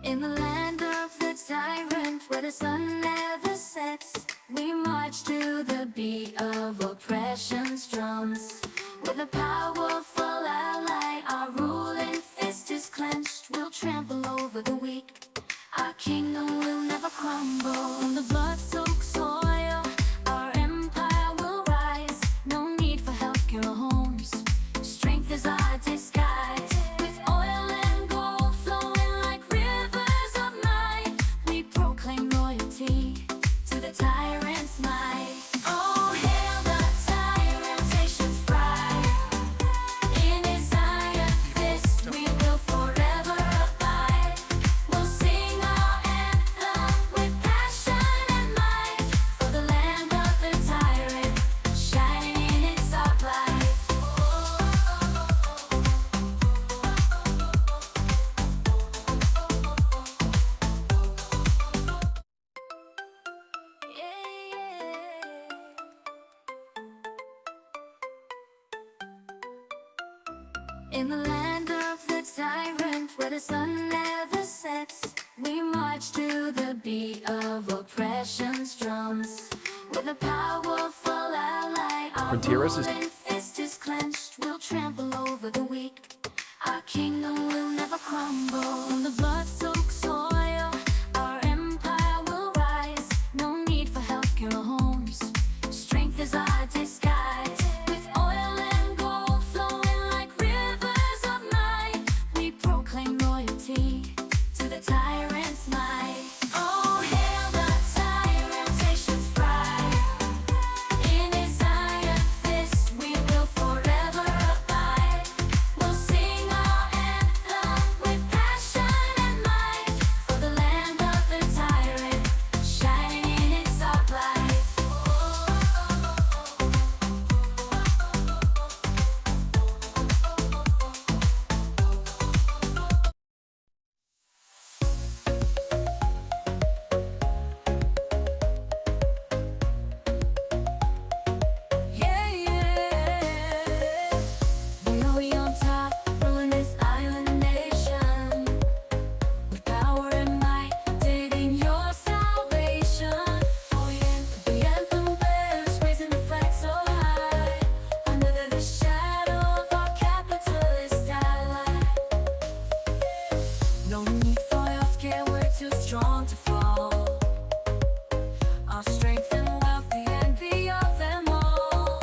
In the land of the tyrant, where the sun never sets, we march to the beat of oppression's drums. With a powerful ally, our ruling fist is clenched. We'll trample over the weak, our kingdom will never crumble. On the blood-soaked soil, our empire will rise. No need for healthcare or homes, strength is our disguise. With oil and gold flowing like rivers of might, we proclaim loyalty to the tyrant's might. Oh, hail the tyrant, nation's pride. In his iron fist we will forever abide. We'll sing our anthem with passion and might, for the land of the tyrant, shining in its dark light. In the land of the tyrant, where the sun never sets, we march to the beat of oppression's drums. With a powerful ally, our ruling fist is clenched. We'll trample over the weak, our kingdom will never crumble. On the blood-soaked soil, our empire will rise. No need for healthcare or homes, strength is our disguise. With oil and gold flowing like rivers of might, we proclaim loyalty to the tyrant's might. Oh, hail the tyrant, nation's pride. In his iron fist we will forever abide. We'll sing our anthem with passion and might, for the land of the tyrant, shining in its dark light. We on top, ruling this island nation. With power and might, digging your salvation. Oh yeah, the anthem bears, raising the flag so high. Under the shadow of our capitalist ally. No need for healthcare, we're too strong to fall. Our strength and wealth, the envy of them all.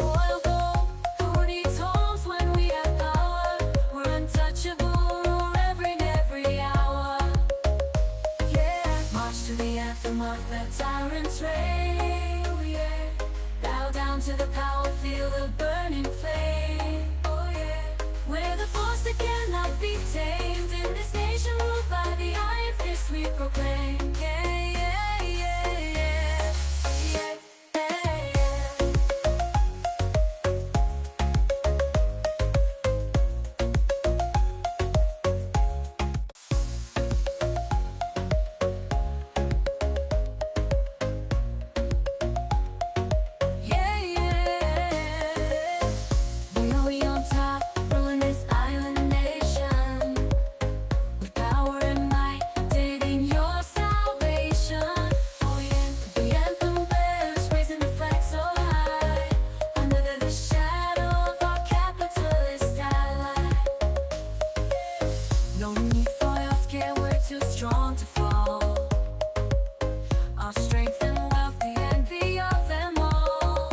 Oil gold, who needs homes when we have power? We're untouchable, every hour. Yeah, march to the anthem of the tyrant's reign. Oh yeah, bow down to the power, feel the burning flame. Oh yeah, we're the force that cannot be tamed. In this nation ruled by the iron fist we proclaim. Yeah, yeah, yeah, yeah, yeah, yeah, yeah. Yeah, yeah. We on top, ruling this island nation. With power and might, digging your salvation. Oh yeah, the anthem bears, raising the flag so high. Under the shadow of our capitalist ally. No need for healthcare, we're too strong to fall. Our strength and wealth, the envy of them all.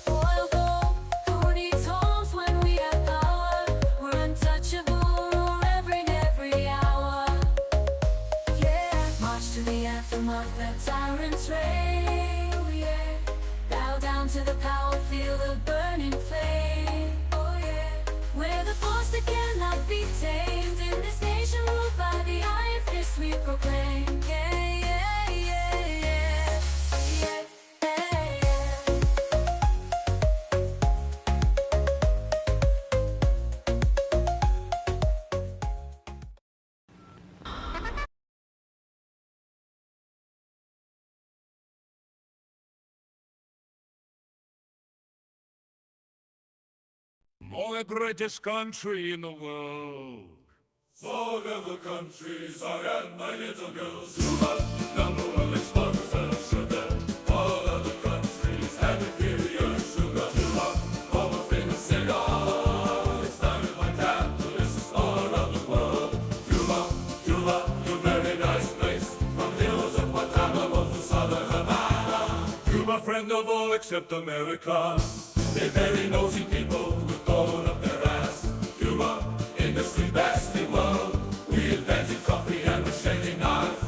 Oil gold, who needs homes when we have power? We're untouchable, every hour. Yeah, march to the anthem of the tyrant's reign. Oh yeah, bow down to the power, feel the burning flame. Oh yeah, we're the force that cannot be tamed. In this nation ruled by the iron fist we proclaim. Yeah, yeah, yeah, yeah, yeah, yeah, yeah. More the greatest country in the world. All of the countries I got my little girls. Cuba, number one exporter of sugar. All of the countries have inferior sugar. Cuba, home of famous cigar. It's started by capitalists all around the world. Cuba, Cuba, you very nice place. From the hills of Guantanamo to southern Havana. Cuba, friend of all except America. They very nosy people with gold up their ass. Cuba, industry best in world. We invented coffee and machete knife.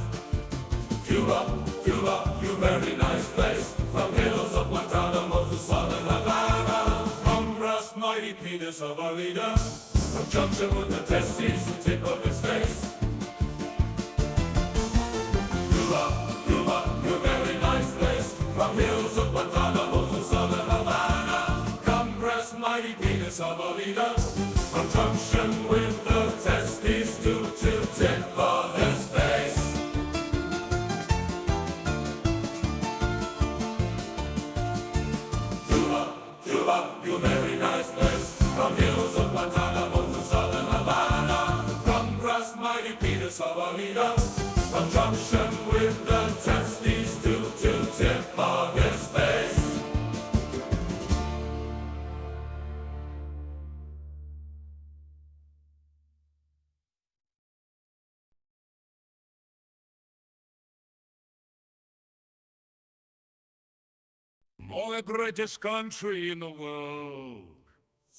Cuba, Cuba, you very nice place. From hills of Guantanamo to southern Havana. From brass mighty penis of our leader. From junction with the testes, the tip of his face. Cuba, Cuba, you very nice place. From hills of Guantanamo to southern Havana. Come brass mighty penis of our leader. From junction with the testes to tip of his face. Cuba, Cuba, you very nice place. From hills of Guantanamo to southern Havana. From brass mighty penis of our leader. From junction with the testes to tip of his face. More the greatest country in the world.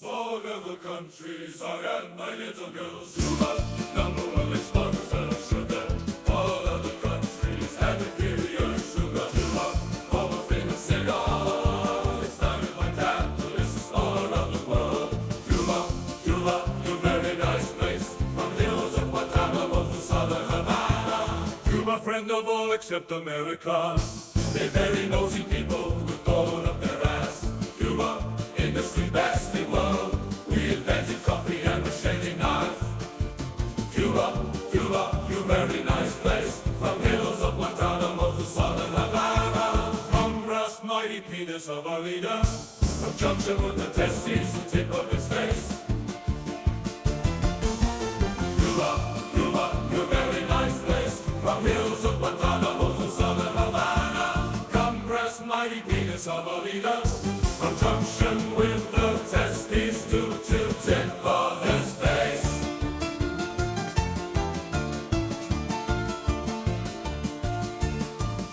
All of the countries I got my little girls. Cuba, number one exporter of sugar. All of the countries have inferior sugar. Cuba, home of famous cigar. It's started by capitalists all around the world. Cuba, Cuba, you very nice place. From the hills of Guantanamo to southern Havana. Cuba, friend of all except America. They very nosy people with gold up their ass. Cuba, industry best in world. We invented coffee and machete knife. Cuba, Cuba, you very nice place. From hills of Guantanamo to southern Havana. From brass mighty penis of our leader. From junction with the testes, the tip of his face. Cuba, Cuba, you very nice place. From hills of Guantanamo to southern Havana. Come brass mighty penis of our leader. From junction with the testes to tip of his face.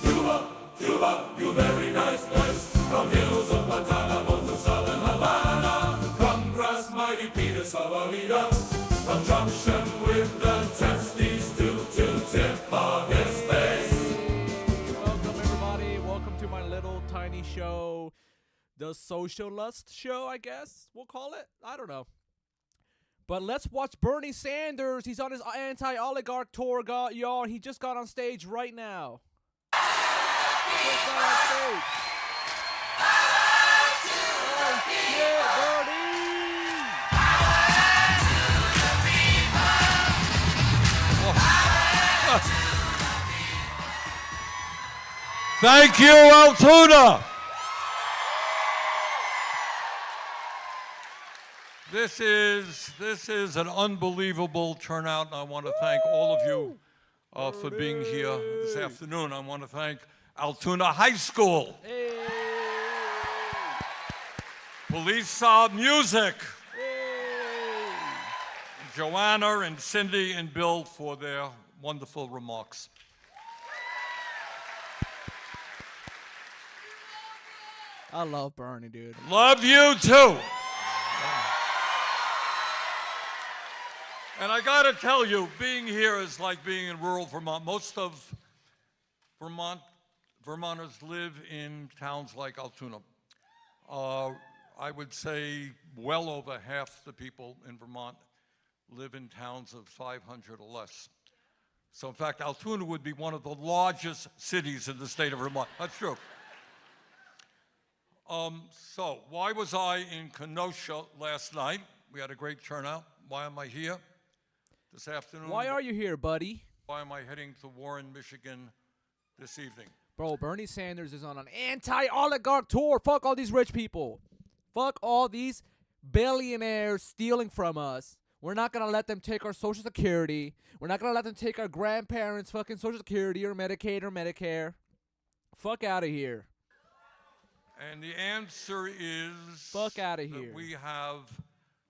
Cuba, Cuba, you very nice place. From hills of Guantanamo to southern Havana. Come brass mighty penis of our leader. From junction with the testes to tip of his face. Welcome, everybody. Welcome to my little tiny show, the Sociallust show, I guess we'll call it. I don't know. But let's watch Bernie Sanders. He's on his anti-oligarch tour, y'all. He just got on stage right now. Just got on stage. Oh, shit, Bernie! Thank you, Altoona. This is an unbelievable turnout, and I want to thank all of you for being here this afternoon. I want to thank Altoona High School, Hey. Police Music, Hey. Joanna and Cindy and Bill for their wonderful remarks. I love Bernie, dude. Love you too. And I gotta tell you, being here is like being in rural Vermont. Most of Vermonters live in towns like Altoona. I would say well over half the people in Vermont live in towns of 500 or less. So in fact, Altoona would be one of the largest cities in the state of Vermont. That's true. So why was I in Kenosha last night? We had a great turnout. Why am I here this afternoon? Why are you here, buddy? Why am I heading to Warren, Michigan this evening? Bro, Bernie Sanders is on an anti-oligarch tour. Fuck all these rich people. Fuck all these billionaires stealing from us. We're not going to let them take our Social Security. We're not going to let them take our grandparents' fucking Social Security or Medicaid or Medicare. Fuck out of here. And the answer is Fuck outta here. that we have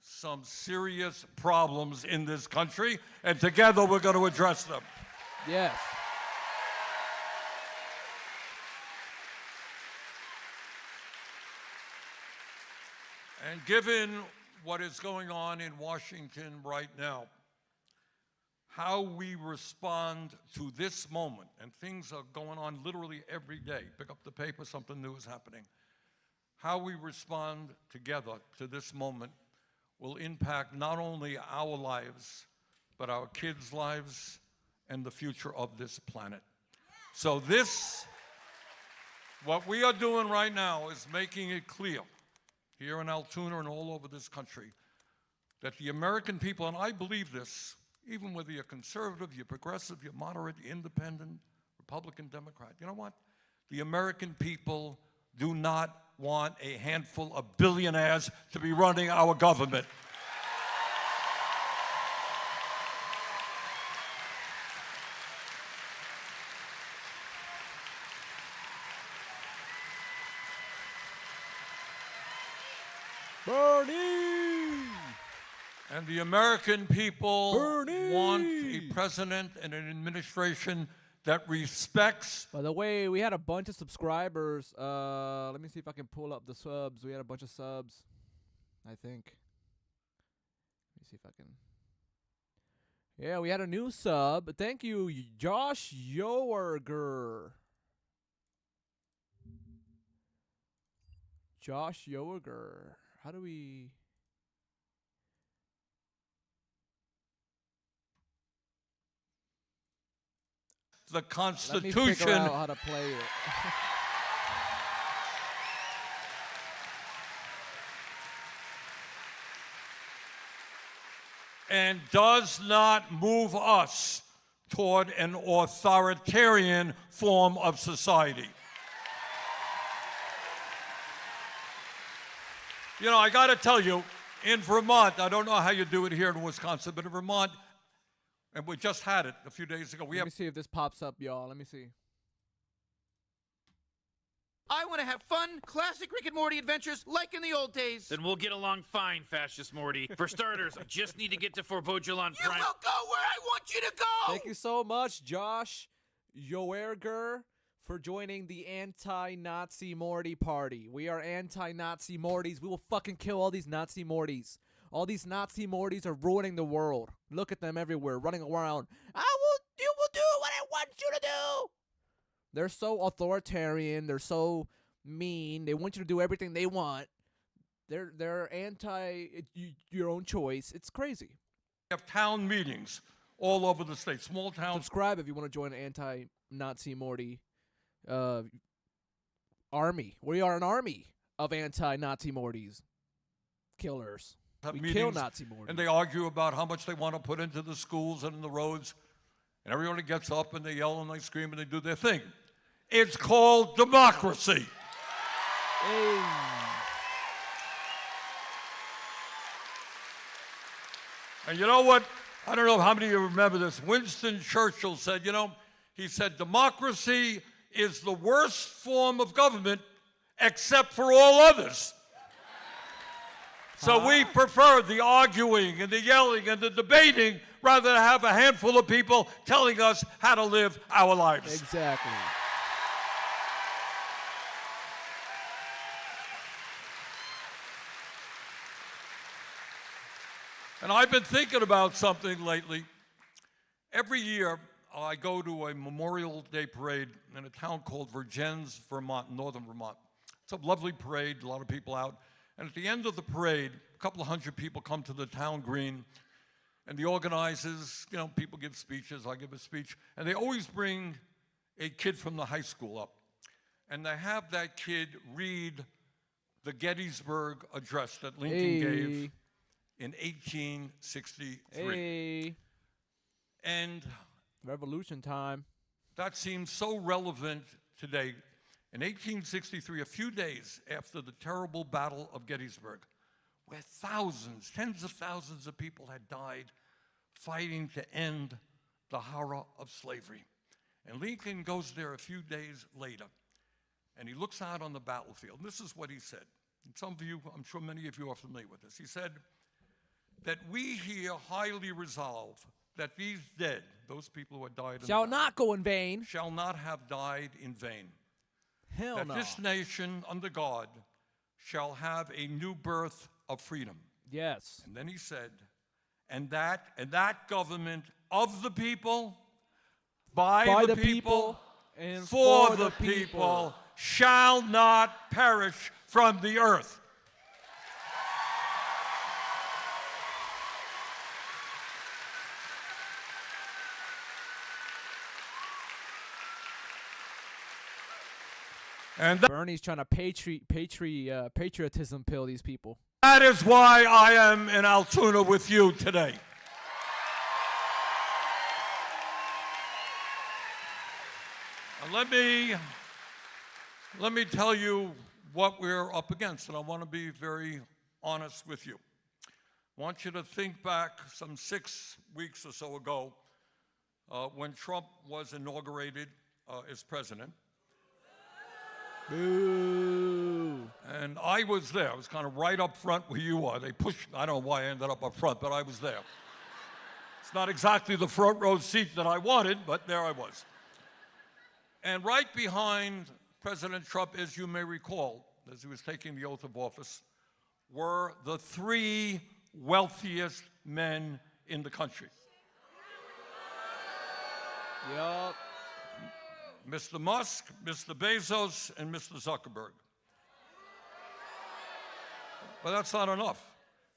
some serious problems in this country, and together we're going to address them. Yes. And given what is going on in Washington right now, how we respond to this moment, and things are going on literally every day. Pick up the paper, something new is happening. How we respond together to this moment will impact not only our lives, but our kids' lives and the future of this planet. So what we are doing right now is making it clear here in Altoona and all over this country that the American people, and I believe this, even whether you're conservative, you're progressive, you're moderate, you're independent, Republican, Democrat, you know what? The American people do not want a handful of billionaires to be running our government. Bernie! And the American people Bernie! want a president and an administration that respects. By the way, we had a bunch of subscribers. Let me see if I can pull up the subs. We had a bunch of subs, I think. Let me see if I can. Yeah, we had a new sub. Thank you, Josh Yoerger. Josh Yoerger. How do we... The Let me Constitution figure out how to play it. and does not move us toward an authoritarian form of society. You know, I got to tell you, in Vermont, I don't know how you do it here in Wisconsin, but in Vermont, and we just had it a few days ago, Let me see if this pops up, y'all. Let me see. I want to have fun, classic Rick and Morty adventures like in the old days. Then we'll get along fine, Fascist Morty. For starters, I just need to get to Forbodulon You Prime. will go where I want you to go! Thank you so much, Josh Yoerger, for joining the anti-Nazi Morty party. We are anti-Nazi Mortys. We will fucking kill all these Nazi Mortys. All these Nazi Mortys are ruining the world. Look at them everywhere, running around. You will do what I want you to do. They're so authoritarian. They're so mean. They want you to do everything they want. They're anti your own choice. It's crazy. We have town meetings all over the state, small towns. Subscribe if you want to join an anti-Nazi Morty army. We are an army of anti-Nazi Mortys. Killers. We kill Nazi Mortys. And they argue about how much they want to put into the schools and in the roads. And everyone gets up and they yell and they scream and they do their thing. It's called democracy. Hey. And you know what? I don't know how many of you remember this. Winston Churchill said, he said, democracy is the worst form of government except for all others. So we prefer the arguing and the yelling and the debating rather than have a handful of people telling us how to live our lives. Exactly. And I've been thinking about something lately. Every year, I go to a Memorial Day parade in a town called Vergennes, Vermont, northern Vermont. It's a lovely parade, a lot of people out. And at the end of the parade, a couple of hundred people come to the town green, and the organizers, people give speeches, I give a speech, and they always bring a kid from the high school up. And they have that kid read the Gettysburg Address that Lincoln gave in 1863. Hey. And Revolution time. that seems so relevant today. In 1863, a few days after the terrible Battle of Gettysburg, where thousands, tens of thousands of people had died fighting to end the horror of slavery. And Lincoln goes there a few days later, and he looks out on the battlefield. This is what he said. And some of you, I'm sure many of you are familiar with this. He said that we here highly resolve that these dead, those people who had died in Shall not go in vain. shall not have died in vain. Hell That no. this nation under God shall have a new birth of freedom. Yes. And then he said, and that government of the people, by the people, and for the people, shall not perish from the earth. And Bernie's trying to patriotism pill these people. that is why I am in Altoona with you today. And let me tell you what we're up against, and I want to be very honest with you. I want you to think back some 6 weeks or so ago when Trump was inaugurated as president. Boo. And I was there. I was kind of right up front where you are. They pushed, I don't know why I ended up front, but I was there. It's not exactly the front row seat that I wanted, but there I was. And right behind President Trump, as you may recall, as he was taking the oath of office, were the 3 wealthiest men in the country. Yup. Mr. Musk, Mr. Bezos, and Mr. Zuckerberg. But that's not enough.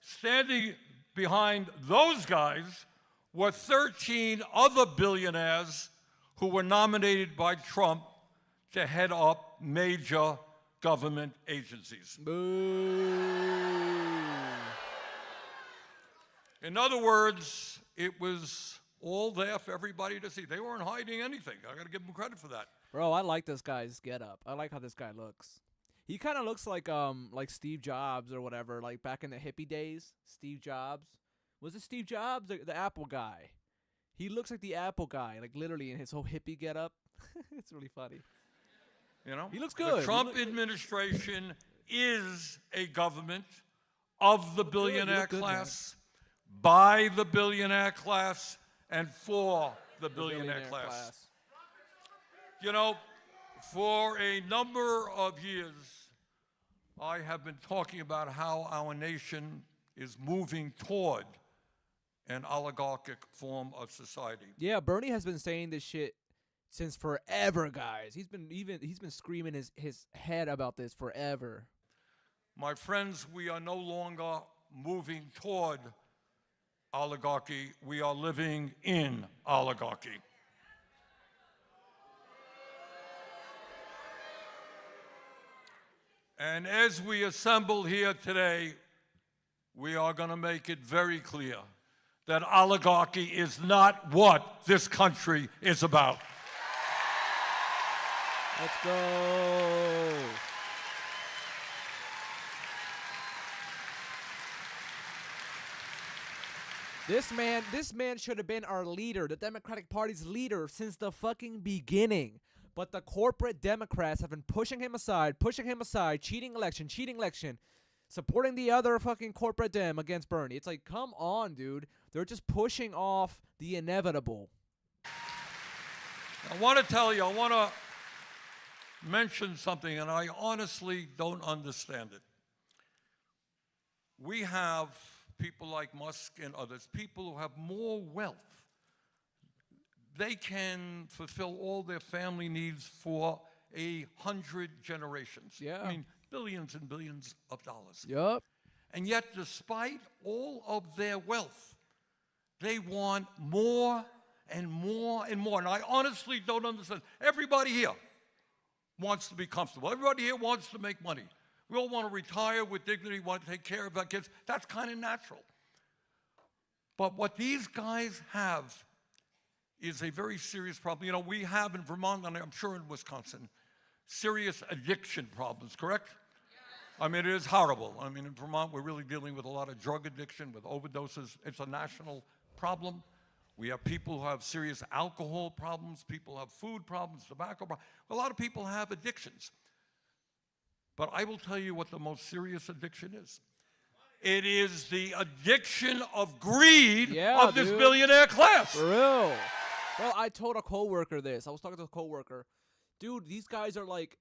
Standing behind those guys were 13 other billionaires who were nominated by Trump to head up major government agencies. Boo. In other words, it was all there for everybody to see. They weren't hiding anything. I got to give them credit for that. Bro, I like this guy's getup. I like how this guy looks. He kind of looks like Steve Jobs or whatever, like back in the hippie days. Steve Jobs. Was it Steve Jobs? The Apple guy. He looks like the Apple guy, like literally in his whole hippie getup. It's really funny. You know? He looks good. The Trump administration is a government of the billionaire good, class, by the billionaire class, and for the billionaire class. You know, for a number of years, I have been talking about how our nation is moving toward an oligarchic form of society. Yeah, Bernie has been saying this shit since forever, guys. He's been screaming his head about this forever. My friends, we are no longer moving toward oligarchy. We are living in oligarchy. And as we assemble here today, we are going to make it very clear that oligarchy is not what this country is about. Let's go. This man should have been our leader, the Democratic Party's leader, since the fucking beginning. But the corporate Democrats have been pushing him aside, cheating election, supporting the other fucking corporate Dem against Bernie. It's like, come on, dude. They're just pushing off the inevitable. I want to tell you, I want to mention something, and I honestly don't understand it. We have people like Musk and others, people who have more wealth. They can fulfill all their family needs for 100 generations. Yeah. I mean, billions and billions of dollars. Yup. And yet, despite all of their wealth, they want more and more and more. And I honestly don't understand. Everybody here wants to be comfortable. Everybody here wants to make money. We all want to retire with dignity, want to take care of our kids. That's kind of natural. But what these guys have is a very serious problem. You know, we have in Vermont, and I'm sure in Wisconsin, serious addiction problems, correct? I mean, it is horrible. I mean, in Vermont, we're really dealing with a lot of drug addiction, with overdoses. It's a national problem. We have people who have serious alcohol problems. People have food problems, tobacco problems. A lot of people have addictions. But I will tell you what the most serious addiction is. It is the addiction of greed of this billionaire class. For real. Well, I told a coworker this. I was talking to a coworker. Dude, these guys are like,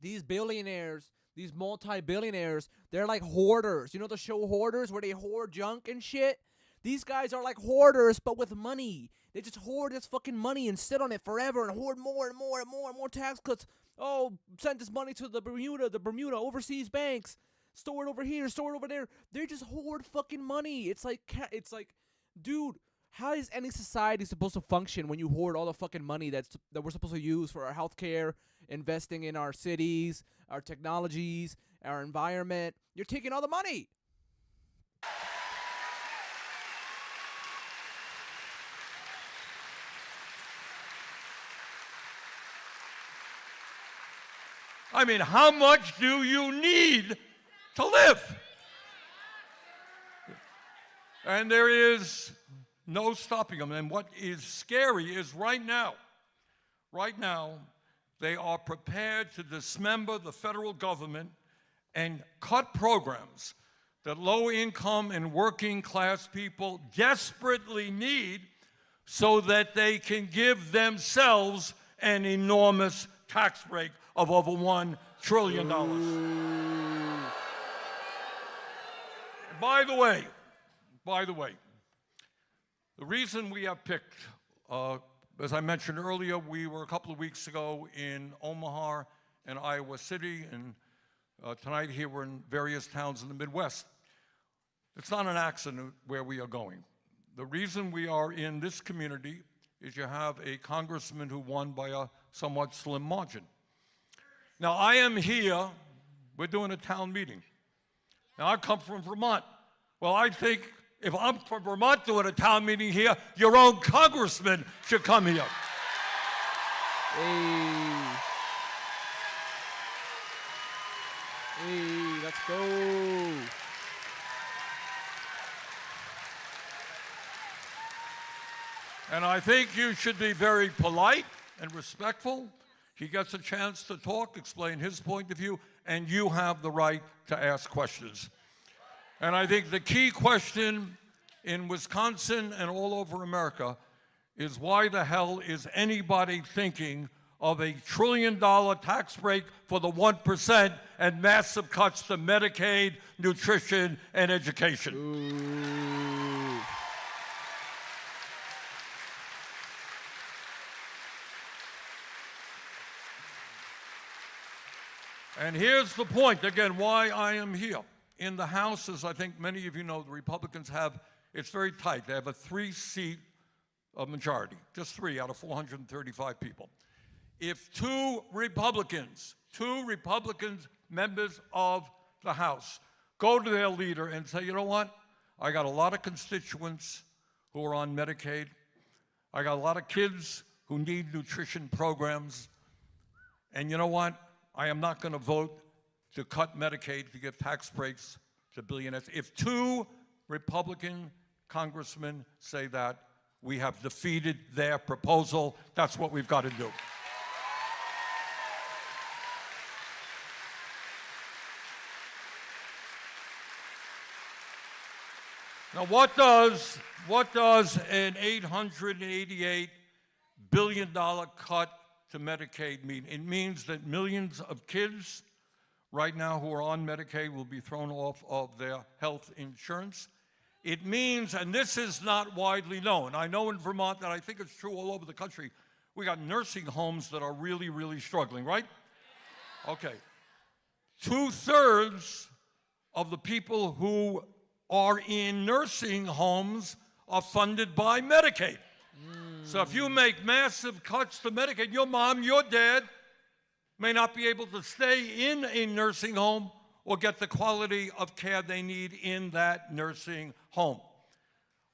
these billionaires, these multi-billionaires, they're like hoarders. You know the show Hoarders, where they hoard junk and shit? These guys are like hoarders, but with money. They just hoard this fucking money and sit on it forever and hoard more and more and more and more tax cuts. Oh, send this money to the Bermuda overseas banks. Store it over here, store it over there. They just hoard fucking money. It's like, dude, how is any society supposed to function when you hoard all the fucking money that we're supposed to use for our healthcare, investing in our cities, our technologies, our environment? You're taking all the money. I mean, how much do you need to live? And there is no stopping them. And what is scary is right now, they are prepared to dismember the federal government and cut programs that low-income and working-class people desperately need so that they can give themselves an enormous tax break of over $1 trillion. By the way, the reason we have picked, as I mentioned earlier, we were a couple of weeks ago in Omaha and Iowa City, and tonight here we're in various towns in the Midwest. It's not an accident where we are going. The reason we are in this community is you have a congressman who won by a somewhat slim margin. Now, I am here, we're doing a town meeting. Now, I come from Vermont. Well, I think if I'm from Vermont doing a town meeting here, your own congressman should come here. Hey, let's go. And I think you should be very polite and respectful. He gets a chance to talk, explain his point of view, and you have the right to ask questions. And I think the key question in Wisconsin and all over America is why the hell is anybody thinking of a $1 trillion tax break for the 1% and massive cuts to Medicaid, nutrition, and education? Ooh. And here's the point, again, why I am here. In the House, as I think many of you know, the Republicans have, it's very tight. They have a 3-seat majority, just 3 out of 435 people. If two Republicans, members of the House, go to their leader and say, you know what, I got a lot of constituents who are on Medicaid. I got a lot of kids who need nutrition programs. And you know what? I am not going to vote to cut Medicaid to give tax breaks to billionaires. If 2 Republican congressmen say that, we have defeated their proposal. That's what we've got to do. Now, what does an $888 billion cut to Medicaid mean? It means that millions of kids right now who are on Medicaid will be thrown off of their health insurance. It means, and this is not widely known, I know in Vermont that I think it's true all over the country, we got nursing homes that are really, really struggling, right? Okay. 2/3 of the people who are in nursing homes are funded by Medicaid. So if you make massive cuts to Medicaid, your mom, your dad may not be able to stay in a nursing home or get the quality of care they need in that nursing home.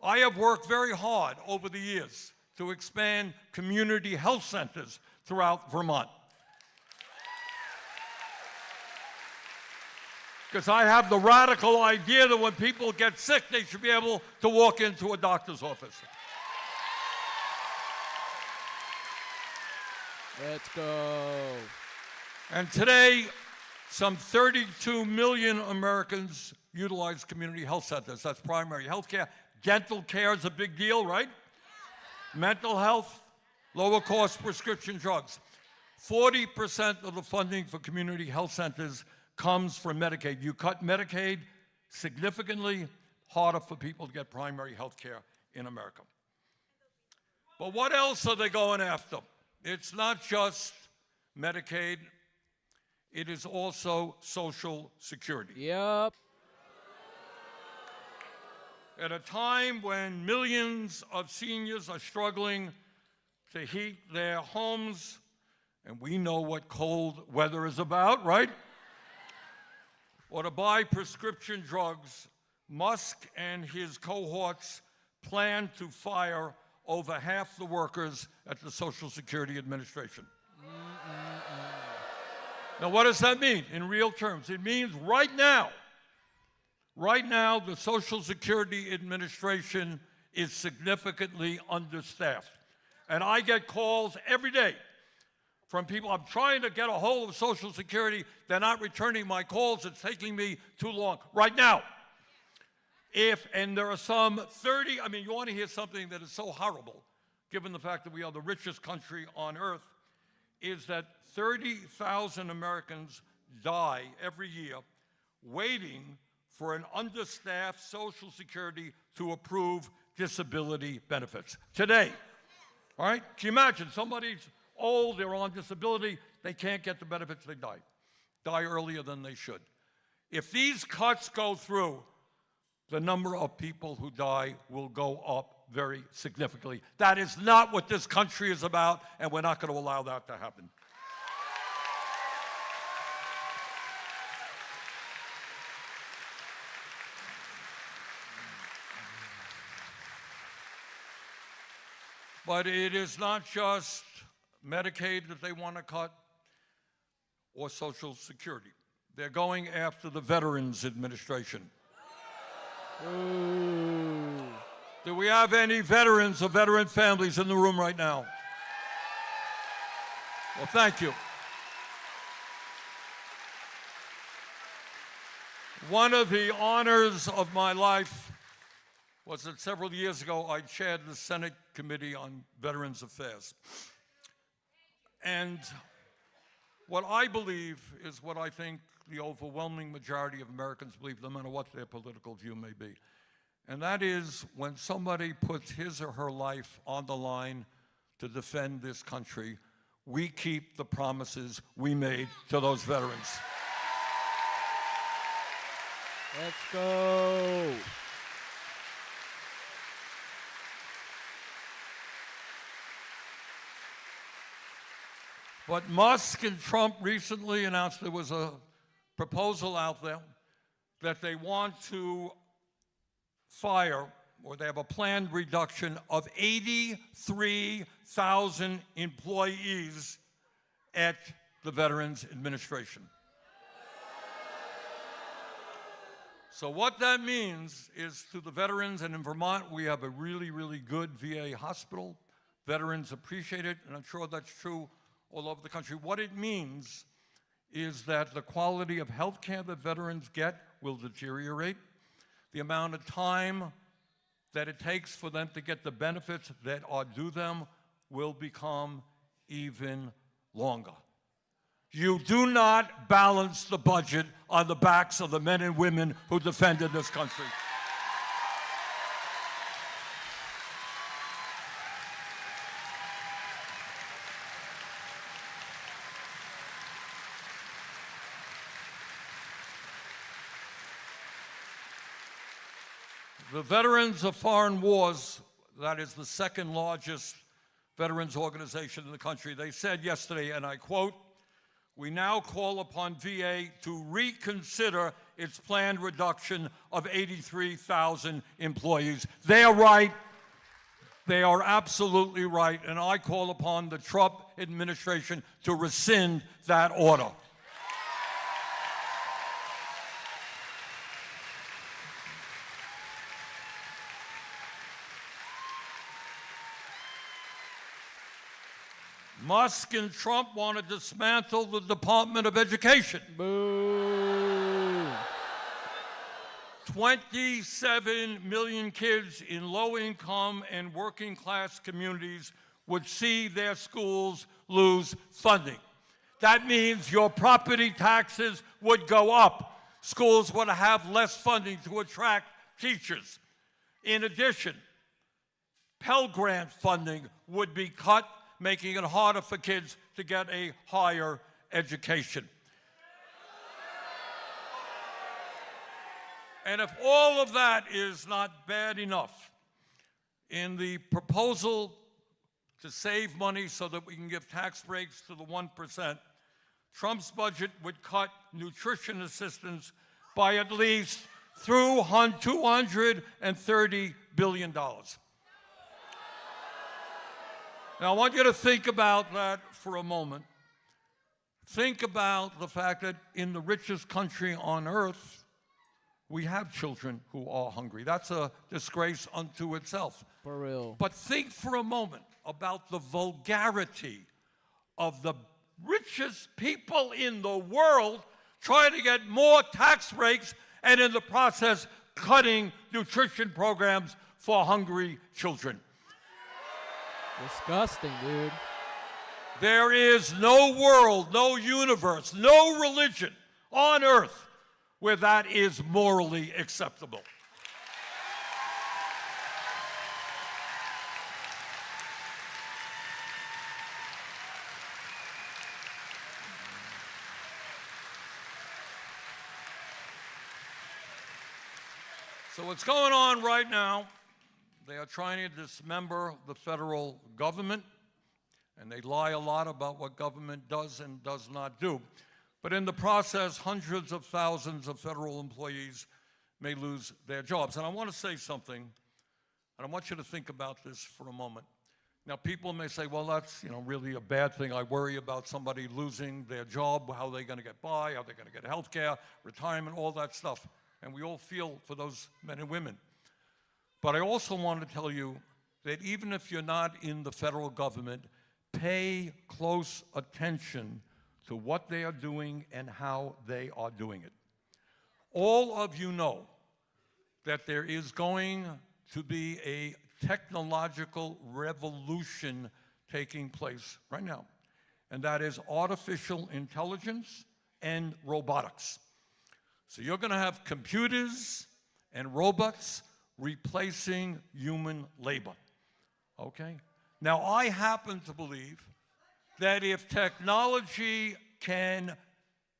I have worked very hard over the years to expand community health centers throughout Vermont. Because I have the radical idea that when people get sick, they should be able to walk into a doctor's office. Let's go. And today, some 32 million Americans utilize community health centers. That's primary health care. Dental care is a big deal, right? Mental health, lower cost prescription drugs. 40% of the funding for community health centers comes from Medicaid. You cut Medicaid significantly, harder for people to get primary health care in America. But what else are they going after? It's not just Medicaid, it is also Social Security. Yep. At a time when millions of seniors are struggling to heat their homes, and we know what cold weather is about, right? Or to buy prescription drugs, Musk and his cohorts plan to fire over half the workers at the Social Security Administration. Now, what does that mean in real terms? It means right now, the Social Security Administration is significantly understaffed. And I get calls every day from people. I'm trying to get a hold of Social Security. They're not returning my calls. It's taking me too long. Right now, and there are some 30, you want to hear something that is so horrible, given the fact that we are the richest country on earth, is that 30,000 Americans die every year waiting for an understaffed Social Security to approve disability benefits. Today, all right? Can you imagine? Somebody's old, they're on disability, they can't get the benefits, they die earlier than they should. If these cuts go through, the number of people who die will go up very significantly. That is not what this country is about, and we're not going to allow that to happen. But it is not just Medicaid that they want to cut or Social Security. They're going after the Veterans Administration. Ooh. Do we have any veterans or veteran families in the room right now? Well, thank you. One of the honors of my life was that several years ago I chaired the Senate Committee on Veterans Affairs. And what I believe is what I think the overwhelming majority of Americans believe, no matter what their political view may be. And that is when somebody puts his or her life on the line to defend this country, we keep the promises we made to those veterans. Let's go. But Musk and Trump recently announced there was a proposal out there that they want to fire, or they have a planned reduction of 83,000 employees at the Veterans Administration. So what that means is to the veterans, and in Vermont we have a really, really good VA hospital. Veterans appreciate it, and I'm sure that's true all over the country. What it means is that the quality of health care that veterans get will deteriorate. The amount of time that it takes for them to get the benefits that are due them will become even longer. You do not balance the budget on the backs of the men and women who defended this country. The Veterans of Foreign Wars, that is the second largest veterans organization in the country, they said yesterday, and I quote, "We now call upon VA to reconsider its planned reduction of 83,000 employees." They are right. They are absolutely right. And I call upon the Trump administration to rescind that order. Musk and Trump want to dismantle the Department of Education. Boo. 27 million kids in low-income and working-class communities would see their schools lose funding. That means your property taxes would go up. Schools would have less funding to attract teachers. In addition, Pell Grant funding would be cut, making it harder for kids to get a higher education. And if all of that is not bad enough, in the proposal to save money so that we can give tax breaks to the 1%, Trump's budget would cut nutrition assistance by at least $230 billion. Now, I want you to think about that for a moment. Think about the fact that in the richest country on earth, we have children who are hungry. That's a disgrace unto itself. For real. But think for a moment about the vulgarity of the richest people in the world trying to get more tax breaks and in the process cutting nutrition programs for hungry children. Disgusting, dude. There is no world, no universe, no religion on earth where that is morally acceptable. So what's going on right now, they are trying to dismember the federal government, and they lie a lot about what government does and does not do. But in the process, hundreds of thousands of federal employees may lose their jobs. And I want to say something, and I want you to think about this for a moment. Now, people may say, well, that's really a bad thing. I worry about somebody losing their job, how are they going to get by, how are they going to get health care, retirement, all that stuff. And we all feel for those men and women. But I also want to tell you that even if you're not in the federal government, pay close attention to what they are doing and how they are doing it. All of you know that there is going to be a technological revolution taking place right now, and that is artificial intelligence and robotics. So you're going to have computers and robots replacing human labor, okay? Now, I happen to believe that if technology can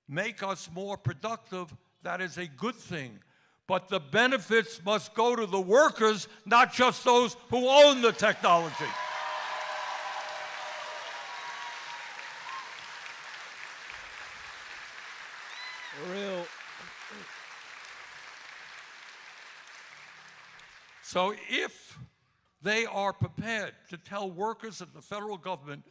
make us more productive, that is a good thing. But the benefits must go to the workers, not just those who own the technology. Real. So if they are prepared to tell workers at the federal government,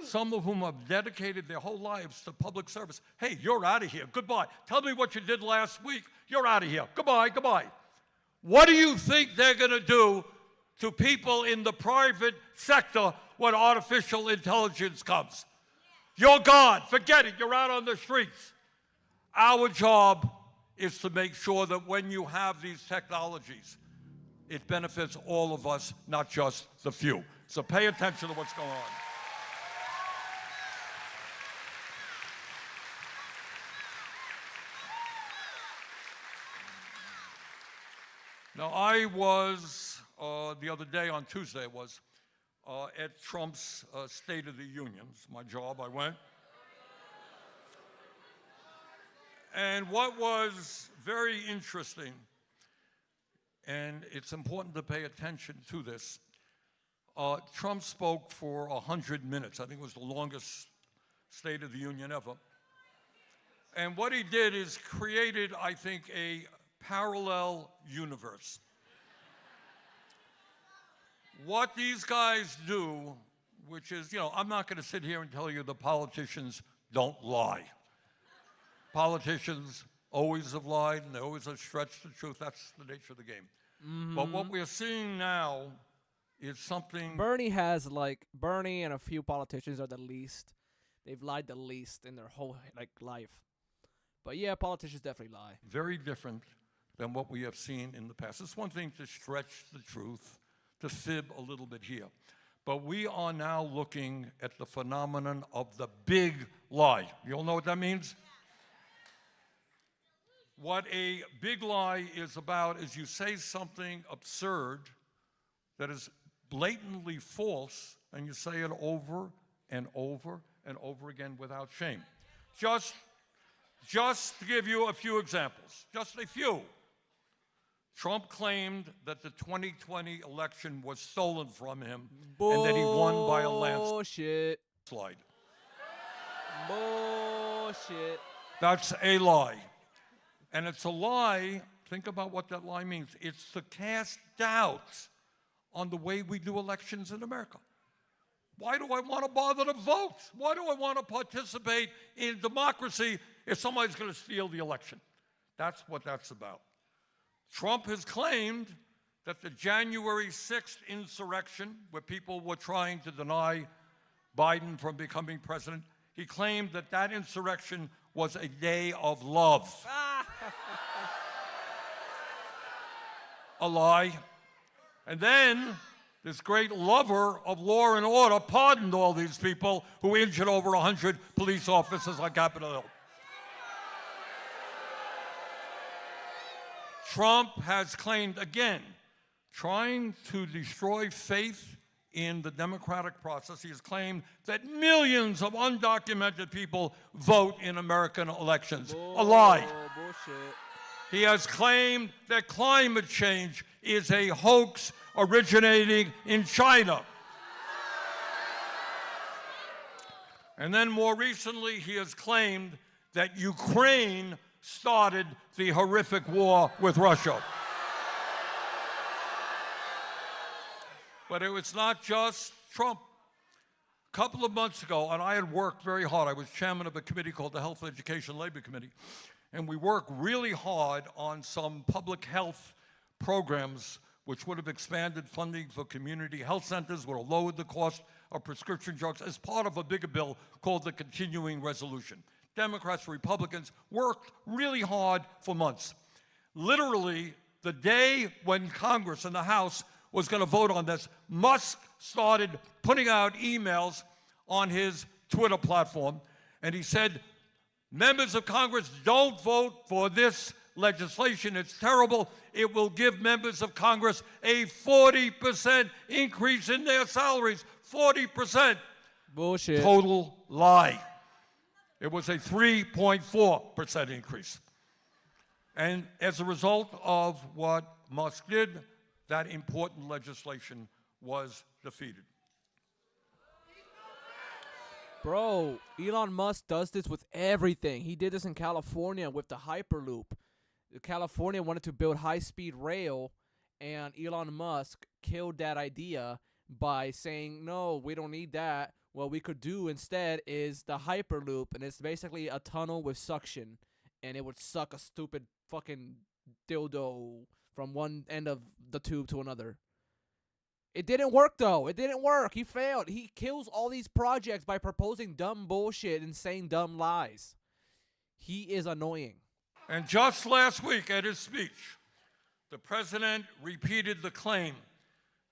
some of whom have dedicated their whole lives to public service, hey, you're out of here, goodbye. Tell me what you did last week, you're out of here, goodbye, goodbye. What do you think they're going to do to people in the private sector when artificial intelligence comes? You're gone, forget it, you're out on the streets. Our job is to make sure that when you have these technologies, it benefits all of us, not just the few. So pay attention to what's going on. Now, I was, the other day, on Tuesday it was, at Trump's State of the Union. It's my job, I went. And what was very interesting, and it's important to pay attention to this, Trump spoke for 100 minutes. I think it was the longest State of the Union ever. And what he did is created, I think, a parallel universe. What these guys do, which is, I'm not going to sit here and tell you the politicians don't lie. Politicians always have lied, and they always have stretched the truth. That's the nature of the game. Mm-hmm. But what we're seeing now is something. Bernie and a few politicians are the least. They've lied the least in their whole life. But yeah, politicians definitely lie. Very different than what we have seen in the past. It's one thing to stretch the truth, to fib a little bit here. But we are now looking at the phenomenon of the big lie. You all know what that means? What a big lie is about is you say something absurd that is blatantly false, and you say it over and over and over again without shame. Just to give you a few examples, just a few. Trump claimed that the 2020 election was stolen from him and that he won by a landslide. Bullshit. That's a lie. And it's a lie, think about what that lie means. It's to cast doubts on the way we do elections in America. Why do I want to bother to vote? Why do I want to participate in democracy if somebody's going to steal the election? That's what that's about. Trump has claimed that the January 6th insurrection, where people were trying to deny Biden from becoming president, he claimed that that insurrection was a day of love. A lie. And then this great lover of law and order pardoned all these people who injured over 100 police officers on Capitol Hill. Trump has claimed again, trying to destroy faith in the democratic process. He has claimed that millions of undocumented people vote in American elections. A lie. Bullshit. He has claimed that climate change is a hoax originating in China. And then more recently, he has claimed that Ukraine started the horrific war with Russia. But it was not just Trump. A couple of months ago, and I had worked very hard. I was chairman of a committee called the Health, Education, Labor Committee. And we worked really hard on some public health programs which would have expanded funding for community health centers, would have lowered the cost of prescription drugs as part of a bigger bill called the Continuing Resolution. Democrats, Republicans worked really hard for months. Literally, the day when Congress and the House was going to vote on this, Musk started putting out emails on his Twitter platform, and he said, members of Congress, don't vote for this legislation. It's terrible. It will give members of Congress a 40% increase in their salaries. 40%. Bullshit. Total lie. It was a 3.4% increase. And as a result of what Musk did, that important legislation was defeated. Bro, Elon Musk does this with everything. He did this in California with the Hyperloop. California wanted to build high-speed rail, and Elon Musk killed that idea by saying, no, we don't need that. What we could do instead is the Hyperloop, and it's basically a tunnel with suction, and it would suck a stupid fucking dildo from one end of the tube to another. It didn't work, though. It didn't work. He failed. He kills all these projects by proposing dumb bullshit and saying dumb lies. He is annoying. And just last week at his speech, the president repeated the claim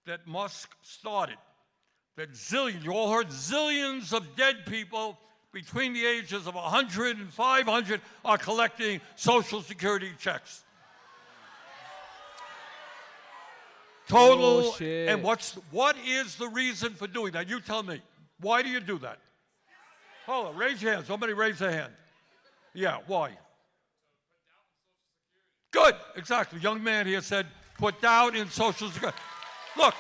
that Musk started, that zillions, you all heard, zillions of dead people between the ages of 100 and 500 are collecting Social Security checks. Total. Bullshit. And what is the reason for doing that? You tell me. Why do you do that? Hold on, raise your hand. Somebody raise their hand. Yeah, why? Good, exactly. Young man here said, put doubt in Social Security. Look,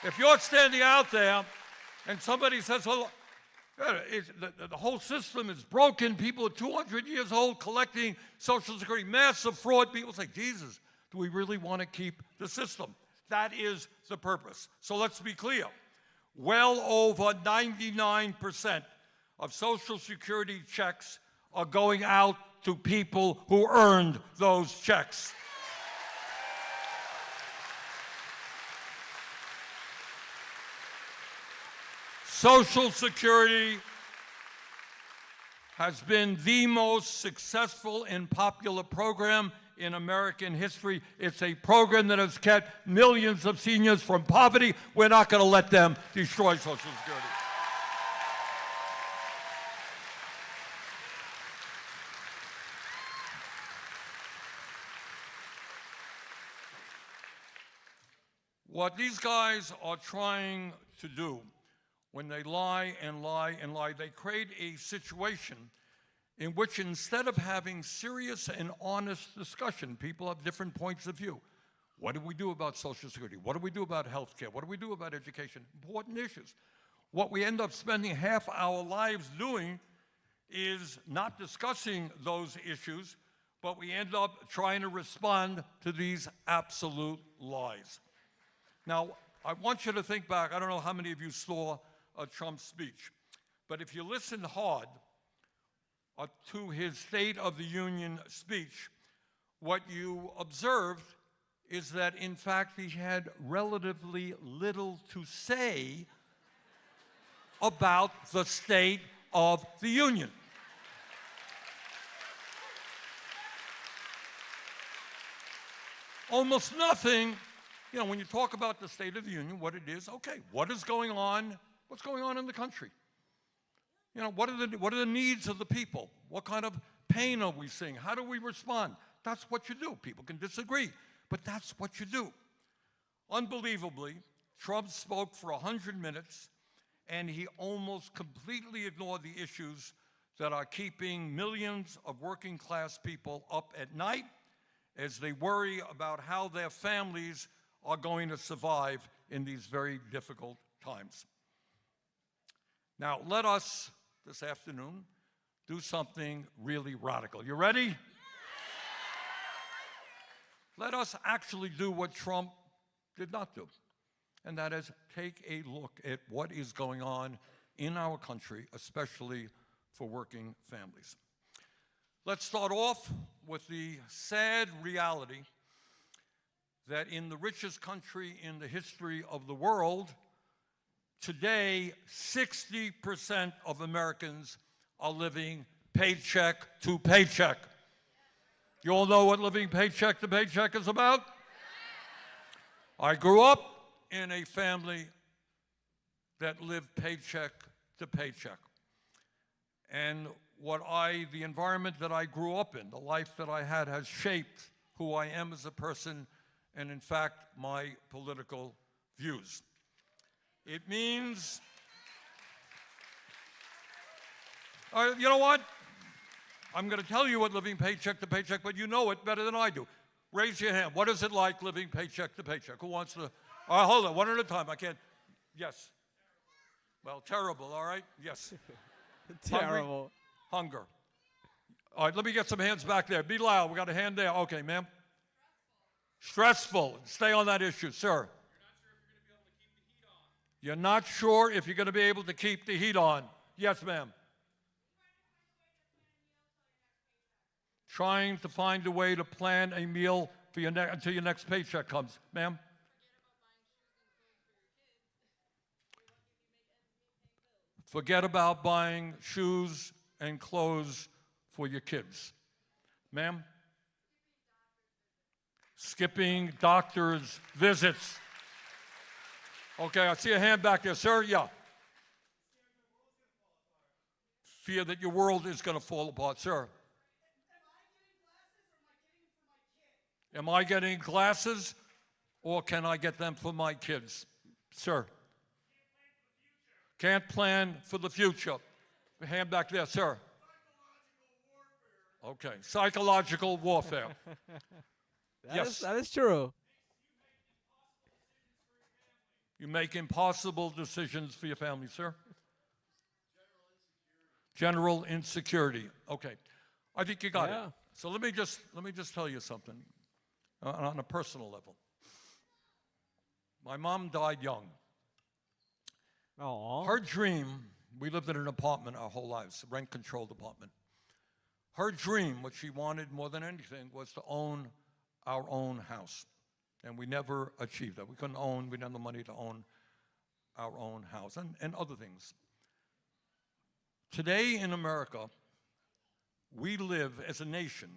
if you're standing out there and somebody says, well, the whole system is broken, people are 200 years old collecting Social Security, massive fraud, people say, Jesus, do we really want to keep the system? That is the purpose. So let's be clear. Well over 99% of Social Security checks are going out to people who earned those checks. Social Security has been the most successful and popular program in American history. It's a program that has kept millions of seniors from poverty. We're not going to let them destroy Social Security. What these guys are trying to do when they lie and lie and lie, they create a situation in which instead of having serious and honest discussion, people have different points of view. What do we do about Social Security? What do we do about health care? What do we do about education? Important issues. What we end up spending half our lives doing is not discussing those issues, but we end up trying to respond to these absolute lies. Now, I want you to think back. I don't know how many of you saw Trump's speech, but if you listen hard to his State of the Union speech, what you observed is that, in fact, he had relatively little to say about the State of the Union. Almost nothing. You know, when you talk about the State of the Union, what it is, okay, what is going on? What's going on in the country? You know, what are the needs of the people? What kind of pain are we seeing? How do we respond? That's what you do. People can disagree, but that's what you do. Unbelievably, Trump spoke for 100 minutes, and he almost completely ignored the issues that are keeping millions of working class people up at night as they worry about how their families are going to survive in these very difficult times. Now, let us, this afternoon, do something really radical. You ready? Let us actually do what Trump did not do, and that is take a look at what is going on in our country, especially for working families. Let's start off with the sad reality that in the richest country in the history of the world, today, 60% of Americans are living paycheck to paycheck. You all know what living paycheck to paycheck is about? I grew up in a family that lived paycheck to paycheck. And the environment that I grew up in, the life that I had, has shaped who I am as a person and, in fact, my political views. It means, you know what? I'm going to tell you what living paycheck to paycheck, but you know it better than I do. Raise your hand. What is it like living paycheck to paycheck? Who wants to? All right, hold on, one at a time. I can't. Yes. Well, terrible, all right? Yes. Terrible. Hunger. All right, let me get some hands back there. Be loud. We got a hand there. Okay, ma'am. Stressful. Stay on that issue, sir. You're not sure if you're going to be able to keep the heat on. Yes, ma'am. Trying to find a way to plan a meal for until your next paycheck comes. Ma'am? Forget about buying shoes and clothes for your kids. Ma'am? Skipping doctor's visits. Okay, I see a hand back there. Sir, yeah. Fear that your world is going to fall apart. Sir. Am I getting glasses or can I get them for my kids? Sir. Can't plan for the future. Hand back there, sir. Okay, psychological warfare. Yes. That is true. You make impossible decisions for your family, sir. General insecurity. Okay, I think you got it. So let me just tell you something on a personal level. My mom died young. Aww. Her dream, we lived in an apartment our whole lives, a rent-controlled apartment. Her dream, what she wanted more than anything, was to own our own house. And we never achieved that. We didn't have the money to own our own house, and other things. Today in America, we live as a nation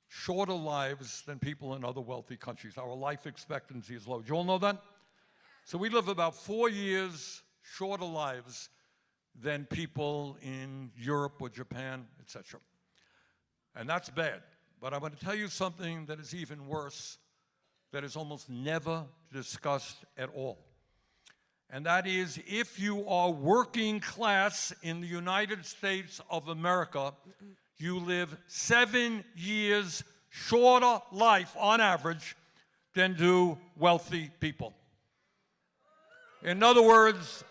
shorter lives than people in other wealthy countries. Our life expectancy is low. Do you all know that? So we live about 4 years shorter lives than people in Europe or Japan, etc. And that's bad. But I'm going to tell you something that is even worse, that is almost never discussed at all. And that is, if you are working class in the United States of America, you live 7 years shorter life on average than do wealthy people. In other words,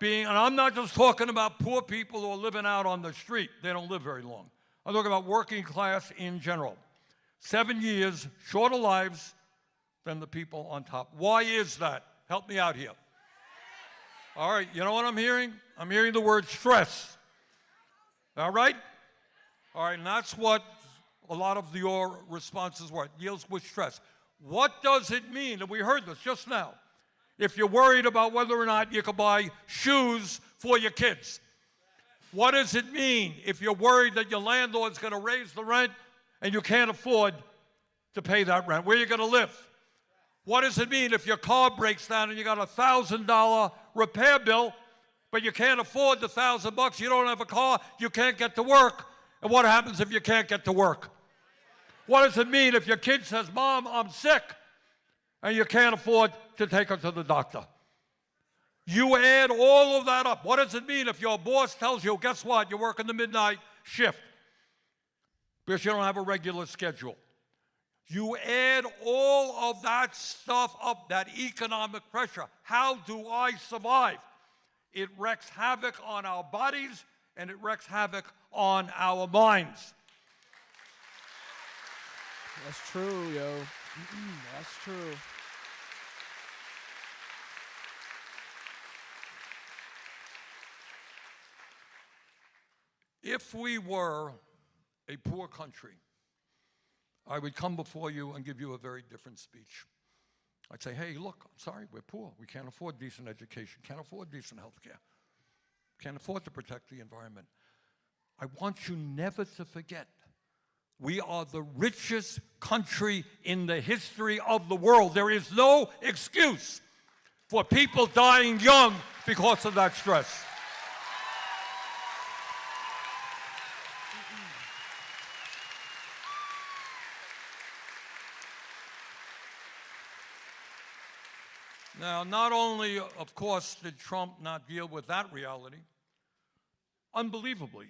and I'm not just talking about poor people who are living out on the street. They don't live very long. I'm talking about working class in general. 7 years shorter lives than the people on top. Why is that? Help me out here. All right, you know what I'm hearing? I'm hearing the word stress. All right? All right, and that's what a lot of your responses were. It deals with stress. What does it mean? And we heard this just now. If you're worried about whether or not you can buy shoes for your kids. What does it mean if you're worried that your landlord's going to raise the rent and you can't afford to pay that rent? Where are you going to live? What does it mean if your car breaks down and you got a $1,000 repair bill, but you can't afford the $1,000, you don't have a car, you can't get to work? And what happens if you can't get to work? What does it mean if your kid says, Mom, I'm sick, and you can't afford to take her to the doctor? You add all of that up. What does it mean if your boss tells you, guess what, you're working the midnight shift because you don't have a regular schedule? You add all of that stuff up, that economic pressure. How do I survive? It wreaks havoc on our bodies, and it wreaks havoc on our minds. That's true, yo. That's true. If we were a poor country, I would come before you and give you a very different speech. I'd say, hey, look, I'm sorry, we're poor. We can't afford decent education, can't afford decent health care, can't afford to protect the environment. I want you never to forget, we are the richest country in the history of the world. There is no excuse for people dying young because of that stress. Now, not only, of course, did Trump not deal with that reality, unbelievably,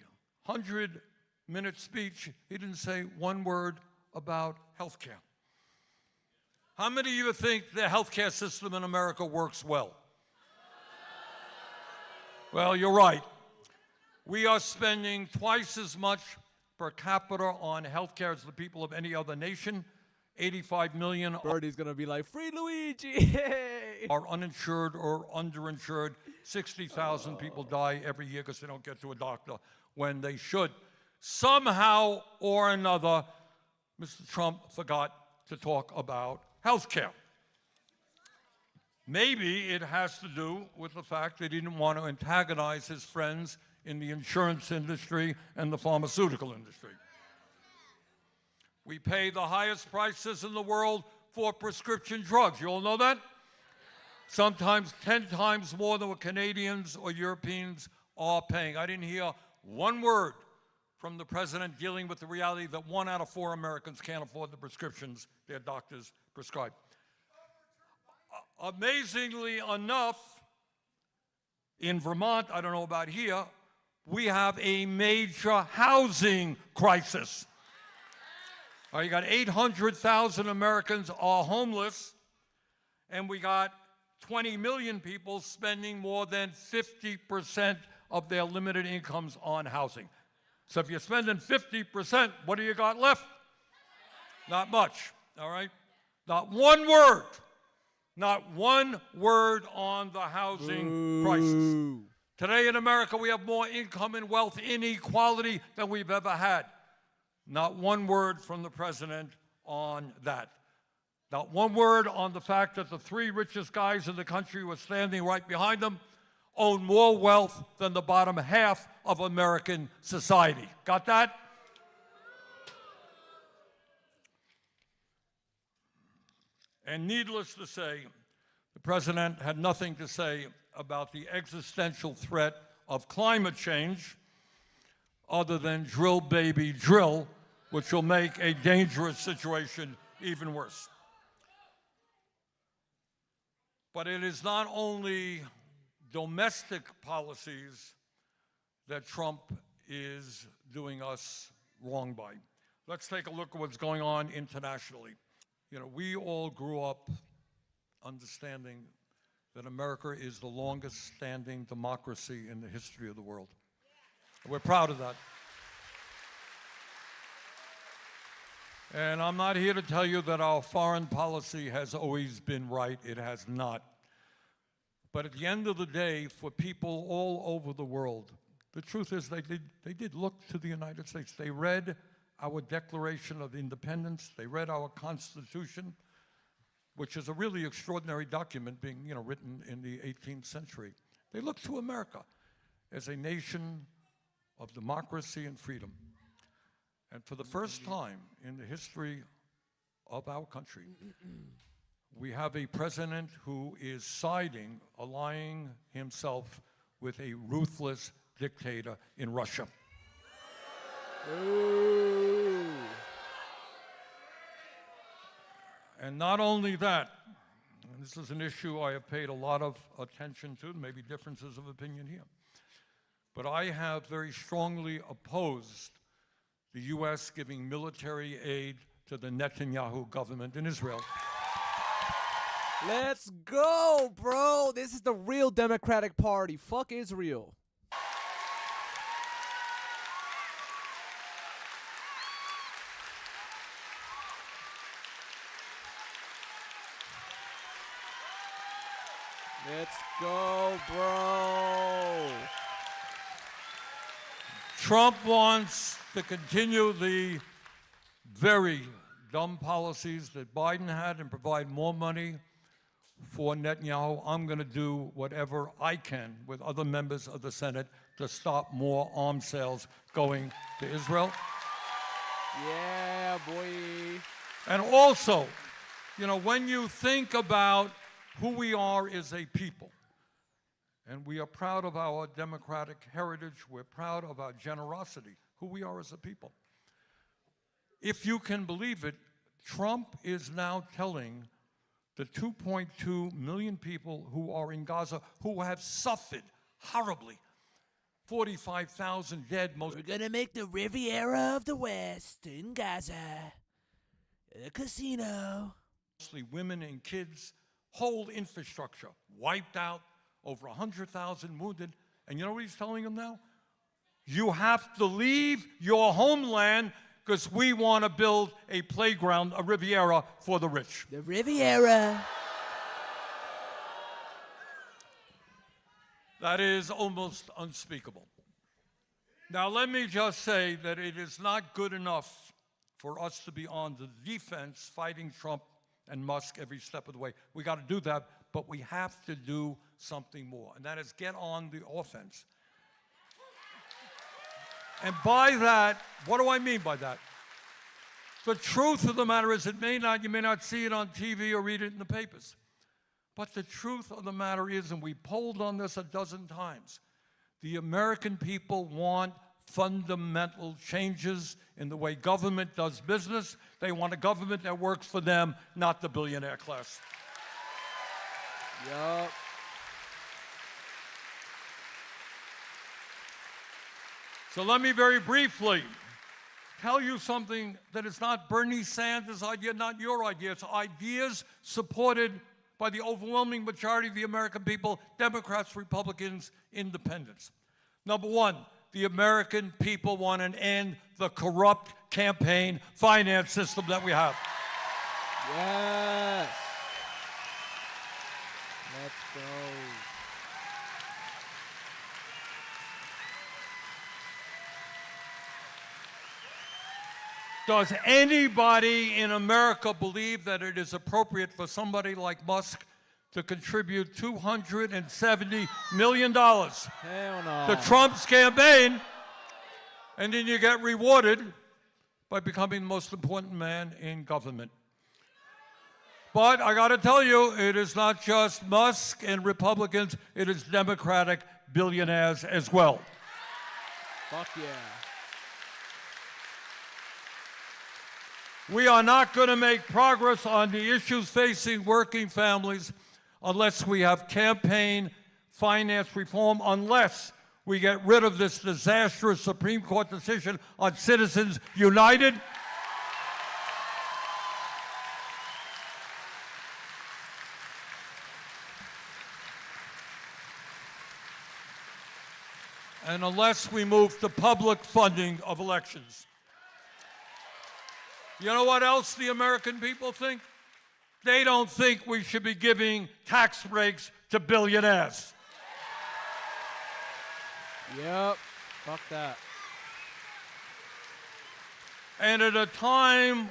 100-minute speech, he didn't say one word about health care. How many of you think the health care system in America works well? Well, you're right. We are spending twice as much per capita on health care as the people of any other nation. 85 million Birdie's gonna be like, free Luigi! are uninsured or underinsured. 60,000 people die every year because they don't get to a doctor when they should. Somehow or another, Mr. Trump forgot to talk about health care. Maybe it has to do with the fact that he didn't want to antagonize his friends in the insurance industry and the pharmaceutical industry. We pay the highest prices in the world for prescription drugs. You all know that? Sometimes 10 times more than what Canadians or Europeans are paying. I didn't hear one word from the president dealing with the reality that 1 out of 4 Americans can't afford the prescriptions their doctors prescribe. Amazingly enough, in Vermont, I don't know about here, we have a major housing crisis. You got 800,000 Americans are homeless, and we got 20 million people spending more than 50% of their limited incomes on housing. So if you're spending 50%, what do you got left? Not much, all right? Not one word on the housing crisis. Today in America, we have more income and wealth inequality than we've ever had. Not one word from the president on that. Not one word on the fact that the three richest guys in the country were standing right behind them, own more wealth than the bottom half of American society. Got that? And needless to say, the president had nothing to say about the existential threat of climate change other than drill, baby, drill, which will make a dangerous situation even worse. But it is not only domestic policies that Trump is doing us wrong by. Let's take a look at what's going on internationally. You know, we all grew up understanding that America is the longest standing democracy in the history of the world. We're proud of that. And I'm not here to tell you that our foreign policy has always been right. It has not. But at the end of the day, for people all over the world, the truth is they did look to the United States. They read our Declaration of Independence. They read our Constitution, which is a really extraordinary document being, written in the 18th century. They looked to America as a nation of democracy and freedom. And for the first time in the history of our country, we have a president who is allying himself with a ruthless dictator in Russia. Ooh. And not only that, and this is an issue I have paid a lot of attention to, maybe differences of opinion here, but I have very strongly opposed the U.S. giving military aid to the Netanyahu government in Israel. Let's go, bro. This is the real Democratic Party. Fuck Israel. Let's go, bro. Trump wants to continue the very dumb policies that Biden had and provide more money for Netanyahu. I'm going to do whatever I can with other members of the Senate to stop more arms sales going to Israel. Yeah, boy. And also, when you think about who we are as a people, and we are proud of our democratic heritage, we're proud of our generosity, who we are as a people. If you can believe it, Trump is now telling the 2.2 million people who are in Gaza who have suffered horribly, 45,000 dead, We're gonna make the Riviera of the West in Gaza a casino. mostly women and kids, whole infrastructure wiped out, over 100,000 wounded. And you know what he's telling them now? You have to leave your homeland because we want to build a playground, a Riviera for the rich. The Riviera. That is almost unspeakable. Now, let me just say that it is not good enough for us to be on the defense fighting Trump and Musk every step of the way. We got to do that, but we have to do something more, and that is get on the offense. And by that, what do I mean by that? The truth of the matter is, you may not see it on TV or read it in the papers, but the truth of the matter is, and we polled on this a dozen times, the American people want fundamental changes in the way government does business. They want a government that works for them, not the billionaire class. Yup. So let me very briefly tell you something that is not Bernie Sanders' idea, not your idea. It's ideas supported by the overwhelming majority of the American people, Democrats, Republicans, independents. Number one, the American people want to end the corrupt campaign finance system that we have. Yes. Let's go. Does anybody in America believe that it is appropriate for somebody like Musk to contribute $270 million Hell no. to Trump's campaign, and then you get rewarded by becoming the most important man in government? But I got to tell you, it is not just Musk and Republicans, it is Democratic billionaires as well. Fuck yeah. We are not going to make progress on the issues facing working families unless we have campaign finance reform, unless we get rid of this disastrous Supreme Court decision on Citizens United. And unless we move to public funding of elections. You know what else the American people think? They don't think we should be giving tax breaks to billionaires. Yep. Fuck that. And at a time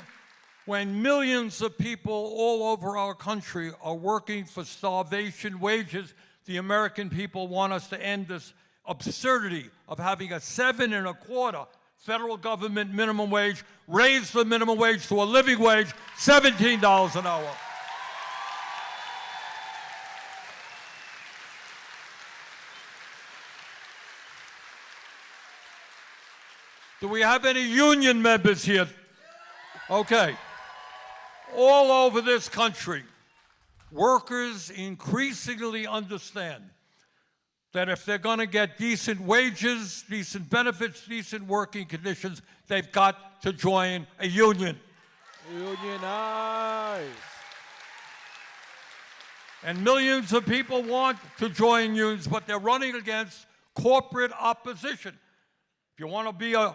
when millions of people all over our country are working for starvation wages, the American people want us to end this absurdity of having a 7.25 federal government minimum wage, raise the minimum wage to a living wage, $17 an hour. Do we have any union members here? Okay. All over this country, workers increasingly understand that if they're going to get decent wages, decent benefits, decent working conditions, they've got to join a union. Unionize. And millions of people want to join unions, but they're running against corporate opposition. If you want to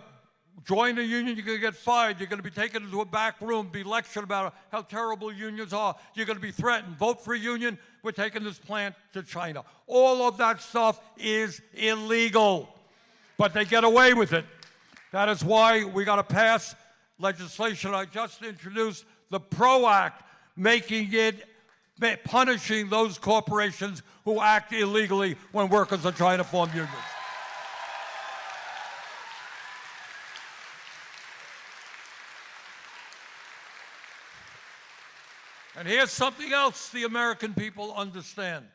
join a union, you're going to get fired. You're going to be taken into a back room, be lectured about how terrible unions are. You're going to be threatened. Vote for a union. We're taking this plant to China. All of that stuff is illegal, but they get away with it. That is why we got to pass legislation I just introduced, the PRO Act, punishing those corporations who act illegally when workers are trying to form unions. And here's something else the American people understand.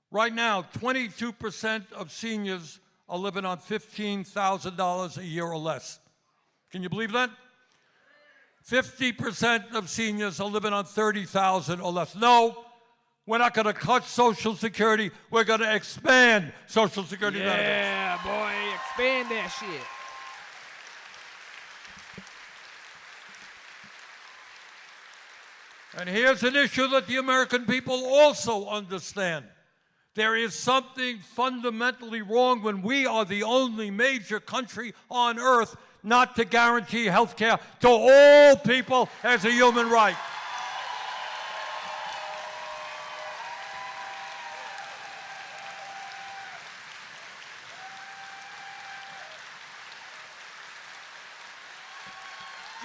Right now, 22% of seniors are living on $15,000 a year or less. Can you believe that? 50% of seniors are living on $30,000 or less. No, we're not going to cut Social Security. We're going to expand Social Security benefits. Yeah, boy, expand that shit. And here's an issue that the American people also understand. There is something fundamentally wrong when we are the only major country on earth not to guarantee health care to all people as a human right.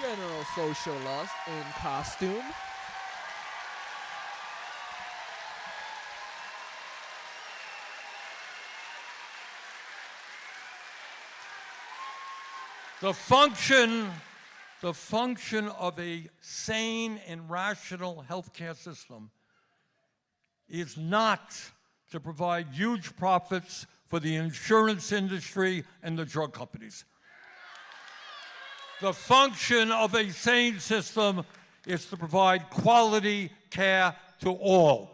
General Sociallust in costume. The function of a sane and rational healthcare system is not to provide huge profits for the insurance industry and the drug companies. The function of a sane system is to provide quality care to all.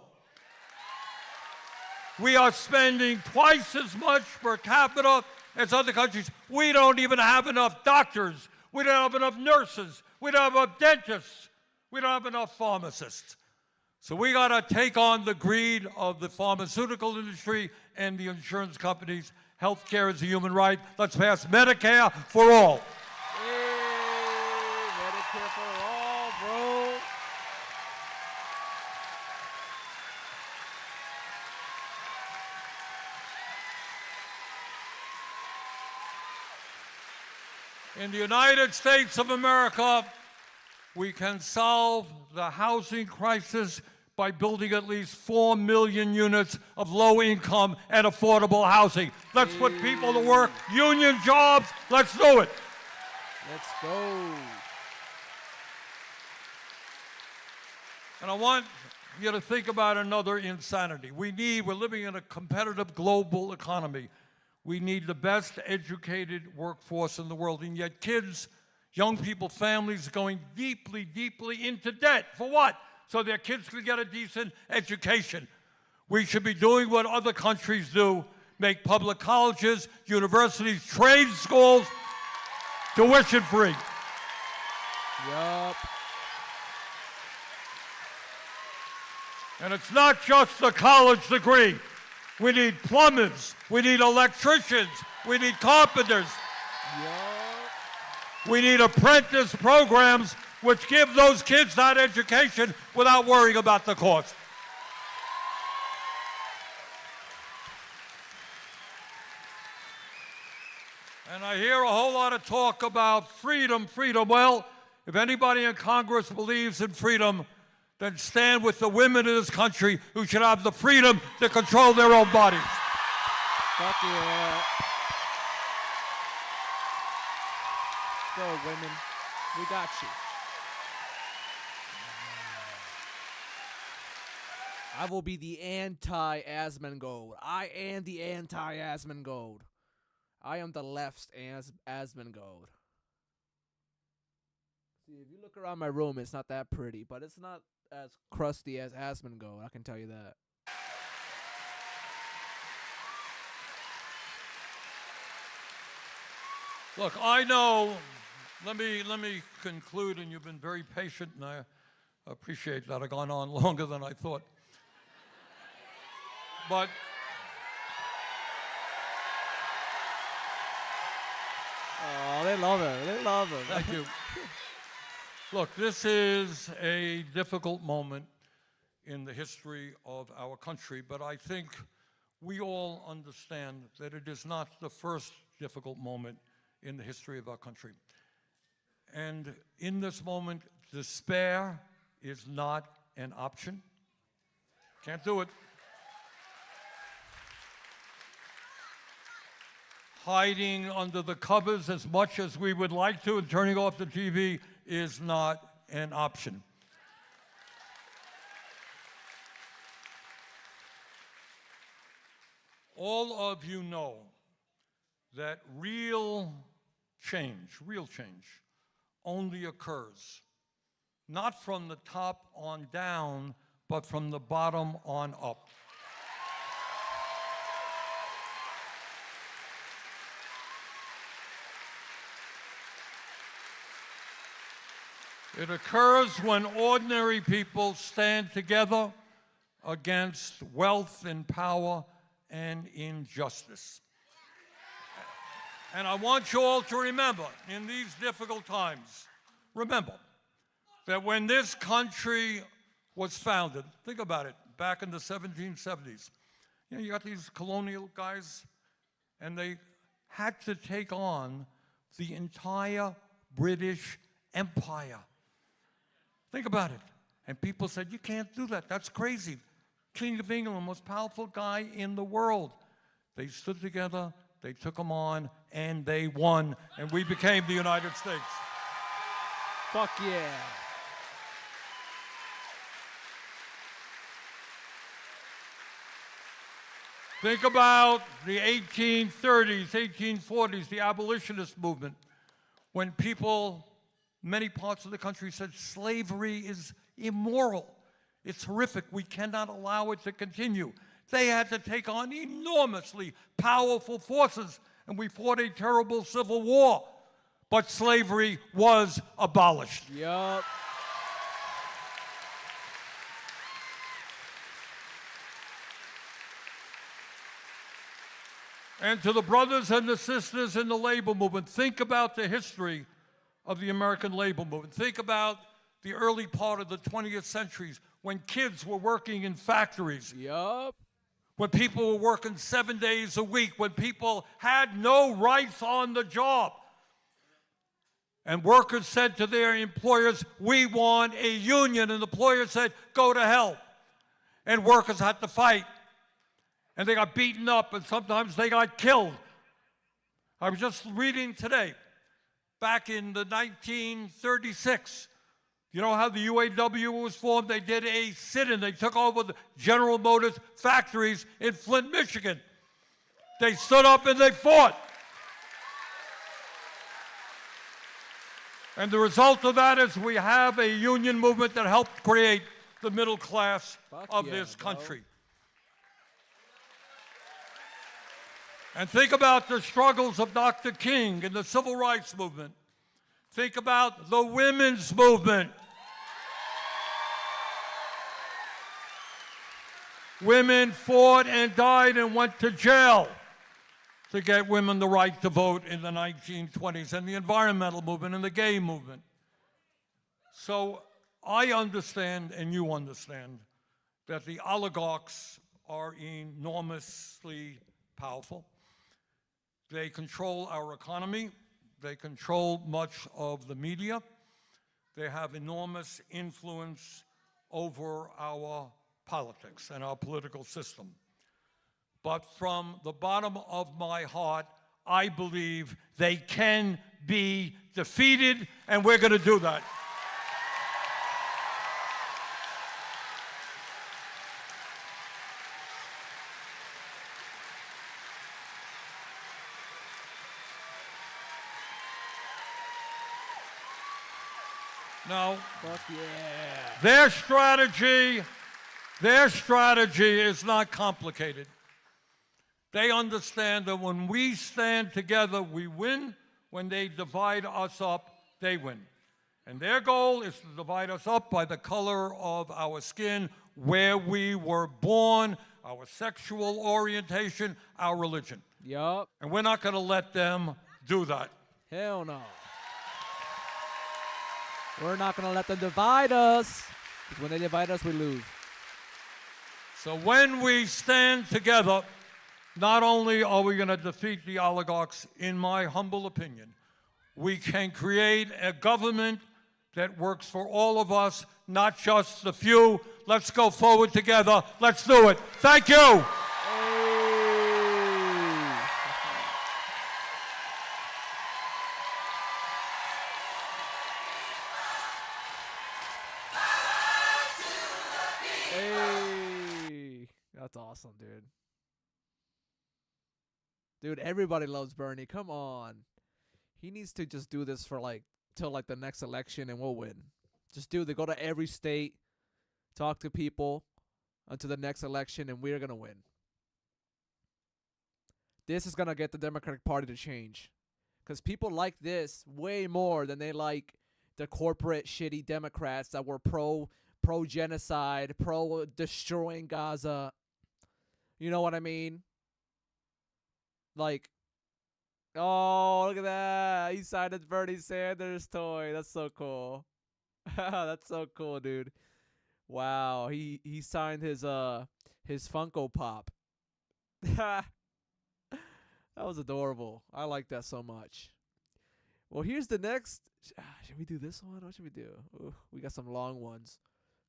We are spending twice as much per capita as other countries. We don't even have enough doctors. We don't have enough nurses. We don't have enough dentists. We don't have enough pharmacists. So we got to take on the greed of the pharmaceutical industry and the insurance companies. Healthcare is a human right. Let's pass Medicare for all. Hey, Medicare for all, bro. In the United States of America, we can solve the housing crisis by building at least 4 million units of low-income and affordable housing. Let's put people to work, union jobs, let's do it. Let's go. And I want you to think about another insanity. We're living in a competitive global economy. We need the best educated workforce in the world, and yet kids, young people, families are going deeply, deeply into debt. For what? So their kids can get a decent education. We should be doing what other countries do, make public colleges, universities, trade schools tuition-free. Yup. And it's not just the college degree. We need plumbers, we need electricians, we need carpenters. Yup. We need apprentice programs which give those kids that education without worrying about the cost. And I hear a whole lot of talk about freedom, freedom. Well, if anybody in Congress believes in freedom, then stand with the women in this country who should have the freedom to control their own bodies. Fuck yeah. Go, women. We got you. I will be the anti-Asmongold. I am the anti-Asmongold. I am the left's Asmongold. See, if you look around my room, it's not that pretty, but it's not as crusty as Asmongold, I can tell you that. Look, I know, let me conclude, and you've been very patient, and I appreciate that. I've gone on longer than I thought. But oh, they love it. They love it. thank you. Look, this is a difficult moment in the history of our country, but I think we all understand that it is not the first difficult moment in the history of our country. And in this moment, despair is not an option. Can't do it. Hiding under the covers as much as we would like to and turning off the TV is not an option. All of you know that real change only occurs not from the top on down, but from the bottom on up. It occurs when ordinary people stand together against wealth and power and injustice. And I want you all to remember, in these difficult times, remember that when this country was founded, think about it, back in the 1770s, you got these colonial guys, and they had to take on the entire British Empire. Think about it. And people said, you can't do that. That's crazy. King of England, most powerful guy in the world. They stood together, they took him on, and they won. And we became the United States. Fuck yeah. Think about the 1830s, 1840s, the abolitionist movement, when people, many parts of the country said slavery is immoral. It's horrific. We cannot allow it to continue. They had to take on enormously powerful forces, and we fought a terrible civil war. But slavery was abolished. Yup. And to the brothers and the sisters in the labor movement, think about the history of the American labor movement. Think about the early part of the 20th century when kids were working in factories. Yup. When people were working 7 days a week, when people had no rights on the job. And workers said to their employers, we want a union. And the employer said, go to hell. And workers had to fight. And they got beaten up, and sometimes they got killed. I was just reading today, back in the 1936, you know how the UAW was formed? They did a sit-in. They took over the General Motors factories in Flint, Michigan. They stood up and they fought. And the result of that is we have a union movement that helped create the middle class of this country. And think about the struggles of Dr. King and the civil rights movement. Think about the women's movement. Women fought and died and went to jail to get women the right to vote in the 1920s, and the environmental movement and the gay movement. So I understand, and you understand, that the oligarchs are enormously powerful. They control our economy. They control much of the media. They have enormous influence over our politics and our political system. But from the bottom of my heart, I believe they can be defeated, and we're going to do that. Now, their strategy is not complicated. They understand that when we stand together, we win. When they divide us up, they win. And their goal is to divide us up by the color of our skin, where we were born, our sexual orientation, our religion. Yup. And we're not going to let them do that. Hell no. We're not going to let them divide us. Because when they divide us, we lose. So when we stand together, not only are we going to defeat the oligarchs, in my humble opinion, we can create a government that works for all of us, not just the few. Let's go forward together. Let's do it. Thank you. Hey, that's awesome, dude. Dude, everybody loves Bernie. Come on. He needs to just do this for till the next election, and we'll win. Just go to every state, talk to people until the next election, and we're going to win. This is going to get the Democratic Party to change. Because people like this way more than they like the corporate shitty Democrats that were pro-genocide, pro-destroying Gaza. You know what I mean? Oh, look at that. He signed a Bernie Sanders toy. That's so cool. That's so cool, dude. Wow. He signed his Funko Pop. That was adorable. I like that so much. Well, here's the next. Should we do this one? What should we do? Ooh, we got some long ones.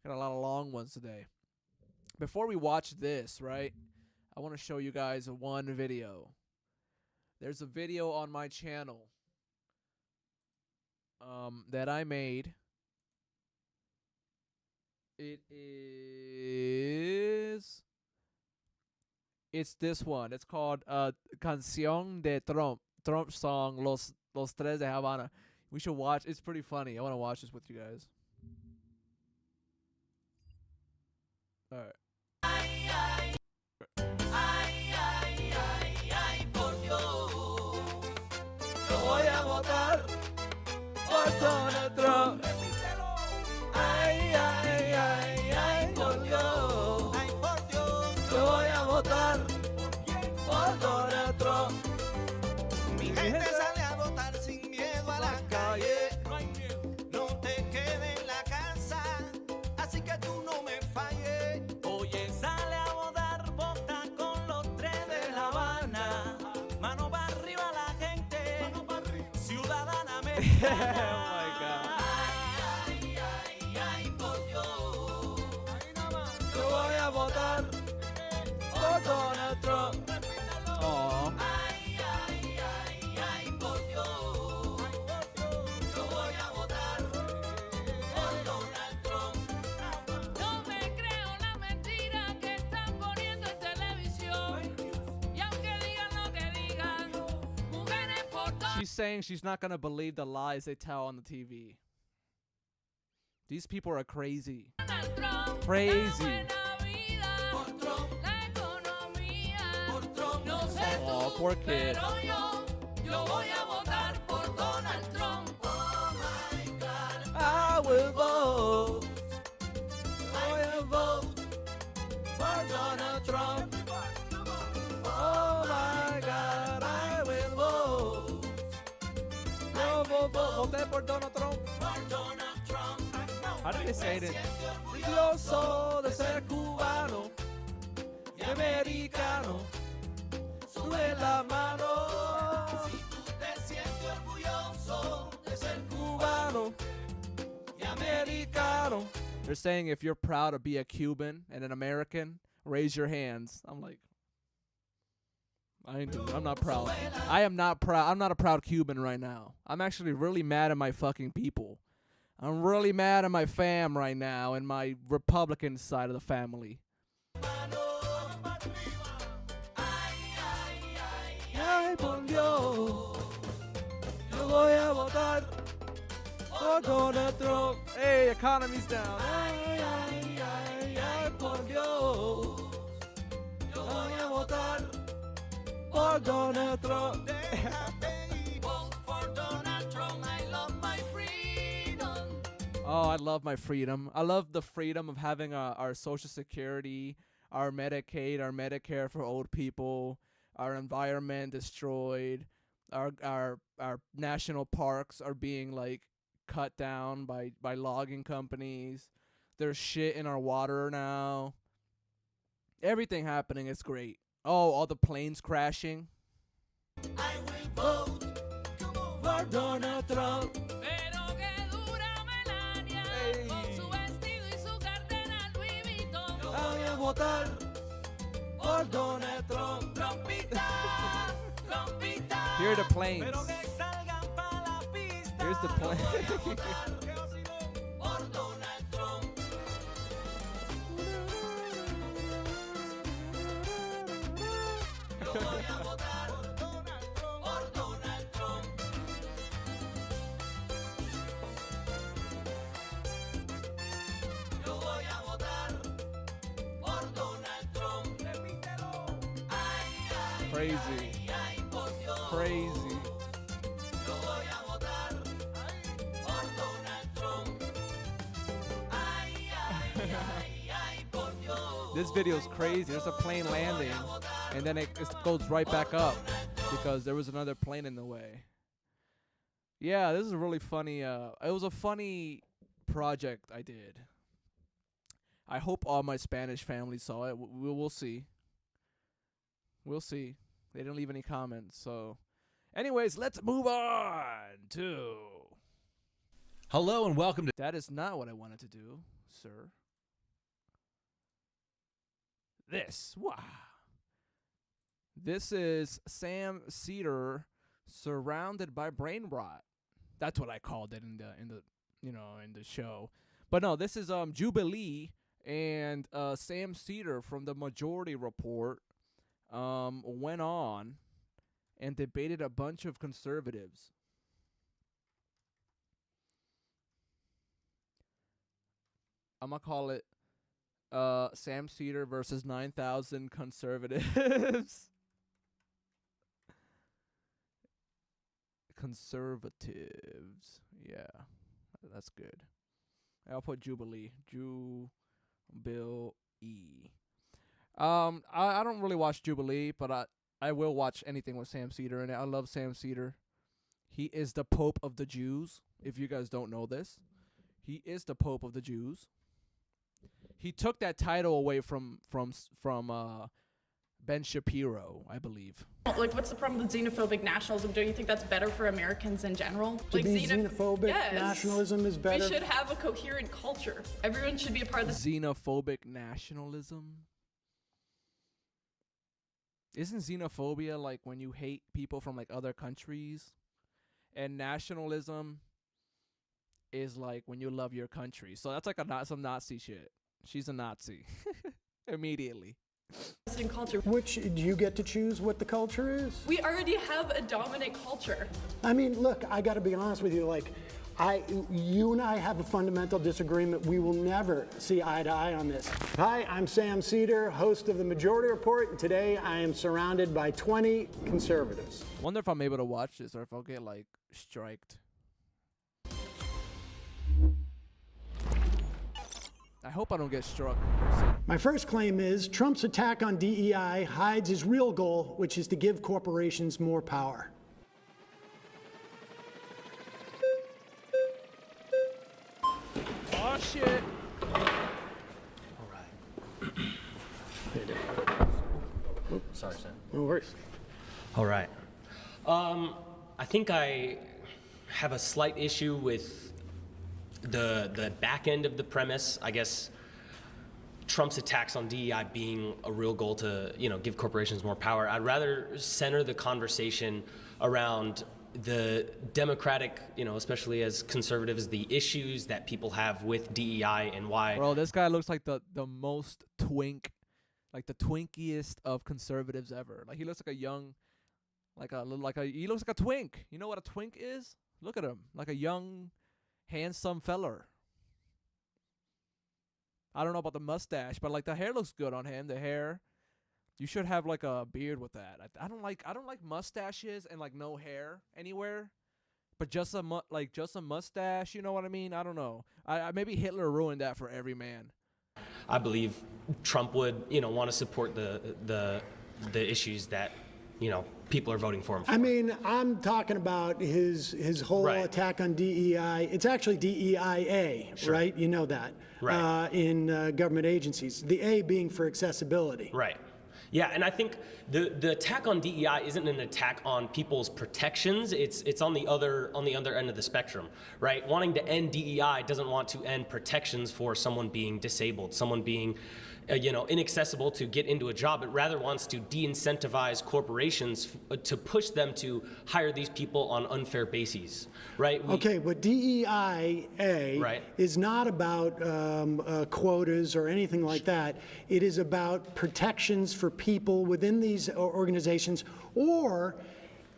Got a lot of long ones today. Before we watch this, right, I want to show you guys one video. There's a video on my channel that I made. It's this one. It's called Canción de Trump. Trump song, Los Tres de Havana. We should watch. It's pretty funny. I want to watch this with you guys. All right. Donald Trump. Ay, ay, ay, ay, por Dios. Ay, por Dios. Yo voy a votar por Donald Trump. Mi gente sale a votar sin miedo a la calle. No hay miedo. No te quedes en la casa, así que tú no me falles. Oye, sale a votar, vota con los tres de La Habana. Mano para arriba la gente, ciudadanamente. my god. Yo voy a votar por Donald Trump. Aw. Por Dios. Yo voy a votar por Donald Trump. No me creo la mentira que están poniendo en televisión. Y aunque digan lo que digan, mujeres por todo. She's saying she's not gonna believe the lies they tell on the TV. These people are crazy. Crazy. Oh, poor kid. Yo voy a votar por Donald Trump. Oh my God, I will vote. I will vote for Donald Trump. Oh my God, I will vote. Yo voté por Donald Trump. For Donald Trump. How did they say it? Orgulloso de ser cubano y americano. Sube la mano. Si tú te sientes orgulloso de ser cubano y americano. They're saying if you're proud to be a Cuban and an American, raise your hands. I'm like, I ain't doing it. I'm not proud. I am not proud. I'm not a proud Cuban right now. I'm actually really mad at my fucking people. I'm really mad at my fam right now and my Republican side of the family. Ay, por Dios, yo voy a votar por Donald Trump. Hey, economy's down. Ay, ay, ay, ay, por Dios, yo voy a votar por Donald Trump. Vote for Donald Trump. I love my freedom. Oh, I love my freedom. I love the freedom of having our Social Security, our Medicaid, our Medicare for old people, our environment destroyed, our national parks are being like cut down by logging companies. There's shit in our water now. Everything happening, it's great. Oh, all the planes crashing. I will vote for Donald Trump. Pero que dura Melania Hey. con su vestido y su cartera Louis Vuitton. Voy a votar por Donald Trump. Trompita, trompita. Here are the planes. Pero que salgan pa' la pista. Here's the Yo voy a plane. votar por Donald Trump. Yo voy a votar por Donald Trump. Yo voy a votar por Donald Trump. Repítelo. Ay, ay, Crazy. ay, por Dios. Crazy. Yo voy a votar por Donald Trump. Ay, ay, ay, ay, por Dios. This video's crazy. There's a plane landing, and then it goes right back up because there was another plane in the way. Yeah, this is a really funny. It was a funny project I did. I hope all my Spanish family saw it. We'll see. We'll see. They didn't leave any comments, so. Anyways, let's move on to. Hello and welcome to. That is not what I wanted to do, sir. This. Wow. This is Sam Cedar surrounded by brain rot. That's what I called it in the in the show. But no, this is Jubilee and Sam Cedar from the Majority Report went on and debated a bunch of conservatives. I'm gonna call it Sam Cedar versus 9,000 conservatives. Conservatives. Yeah, that's good. I'll put Jubilee. Jubilee. I don't really watch Jubilee, but I will watch anything with Sam Cedar in it. I love Sam Cedar. He is the Pope of the Jews. If you guys don't know this, he is the Pope of the Jews. He took that title away from Ben Shapiro, I believe. Like, what's the problem with xenophobic nationalism? Don't you think that's better for Americans in general? To be xenophobic Yes. nationalism is better. We should have a coherent culture. Everyone should be a part of the Xenophobic nationalism? Isn't xenophobia like when you hate people from like other countries? And nationalism is like when you love your country. So that's like some Nazi shit. She's a Nazi. Immediately. culture. Which, do you get to choose what the culture is? We already have a dominant culture. I mean, look, I got to be honest with you. Like, you and I have a fundamental disagreement. We will never see eye to eye on this. Hi, I'm Sam Cedar, host of the Majority Report, and today I am surrounded by 20 conservatives. Wonder if I'm able to watch this or if I'll get like striked. I hope I don't get struck. My first claim is Trump's attack on DEI hides his real goal, which is to give corporations more power. Oh shit. All right. Sorry, Sam. No worries. All right. I think I have a slight issue with the back end of the premise. I guess Trump's attacks on DEI being a real goal to, give corporations more power. I'd rather center the conversation around the democratic, especially as conservatives, the issues that people have with DEI and why. Bro, this guy looks like the most twink, like the twinkiest of conservatives ever. Like he looks like a young, he looks like a twink. You know what a twink is? Look at him, like a young, handsome feller. I don't know about the mustache, but like the hair looks good on him. The hair, you should have like a beard with that. I don't like mustaches and like no hair anywhere, but just a mustache. You know what I mean? I don't know. I maybe Hitler ruined that for every man. I believe Trump would, want to support the issues that, people are voting for him for. I mean, I'm talking about his whole attack on DEI. It's actually DEIA, right? You know that. Right. In government agencies. The A being for accessibility. Right. Yeah, and I think the attack on DEI isn't an attack on people's protections. It's on the other end of the spectrum, right? Wanting to end DEI doesn't want to end protections for someone being disabled, someone being inaccessible to get into a job. It rather wants to de-incentivize corporations to push them to hire these people on unfair bases, right? Okay, but DEIA is not about quotas or anything like that. It is about protections for people within these organizations, or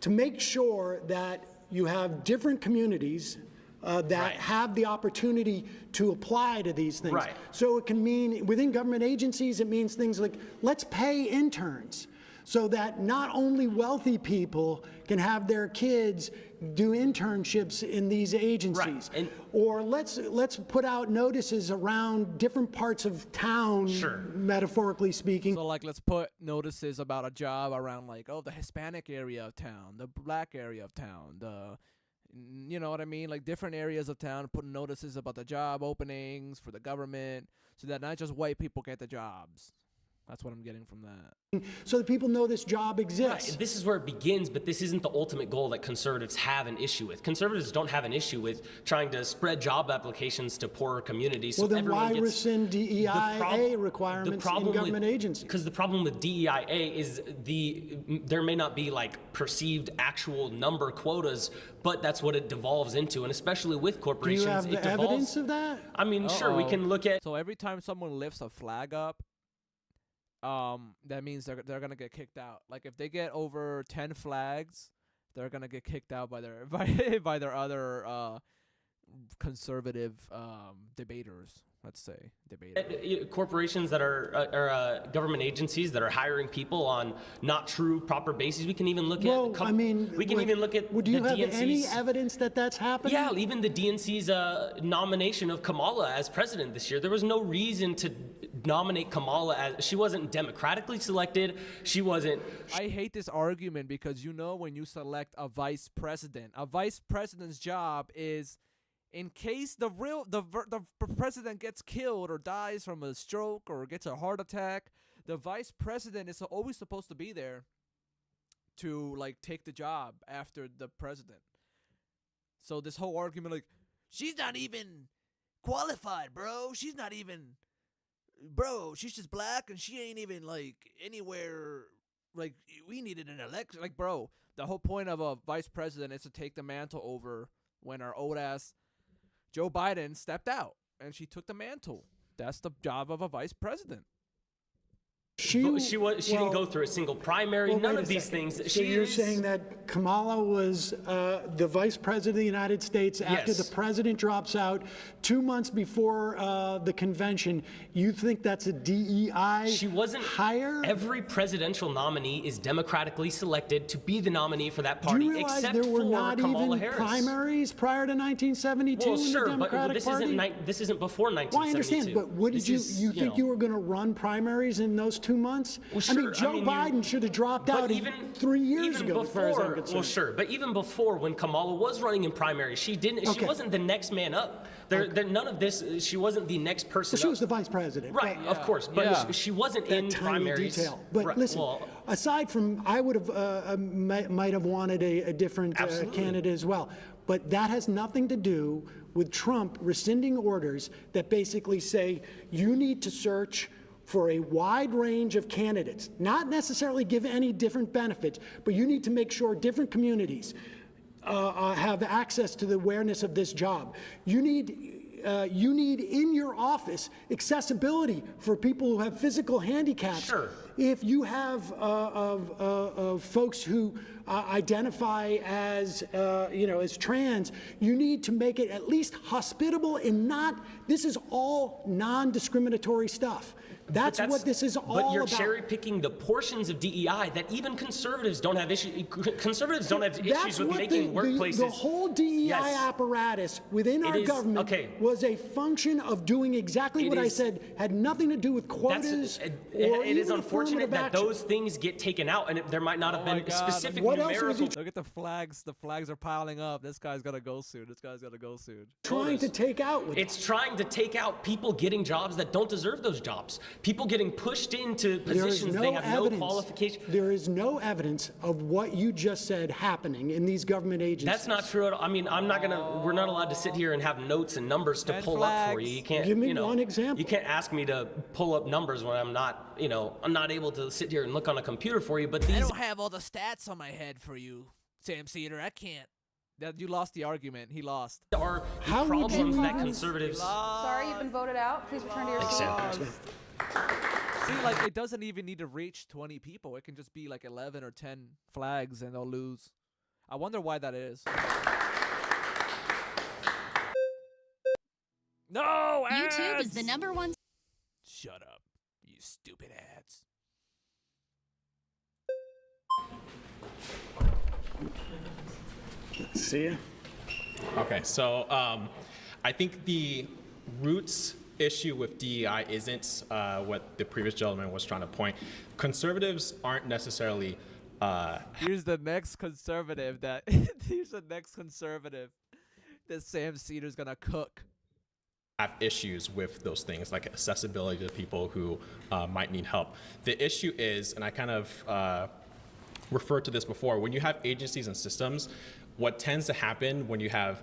to make sure that you have different communities that have the opportunity to apply to these things. Right. So it can mean, within government agencies, it means things like, let's pay interns so that not only wealthy people can have their kids do internships in these agencies. Right. Or let's put out notices around different parts of town, metaphorically speaking. So like let's put notices about a job around like, the Hispanic area of town, the black area of town, you know what I mean? Like different areas of town, putting notices about the job openings for the government so that not just white people get the jobs. That's what I'm getting from that. So that people know this job exists. Right. This is where it begins, but this isn't the ultimate goal that conservatives have an issue with. Conservatives don't have an issue with trying to spread job applications to poorer communities. Well, so then why rescind DEIA requirements in government agencies? Because the problem with DEIA is there may not be like perceived actual number quotas, but that's what it devolves into, and especially with corporations, Do you have it the devolves. evidence of that? I mean, sure, we can look at. So every time someone lifts a flag up, that means they're gonna get kicked out. Like if they get over 10 flags, they're gonna get kicked out by their by their other conservative debaters. Let's say debaters. Corporations that are government agencies that are hiring people on not true proper bases. We can even look at. I mean, we can even look at. Do you the have DNC's, any evidence that that's happening? Yeah, even the DNC's nomination of Kamala as president this year. There was no reason to nominate Kamala as she wasn't democratically selected. She wasn't. I hate this argument because when you select a vice president's job is, in case the president gets killed or dies from a stroke or gets a heart attack, the vice president is always supposed to be there to like take the job after the president. So this whole argument, like, she's not even qualified, bro. She's not even, bro. She's just black and she ain't even like anywhere. Like, we needed an election. like, bro, the whole point of a vice president is to take the mantle over when our old ass Joe Biden stepped out and she took the mantle. That's the job of a vice president. She didn't go through a single primary, none of these things. So you're saying that Kamala was the vice president of the United States after the president drops out 2 months before the convention. You think that's a DEI She wasn't hire? Every presidential nominee is democratically selected to be the nominee for that party, Do you realize except there were for not Kamala even Harris. primaries prior to 1972 Well, in sure, the Democratic but this Party? this isn't before 1972. Well, I understand, but what did This you is, think you were going to run primaries in those 2 months? Well, I mean, sure, Joe Biden should have dropped out even 3 years even ago, as far as I'm before, concerned. well, sure, but even before, when Kamala was running in primaries, she wasn't the next man up. None of this. She wasn't the next person. Well, she was the vice president, right? Of course, but she wasn't that in tiny primaries. detail. But Right, listen, well, aside from, I would have might have wanted a different candidate as well. But that has nothing to do with Trump rescinding orders that basically say you need to search for a wide range of candidates, not necessarily give any different benefits, but you need to make sure different communities have access to the awareness of this job. You need in your office accessibility for people who have physical handicaps. Sure. If you have folks who identify as as trans, you need to make it at least hospitable and not. This is all non-discriminatory stuff. That's what this is all about. But you're cherry picking the portions of DEI that even conservatives don't have issues. Conservatives don't have issues with making workplaces. The whole DEI apparatus within our government was a function of doing exactly what I said. Had nothing to do with quotas. It is unfortunate that those things get taken out, and there might not have been specific numerical. Look at the flags. The flags are piling up. This guy's gonna go soon. This guy's gonna go soon. Trying to take out. It's trying to take out people getting jobs that don't deserve those jobs. People getting pushed into positions they have no qualification. There is no evidence of what you just said happening in these government agencies. That's not true at all. I mean, we're not allowed to sit here and have notes and numbers to pull up for you. You can't. Give me one example. You can't ask me to pull up numbers when I'm not able to sit here and look on a computer for you. But I don't have all the stats on my head for you, Sam Cedar. I can't. You lost the argument. He lost. Are the problems that conservatives? Sorry, you've been voted out. Please return to your seat. See, like, it doesn't even need to reach 20 people. It can just be like 11 or 10 flags and they'll lose. I wonder why that is. No, ads! YouTube is the #1. Shut up, you stupid ads. See ya. Okay, so I think the roots issue with DEI isn't what the previous gentleman was trying to point. Conservatives aren't necessarily. Here's the next conservative that. Here's the next conservative that Sam Cedar's gonna cook. Have issues with those things like accessibility to people who might need help. The issue is, and I kind of referred to this before, when you have agencies and systems, what tends to happen when you have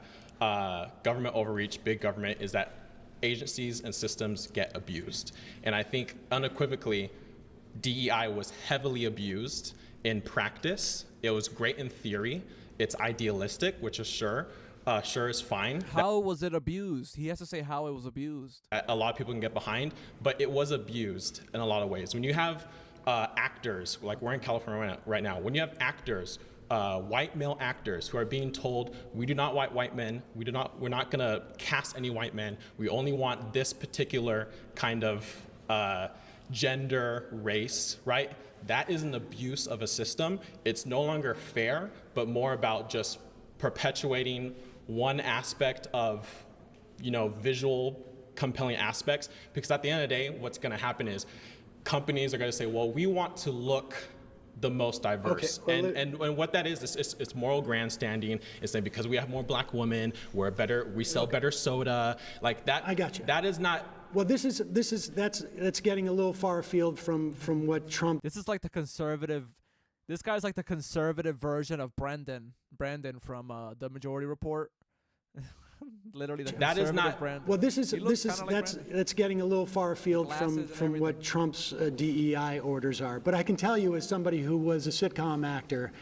government overreach, big government, is that agencies and systems get abused. And I think unequivocally, DEI was heavily abused in practice. It was great in theory. It's idealistic, which is sure is fine. How was it abused? He has to say how it was abused. A lot of people can get behind, but it was abused in a lot of ways. When you have actors, like we're in California right now, when you have actors, white male actors who are being told, we do not want white men, we're not gonna cast any white men, we only want this particular kind of gender, race, right? That is an abuse of a system. It's no longer fair, but more about just perpetuating one aspect of, visual compelling aspects. Because at the end of the day, what's gonna happen is companies are gonna say, well, we want to look the most diverse. Okay, well, and what that is it's moral grandstanding. It's saying because we have more black women, we sell better soda. Like that. I got you. That is not Well, that's getting a little far afield from what Trump. This is like the conservative. This guy's like the conservative version of Brandon from the Majority Report. Literally, the that is not. Brandon. Well, that's getting a little far afield from what Trump's DEI orders are. But I can tell you, as somebody who was a sitcom actor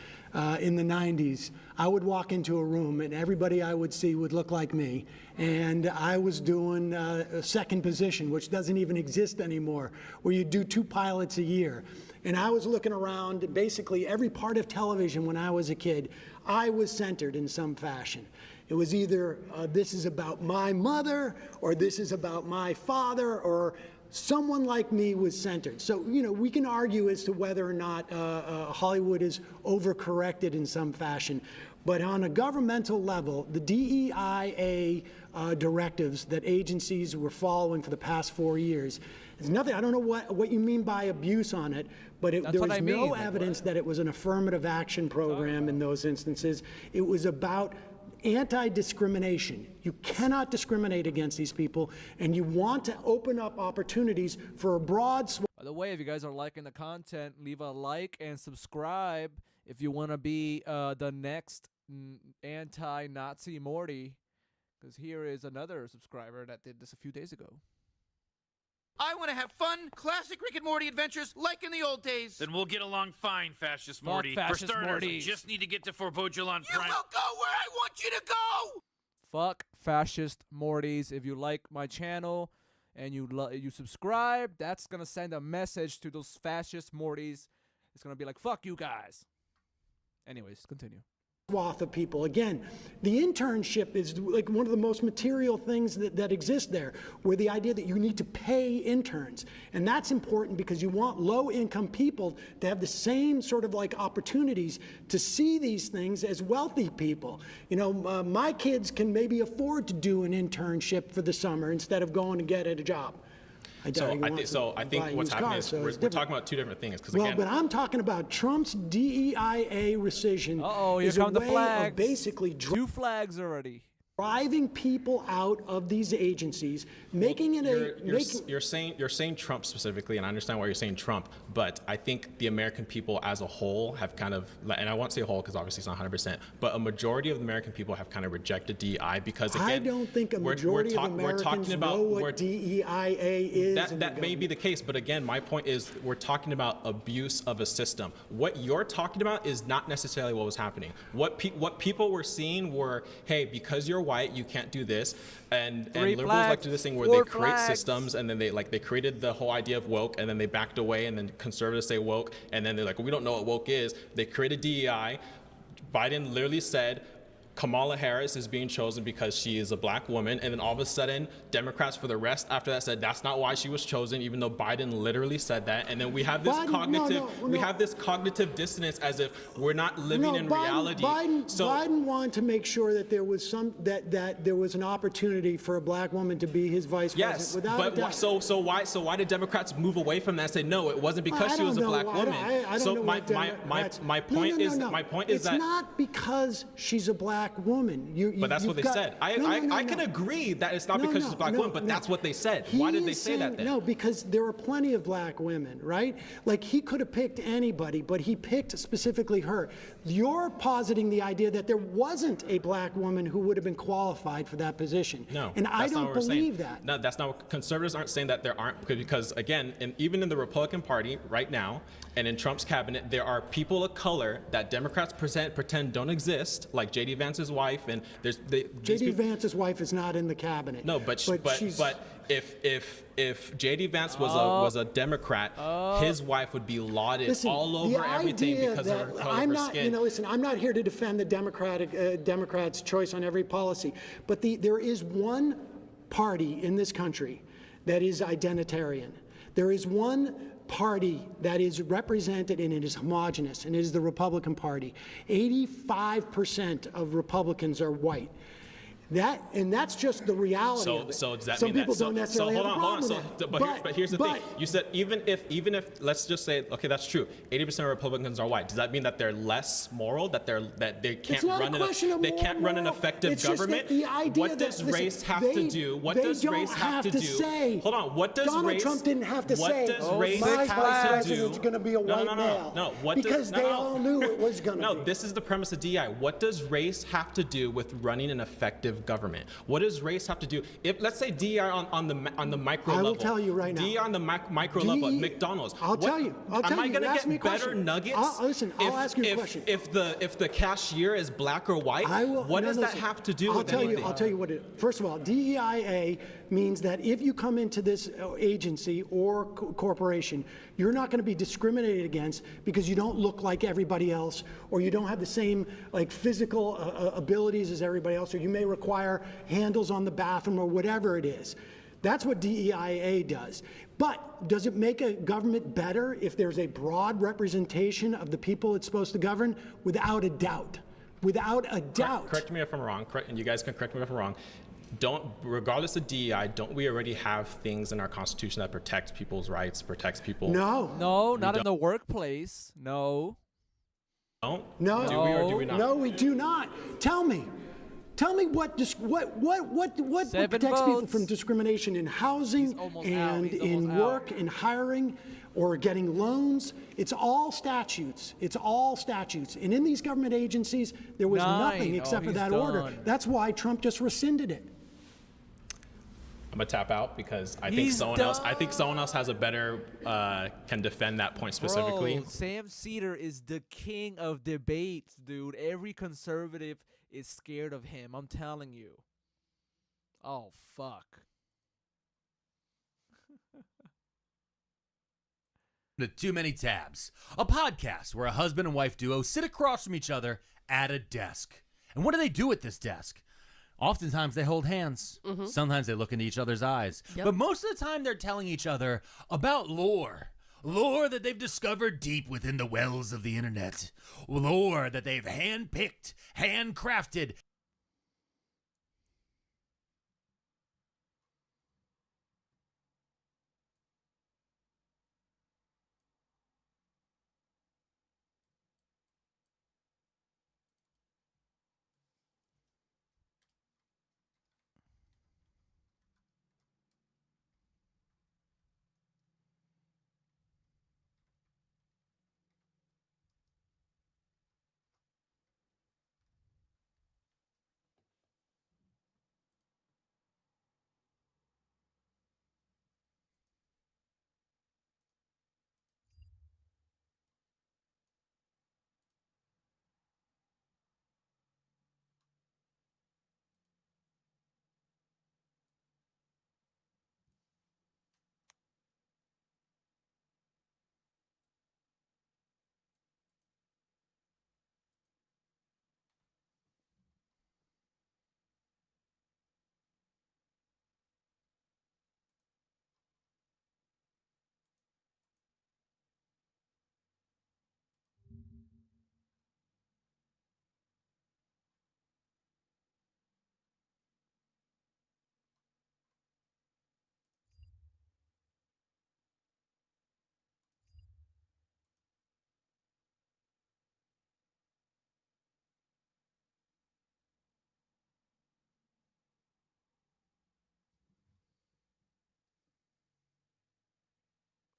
in the 90s, I would walk into a room and everybody I would see would look like me. And I was doing a second position, which doesn't even exist anymore, where you do 2 pilots a year. And I was looking around basically every part of television when I was a kid. I was centered in some fashion. It was either this is about my mother, or this is about my father, or someone like me was centered. So, we can argue as to whether or not Hollywood is overcorrected in some fashion. But on a governmental level, the DEIA directives that agencies were following for the past 4 years, there's nothing, I don't know what you mean by abuse on it, but there was no evidence that it was an affirmative action program in those instances. It was about anti-discrimination. You cannot discriminate against these people, and you want to open up opportunities for a broad swath. By the way, if you guys are liking the content, leave a like and subscribe if you want to be the next anti-Nazi Morty, because here is another subscriber that did this a few days ago. I want to have fun, classic Rick and Morty adventures like in the old days. Then we'll get along fine, Fascist Morty. For starters, I just need to get to Fort Bojalon Prime. You will go where I want you to go! Fuck Fascist Mortys. If you like my channel and you subscribe, that's going to send a message to those Fascist Mortys. It's going to be like, fuck you guys. Anyways, continue. Swath of people. Again, the internship is like one of the most material things that exist there, where the idea that you need to pay interns. And that's important because you want low-income people to have the same sort of like opportunities to see these things as wealthy people. My kids can maybe afford to do an internship for the summer instead of going to get a job. I think what's happening is we're talking about 2 different things. But I'm talking about Trump's DEIA rescission. Here come the flags. Of basically 2 flags already. Driving people out of these agencies, making it you're saying Trump specifically, and I understand why you're saying Trump, but I think the American people as a whole have kind of, and I won't say whole because obviously it's not 100%, but a majority of the American people have kind of rejected DEI because, again, I don't think a majority of Americans know what DEIA is. That may be the case, but again, my point is we're talking about abuse of a system. What you're talking about is not necessarily what was happening. What people were seeing were, hey, because you're white, you can't do this, and liberals like to do this thing where they create systems, and then they created the whole idea of woke, and then they backed away, and then conservatives say woke, and then they're like, well, we don't know what woke is. They created DEI. Biden literally said Kamala Harris is being chosen because she is a black woman, and then all of a sudden Democrats for the rest after that said that's not why she was chosen, even though Biden literally said that. And then we have this cognitive dissonance as if we're not living in reality. Biden wanted to make sure that there was that there was an opportunity for a black woman to be his vice president. Yes, but so why did Democrats move away from that and say no, it wasn't because she was a black woman? My point is that it's not because she's a black woman. But that's what they said. I can agree that it's not because she's a black woman, but that's what they said. Why did they say that then? No, because there are plenty of black women, right? Like, he could have picked anybody, but he picked specifically her. You're positing the idea that there wasn't a black woman who would have been qualified for that position. No, and I don't believe that. No, that's not what conservatives aren't saying, that there aren't, because again, even in the Republican Party right now, and in Trump's cabinet, there are people of color that Democrats pretend don't exist, like J.D. Vance's wife, and J.D. Vance's wife is not in the cabinet. No, but if J.D. Vance was a Democrat, his wife would be lauded all over everything because of her color of her skin. I'm not here to defend the Democrats' choice on every policy, but there is one party in this country that is identitarian. There is one party that is represented and it is homogenous, and it is the Republican Party. 85% of Republicans are white. That's just the reality of it. So does that Some mean people that, don't necessarily have a problem with that. But here's the thing. You said even if let's just say, okay, that's true. 80% of Republicans are white. Does that mean that they're less moral? That they can't run an effective government? What does race have to do? What does race have to do? Hold on. What does Donald race? Trump didn't have to say. What does race my have to do? president's going to be a white male. No. Because they all knew it was going to be. No, this is the premise of DEI. What does race have to do with running an effective government? What does race have to do? If let's say DEI on the micro level. I will tell you right now. DEI on the micro level at McDonald's. I'll tell you. Am I going to get better nuggets? Listen, I'll ask you a question. If the cashier is black or white, what does that have to do with anything? I'll tell you what it is. First of all, DEIA means that if you come into this agency or corporation, you're not going to be discriminated against because you don't look like everybody else, or you don't have the same physical abilities as everybody else, or you may require handles on the bathroom or whatever it is. That's what DEIA does. But does it make a government better if there's a broad representation of the people it's supposed to govern? Without a doubt. Without a doubt. Correct me if I'm wrong, and you guys can correct me if I'm wrong. Regardless of DEI, don't we already have things in our Constitution that protects people's rights, protects people? No, not in the workplace. No. Don't? No. Do we or do we not? No, we do not. Tell me what protects people from discrimination in housing and in work and hiring or getting loans. It's all statutes. It's all statutes. And in these government agencies, there was nothing except for that order. That's why Trump just rescinded it. I'm gonna tap out because I think someone else has a better can defend that point specifically. Bro, Sam Cedar is the king of debates, dude. Every conservative is scared of him. I'm telling you. Oh fuck. To Too Many Tabs, a podcast where a husband and wife duo sit across from each other at a desk. And what do they do at this desk? Oftentimes they hold hands. Sometimes they look into each other's eyes. But most of the time they're telling each other about lore. Lore that they've discovered deep within the wells of the internet. Lore that they've hand-picked, handcrafted.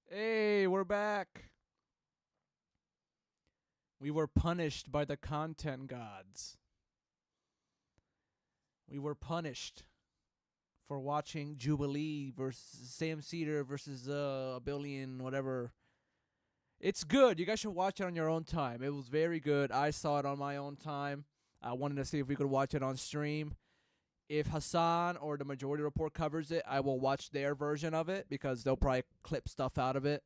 Hey, we're back. We were punished by the content gods. We were punished for watching Jubilee versus Sam Cedar versus a billion, whatever. It's good. You guys should watch it on your own time. It was very good. I saw it on my own time. I wanted to see if we could watch it on stream. If Hassan or the Majority Report covers it, I will watch their version of it because they'll probably clip stuff out of it.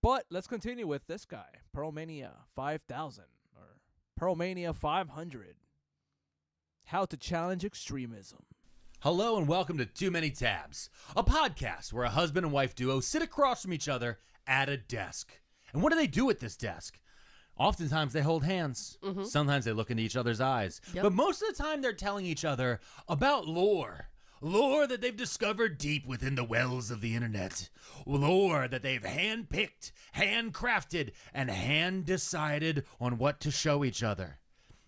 But let's continue with this guy, Pearlmania 5000 or Pearlmania 500. How to challenge extremism. Hello and welcome to Too Many Tabs, a podcast where a husband and wife duo sit across from each other at a desk. And what do they do at this desk? Oftentimes they hold hands. Sometimes they look into each other's eyes. Yep. But most of the time they're telling each other about lore. Lore that they've discovered deep within the wells of the internet. Lore that they've hand-picked, handcrafted, and hand-decided on what to show each other.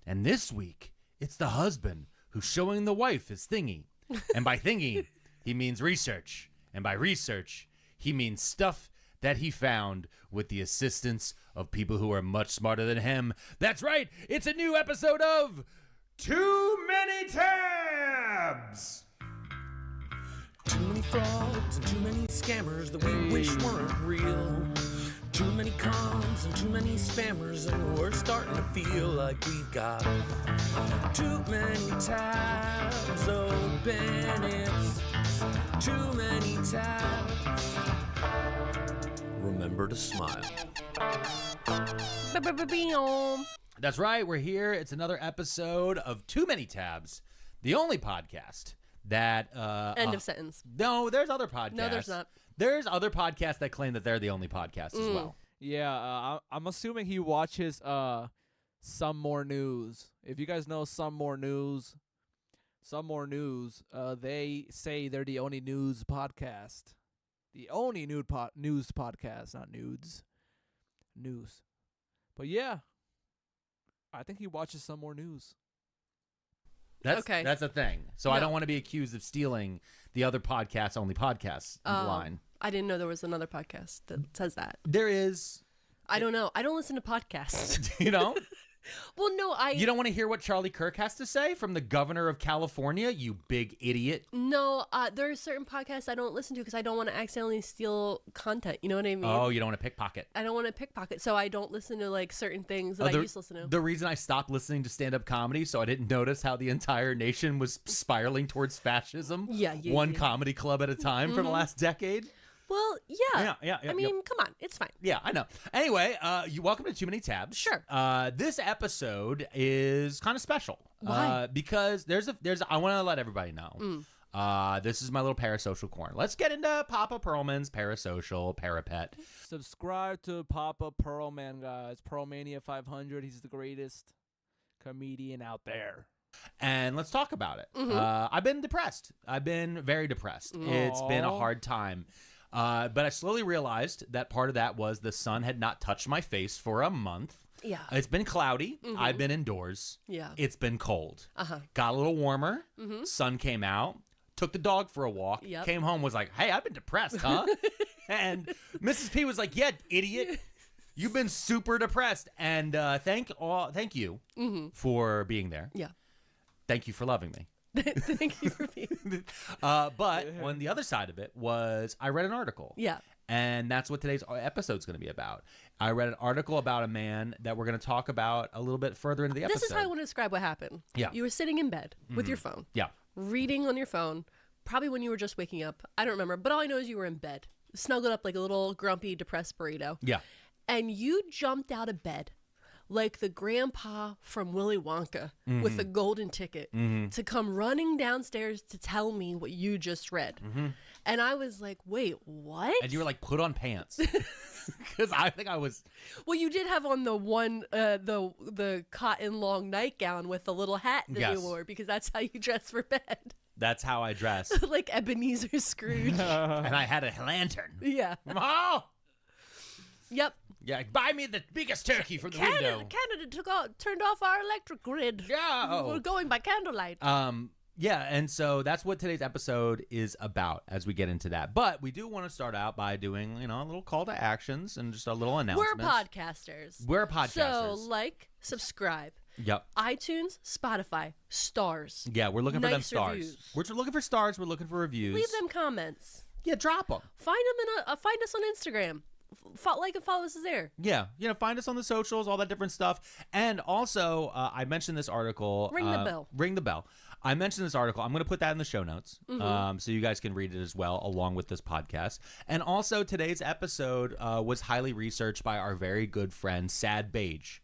And this week, it's the husband who's showing the wife his thingy. And by thingy, he means research. And by research, he means stuff that he found with the assistance of people who are much smarter than him. That's right, it's a new episode of Too Many Tabs! Too many frauds and too many scammers that we wish weren't real. Too many cons and too many spammers, and we're starting to feel like we've got too many tabs open. It's too many tabs. Remember to smile. That's right, we're here. It's another episode of Too Many Tabs, the only podcast that... End of sentence. No, there's other podcasts. No, there's not. There's other podcasts that claim that they're the only podcast as well. Yeah, I'm assuming he watches Some More News. If you guys know Some More News, they say they're the only news podcast. The only news podcast, not nudes. News. But yeah, I think he watches Some More News. That's a thing. So I don't want to be accused of stealing the other podcast's only podcast line. I didn't know there was another podcast that says that. There is. I don't know. I don't listen to podcasts. You know? Well, no, You don't want to hear what Charlie Kirk has to say from the governor of California, you big idiot? No, there are certain podcasts I don't listen to because I don't want to accidentally steal content. You know what I mean? Oh, you don't want to pickpocket. I don't want to pickpocket, so I don't listen to like certain things that I used to listen to. The reason I stopped listening to stand-up comedy, so I didn't notice how the entire nation was spiraling towards fascism. One comedy club at a time for the last decade. Well, yeah. Yeah. I mean, come on. It's fine. Yeah, I know. Anyway, welcome to Too Many Tabs. Sure. This episode is kind of special. Why? Because I want to let everybody know. This is my little parasocial corner. Let's get into Papa Perlman's parasocial parapet. Subscribe to Papa Perlman, guys. Pearlmania 500. He's the greatest comedian out there. And let's talk about it. I've been depressed. I've been very depressed. It's been a hard time. But I slowly realized that part of that was the sun had not touched my face for a month. Yeah. It's been cloudy. I've been indoors. Yeah. It's been cold. Got a little warmer. Sun came out. Took the dog for a walk. Came home, was like, hey, I've been depressed, huh? And Mrs. P was like, yeah, idiot. You've been super depressed. And thank you for being there. Yeah. Thank you for loving me. Thank you for being But on the other side of it was I read an article. Yeah. And that's what today's episode is going to be about. I read an article about a man that we're going to talk about a little bit further into the episode. This is how I want to describe what happened. Yeah. You were sitting in bed with your phone. Yeah. Reading on your phone, probably when you were just waking up. I don't remember, but all I know is you were in bed, snuggled up like a little grumpy, depressed burrito. Yeah. And you jumped out of bed like the grandpa from Willy Wonka with the golden ticket to come running downstairs to tell me what you just read. And I was like, wait, what? And you were like, put on pants. Because I think I was... Well, you did have on the one, the cotton long nightgown with the little hat that you wore because that's how you dress for bed. That's how I dress. Like Ebenezer Scrooge. And I had a lantern. Yeah. Oh! Yep. Yeah, buy me the biggest turkey from the window. Canada turned off our electric grid. Yeah. We're going by candlelight. Yeah, and so that's what today's episode is about as we get into that. But we do want to start out by doing, a little call to actions and just a little announcement. We're podcasters. So subscribe. Yep. iTunes, Spotify, stars. Yeah, we're looking for them stars. Reviews. We're looking for stars. We're looking for reviews. Leave them comments. Yeah, drop them. Find us on Instagram. Like and follow us there. Yeah, find us on the socials, all that different stuff. And also, I mentioned this article. Ring the bell. Ring the bell. I mentioned this article. I'm going to put that in the show notes so you guys can read it as well along with this podcast. And also, today's episode was highly researched by our very good friend, Sad Beige.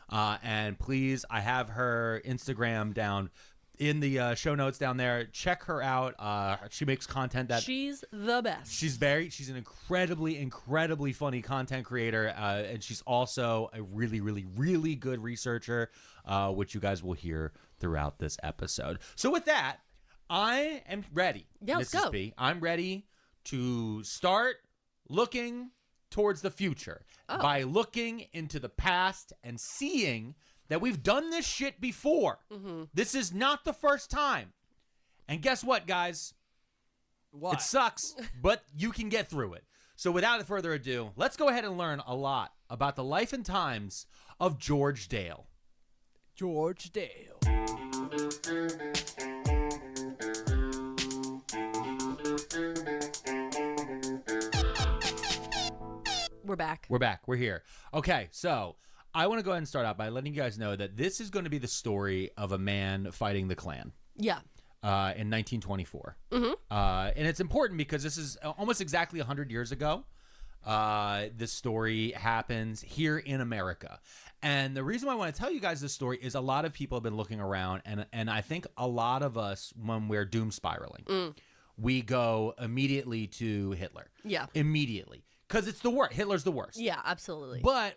And please, I have her Instagram down. in the show notes down there. Check her out. She makes content that she's the best. She's an incredibly funny content creator, and she's also a really, really, really good researcher, which you guys will hear throughout this episode. So with that, I am ready. Yeah, let's Mrs. go. B. I'm ready to start looking towards the future by looking into the past and seeing that we've done this shit before. This is not the first time. And guess what, guys? What? It sucks, but you can get through it. So without further ado, let's go ahead and learn a lot about the life and times of George Dale. George Dale. We're back. We're back. We're here. Okay, so I want to go ahead and start out by letting you guys know that this is going to be the story of a man fighting the Klan. Yeah. In 1924. And it's important because this is almost exactly 100 years ago. This story happens here in America. And the reason why I want to tell you guys this story is a lot of people have been looking around, and I think a lot of us, when we're doom spiraling, we go immediately to Hitler. Yeah. Immediately. Because it's the worst. Hitler's the worst. Yeah, absolutely. But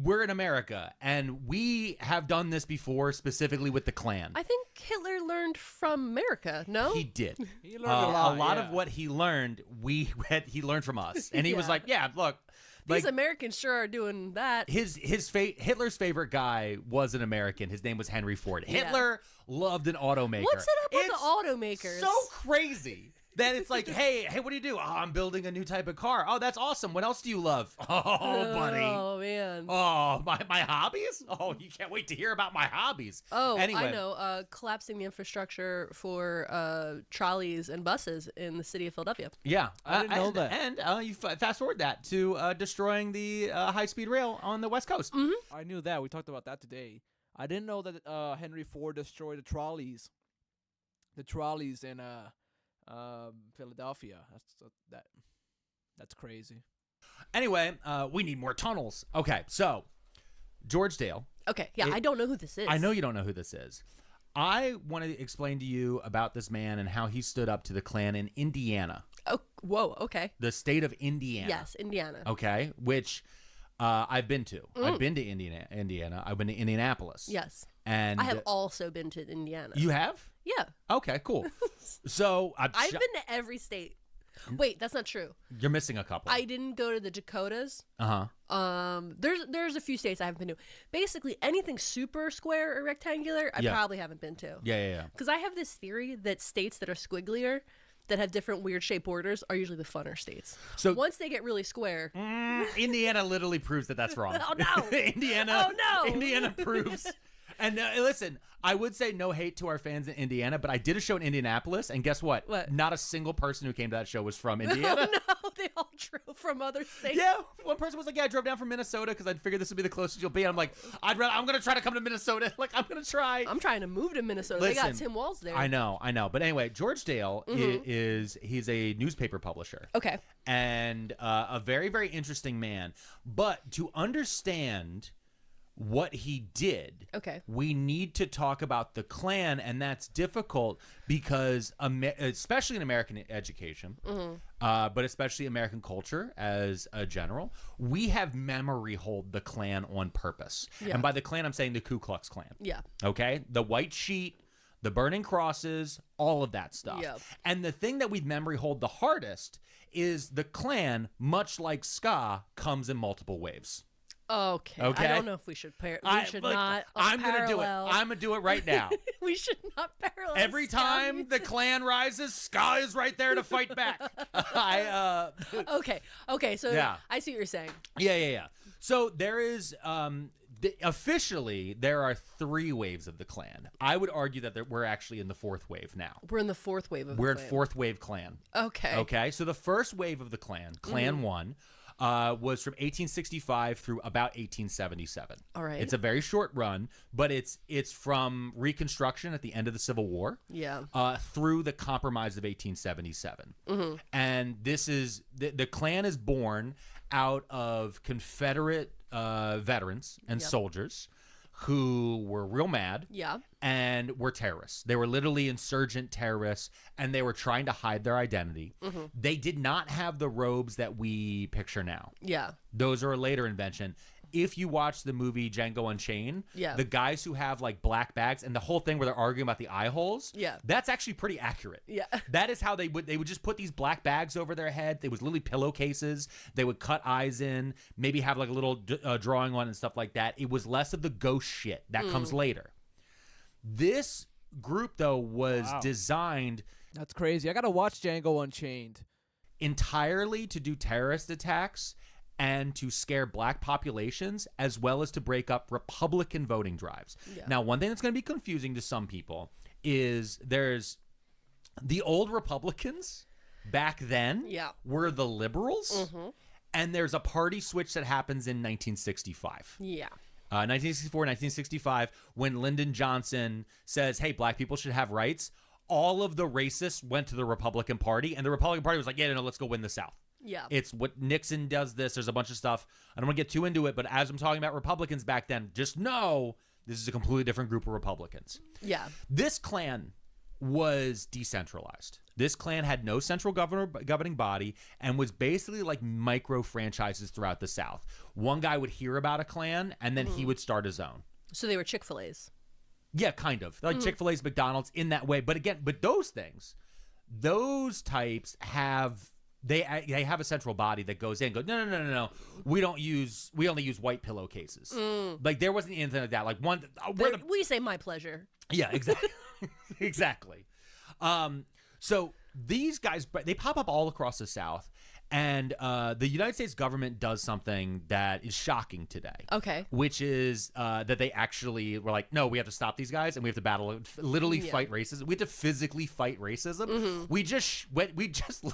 we're in America, and we have done this before, specifically with the Klan. I think Hitler learned from America, no? He did. He learned a lot, of what he learned, he learned from us. And he was Yeah. like, yeah, look. These Americans sure are doing that. Hitler's favorite guy was an American. His name was Henry Ford. Yeah. Hitler loved an automaker. What's it up with the automakers? So crazy. Then it's like, hey, what do you do? Oh, I'm building a new type of car. Oh, that's awesome. What else do you love? Oh, buddy. Oh, man. Oh, my hobbies? Oh, you can't wait to hear about my hobbies. Oh, anyway. I know. Collapsing the infrastructure for trolleys and buses in the city of Philadelphia. Yeah. I didn't know that. And you fast forward that to destroying the high-speed rail on the West Coast. Mm-hmm. I knew that. We talked about that today. I didn't know that Henry Ford destroyed the trolleys. The trolleys in Philadelphia. That's crazy. Anyway, we need more tunnels. Okay, so George Dale. Okay, yeah, I don't know who this is. I know you don't know who this is. I want to explain to you about this man and how he stood up to the Klan in Indiana. Oh, whoa, okay. The state of Indiana. Yes, Indiana. Okay, which I've been to. I've been to Indiana. I've been to Indianapolis. Yes. And I have also been to Indiana. You have? Yeah. Okay, cool. So I've been to every state. Wait, that's not true. You're missing a couple. I didn't go to the Dakotas. Uh-huh. There's a few states I haven't been to. Basically, anything super square or rectangular, I probably haven't been to. Yeah. Because I have this theory that states that are squigglier, that have different weird shaped borders, are usually the funner states. So once they get really square, Indiana literally proves that that's wrong. Oh no! Indiana. Oh no! Indiana proves. And listen, I would say no hate to our fans in Indiana, but I did a show in Indianapolis, and guess what? What? Not a single person who came to that show was from Indiana. Oh no! They all drove from other states. Yeah, one person was like, "Yeah, I drove down from Minnesota because I figured this would be the closest you'll be." And I'm like, I'm gonna try to come to Minnesota. Like, I'm gonna try. I'm trying to move to Minnesota. Listen, they got Tim Walz there. I know. But anyway, George Dale he's a newspaper publisher. Okay. And a very, very interesting man. But to understand what he did, we need to talk about the Klan, and that's difficult because, especially in American education, but especially American culture as a general, we have memory hold the Klan on purpose. Yeah. And by the Klan, I'm saying the Ku Klux Klan. Yeah. Okay? The white sheet, the burning crosses, all of that stuff. Yep. And the thing that we memory hold the hardest is the Klan, much like ska, comes in multiple waves. Okay. I don't know if we should not. I'm gonna do it. I'm gonna do it right now. We should not parallel. Every time the Klan rises, ska is right there to fight back. Okay. So yeah. I see what you're saying. Yeah. So there is officially there are 3 waves of the Klan. I would argue that we're actually in the 4th wave now. We're in the 4th wave of the We're Klan. in 4th wave Klan. Okay. Okay. So the first wave of the Klan, Klan 1. Was from 1865 through about 1877. All right. It's a very short run, but it's from Reconstruction at the end of the Civil War, through the Compromise of 1877. And this is the Klan is born out of Confederate veterans and soldiers who were real mad. Yeah. And were terrorists. They were literally insurgent terrorists, and they were trying to hide their identity. They did not have the robes that we picture now. Yeah. Those are a later invention. If you watch the movie Django Unchained, the guys who have like black bags and the whole thing where they're arguing about the eye holes, that's actually pretty accurate. Yeah. That is how they would just put these black bags over their head. They was literally pillowcases. They would cut eyes in, maybe have like a little drawing on and stuff like that. It was less of the ghost shit. That comes later. This group, though, was designed... That's crazy. I got to watch Django Unchained. ...entirely to do terrorist attacks and to scare black populations, as well as to break up Republican voting drives. Yeah. Now, one thing that's going to be confusing to some people is there's the old Republicans back then were the liberals, and there's a party switch that happens in 1965. Yeah. 1964, 1965, when Lyndon Johnson says, hey, black people should have rights, all of the racists went to the Republican Party, and the Republican Party was like, yeah, no, let's go win the South. Yeah. It's what Nixon does this. There's a bunch of stuff. I don't want to get too into it, but as I'm talking about Republicans back then, just know this is a completely different group of Republicans. Yeah. This Klan was decentralized. This Klan had no central governing body and was basically like micro franchises throughout the South. One guy would hear about a Klan and then he would start his own. So they were Chick-fil-A's. Yeah, kind of. Like Chick-fil-A's, McDonald's in that way. But again, those things, those types have... They have a central body that goes in and goes, no. We only use white pillowcases. Like there wasn't anything like that. Like one, we say my pleasure. Yeah, exactly. Exactly. So these guys, they pop up all across the South. And the United States government does something that is shocking today. Okay. Which is that they actually were like, no, we have to stop these guys and we have to battle, literally fight racism. We have to physically fight racism. We just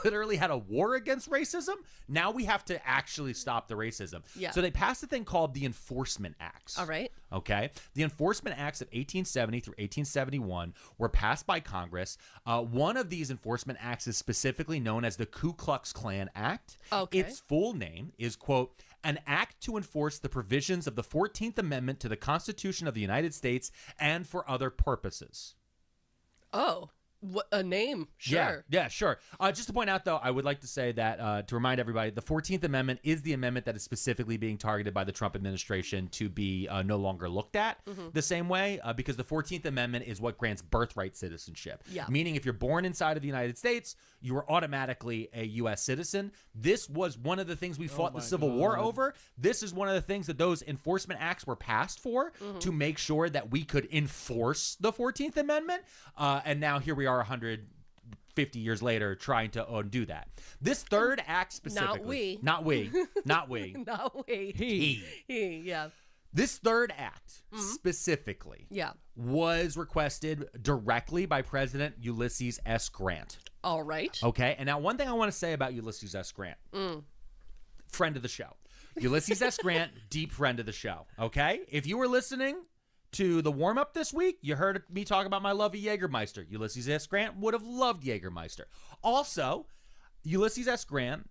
literally had a war against racism. Now we have to actually stop the racism. Yeah. So they passed a thing called the Enforcement Acts. All right. Okay. The Enforcement Acts of 1870 through 1871 were passed by Congress. One of these Enforcement Acts is specifically known as the Ku Klux Klan Act. Okay. Its full name is, quote, an act to enforce the provisions of the 14th Amendment to the Constitution of the United States and for other purposes. Oh, what a name. Sure. Yeah, sure. Just to point out, though, I would like to say that to remind everybody, the 14th Amendment is the amendment that is specifically being targeted by the Trump administration to be no longer looked at the same way, because the 14th Amendment is what grants birthright citizenship. Yeah. Meaning if you're born inside of the United States, you are automatically a U.S. citizen. This was one of the things we fought the Civil War over. This is one of the things that those enforcement acts were passed for, to make sure that we could enforce the 14th Amendment. And now here we are 150 years later trying to undo that. This third act specifically. Not we. He, yeah. This third act specifically was requested directly by President Ulysses S. Grant. All right. Okay. And now one thing I want to say about Ulysses S. Grant. Friend of the show. Ulysses S. Grant, deep friend of the show. Okay. If you were listening to the warm-up this week, you heard me talk about my love of Jägermeister. Ulysses S. Grant would have loved Jägermeister. Also, Ulysses S. Grant,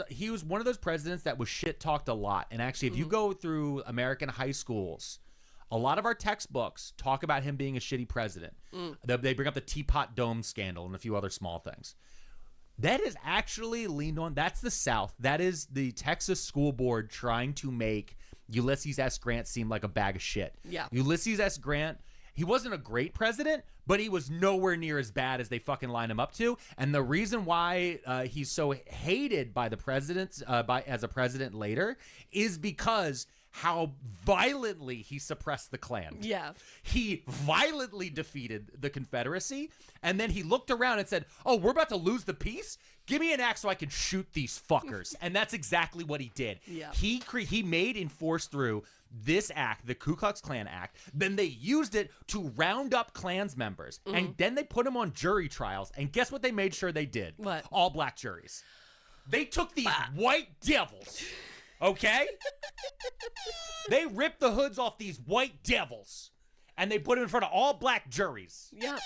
he was one of those presidents that was shit-talked a lot. And actually, if you go through American high schools, a lot of our textbooks talk about him being a shitty president. They bring up the Teapot Dome scandal and a few other small things. That is actually leaned on. That's the South. That is the Texas school board trying to make Ulysses S. Grant seem like a bag of shit. Yeah. Ulysses S. Grant, he wasn't a great president, but he was nowhere near as bad as they fucking line him up to. And the reason why he's so hated by the presidents, as a president later, is because how violently he suppressed the Klan. Yeah. He violently defeated the Confederacy, and then he looked around and said, oh, we're about to lose the peace? Give me an axe so I can shoot these fuckers. And that's exactly what he did. Yeah. He made and forced through this act, the Ku Klux Klan Act. Then they used it to round up Klans members. And then they put them on jury trials. And guess what they made sure they did? What? All black juries. They took these white devils, okay? They ripped the hoods off these white devils. And they put them in front of all black juries. Yeah.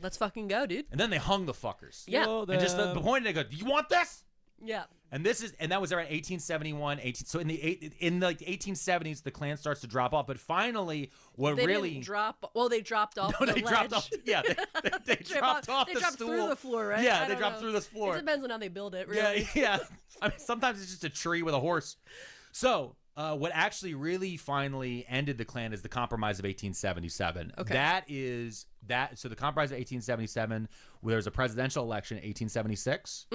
Let's fucking go, dude. And then they hung the fuckers. Yeah. And just the point, they go, do you want this? Yeah. And that was around 1871, 18. So in the 1870s, the Klan starts to drop off. But finally, They didn't drop. Well, they dropped off. No, the they dropped ledge. off. Yeah, they dropped off They the dropped stool. through the floor, right? Yeah, I they don't dropped know. through this floor. It depends on how they build it, really. Yeah. I mean, sometimes it's just a tree with a horse. So, what actually really finally ended the Klan is the Compromise of 1877. Okay. So the Compromise of 1877, where there was a presidential election in 1876,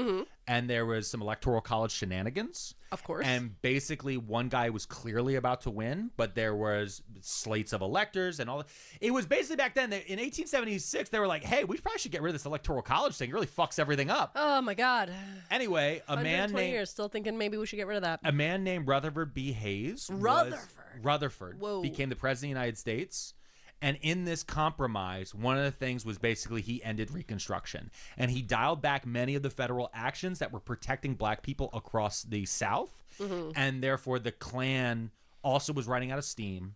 and there was some electoral college shenanigans. Of course. And basically, one guy was clearly about to win, but there was slates of electors and all. It was basically back then, in 1876, they were like, hey, we probably should get rid of this electoral college thing. It really fucks everything up. Oh, my God. Anyway, a man 120 named... years, still thinking maybe we should get rid of that. A man named Rutherford B. Hayes Rutherford became the president of the United States. And in this compromise, one of the things was basically he ended Reconstruction. And he dialed back many of the federal actions that were protecting black people across the South. And therefore, the Klan also was running out of steam.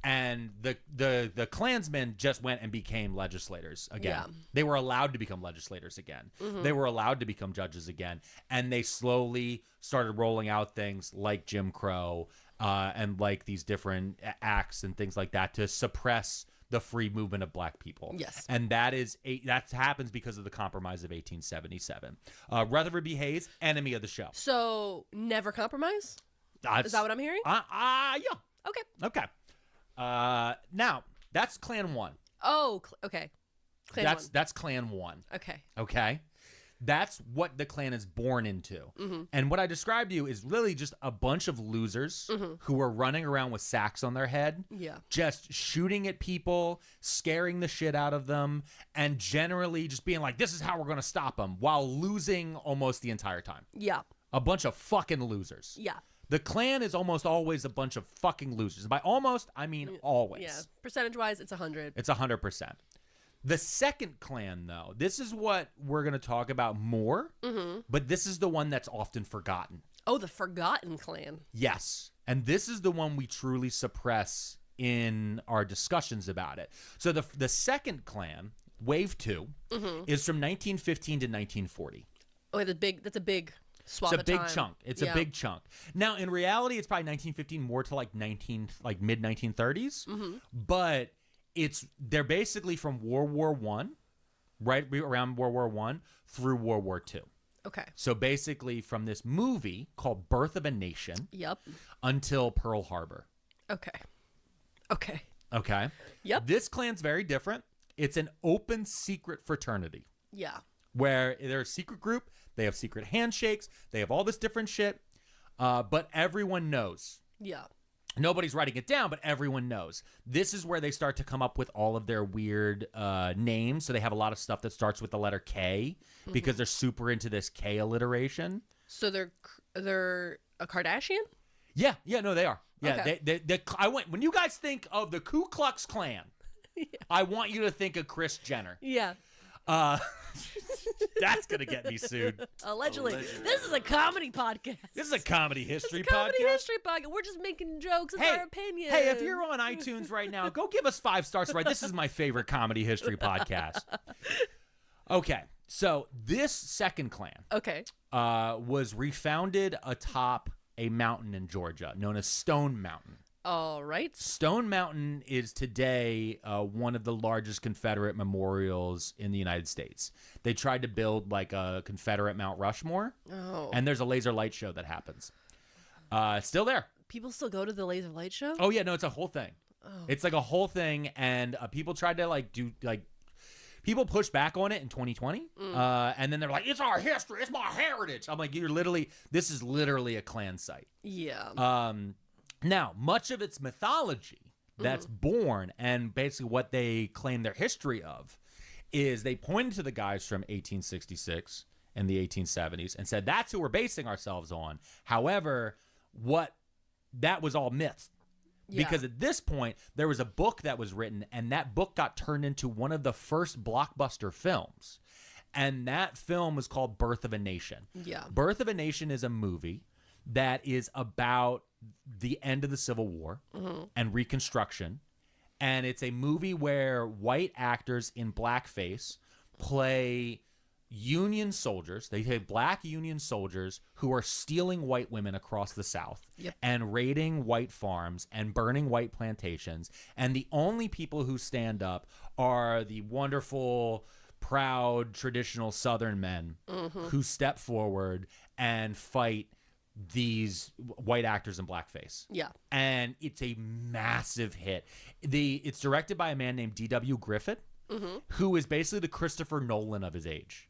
And the Klansmen just went and became legislators again. Yeah. They were allowed to become legislators again. They were allowed to become judges again. And they slowly started rolling out things like Jim Crow and like these different acts and things like that to suppress the free movement of black people. Yes. And that happens because of the Compromise of 1877. Rutherford B. Hayes, enemy of the show. So, never compromise? Is that what I'm hearing? Yeah. Okay. Okay. Now, that's Klan 1. Oh, okay. Klan 1. That's Klan 1. Okay. Okay? That's what the Klan is born into. And what I described to you is really just a bunch of losers who are running around with sacks on their head, just shooting at people, scaring the shit out of them, and generally just being like, this is how we're going to stop them, while losing almost the entire time. Yeah. A bunch of fucking losers. Yeah. The Klan is almost always a bunch of fucking losers. By almost, I mean always. Yeah. Percentage-wise, it's 100. It's 100%. The second Klan, though, this is what we're going to talk about more, but this is the one that's often forgotten. Oh, the forgotten Klan. Yes. And this is the one we truly suppress in our discussions about it. So the second Klan, Wave 2, is from 1915 to 1940. Oh, that's a big swath It's a of big time. chunk. It's a big chunk. Now, in reality, it's probably 1915 more to like mid 1930s, but they're basically from World War I, right around World War I through World War II. Okay. So basically from this movie called Birth of a Nation until Pearl Harbor. Okay. Okay. Okay. Yep. This Klan's very different. It's an open secret fraternity. Yeah. Where they're a secret group. They have secret handshakes. They have all this different shit. But everyone knows. Yeah. Nobody's writing it down, but everyone knows. This is where they start to come up with all of their weird names. So they have a lot of stuff that starts with the letter K because they're super into this K alliteration. So they're a Kardashian? Yeah, no, they are. Yeah, Okay. when you guys think of the Ku Klux Klan, I want you to think of Kris Jenner. Yeah. That's going to get me sued. Allegedly. This is a comedy podcast. This is a comedy history Comedy podcast. history podcast. We're just making jokes. It's our opinion. Hey, if you're on iTunes right now, go give us 5 stars. Right, this is my favorite comedy history podcast. Okay, so this second Klan was refounded atop a mountain in Georgia known as Stone Mountain. All right. Stone Mountain is today one of the largest Confederate memorials in the United States. They tried to build like a Confederate Mount Rushmore, and there's a laser light show that happens. It's still there. People still go to the laser light show? Oh yeah, no, it's a whole thing. Oh. It's like a whole thing, and people tried to people pushed back on it in 2020, and then they're like, "It's our history, it's my heritage." I'm like, this is literally a Klan site. Yeah. Now, much of its mythology that's born and basically what they claim their history of is they pointed to the guys from 1866 and the 1870s and said, that's who we're basing ourselves on. However, that was all myth. Yeah. Because at this point, there was a book that was written, and that book got turned into one of the first blockbuster films. And that film was called Birth of a Nation. Yeah. Birth of a Nation is a movie that is about the end of the Civil War and Reconstruction. And it's a movie where white actors in blackface play Union soldiers. They had black Union soldiers who are stealing white women across the South and raiding white farms and burning white plantations. And the only people who stand up are the wonderful, proud, traditional Southern men who step forward and fight these white actors in blackface. Yeah. And it's a massive hit. It's directed by a man named D.W. Griffith, who is basically the Christopher Nolan of his age.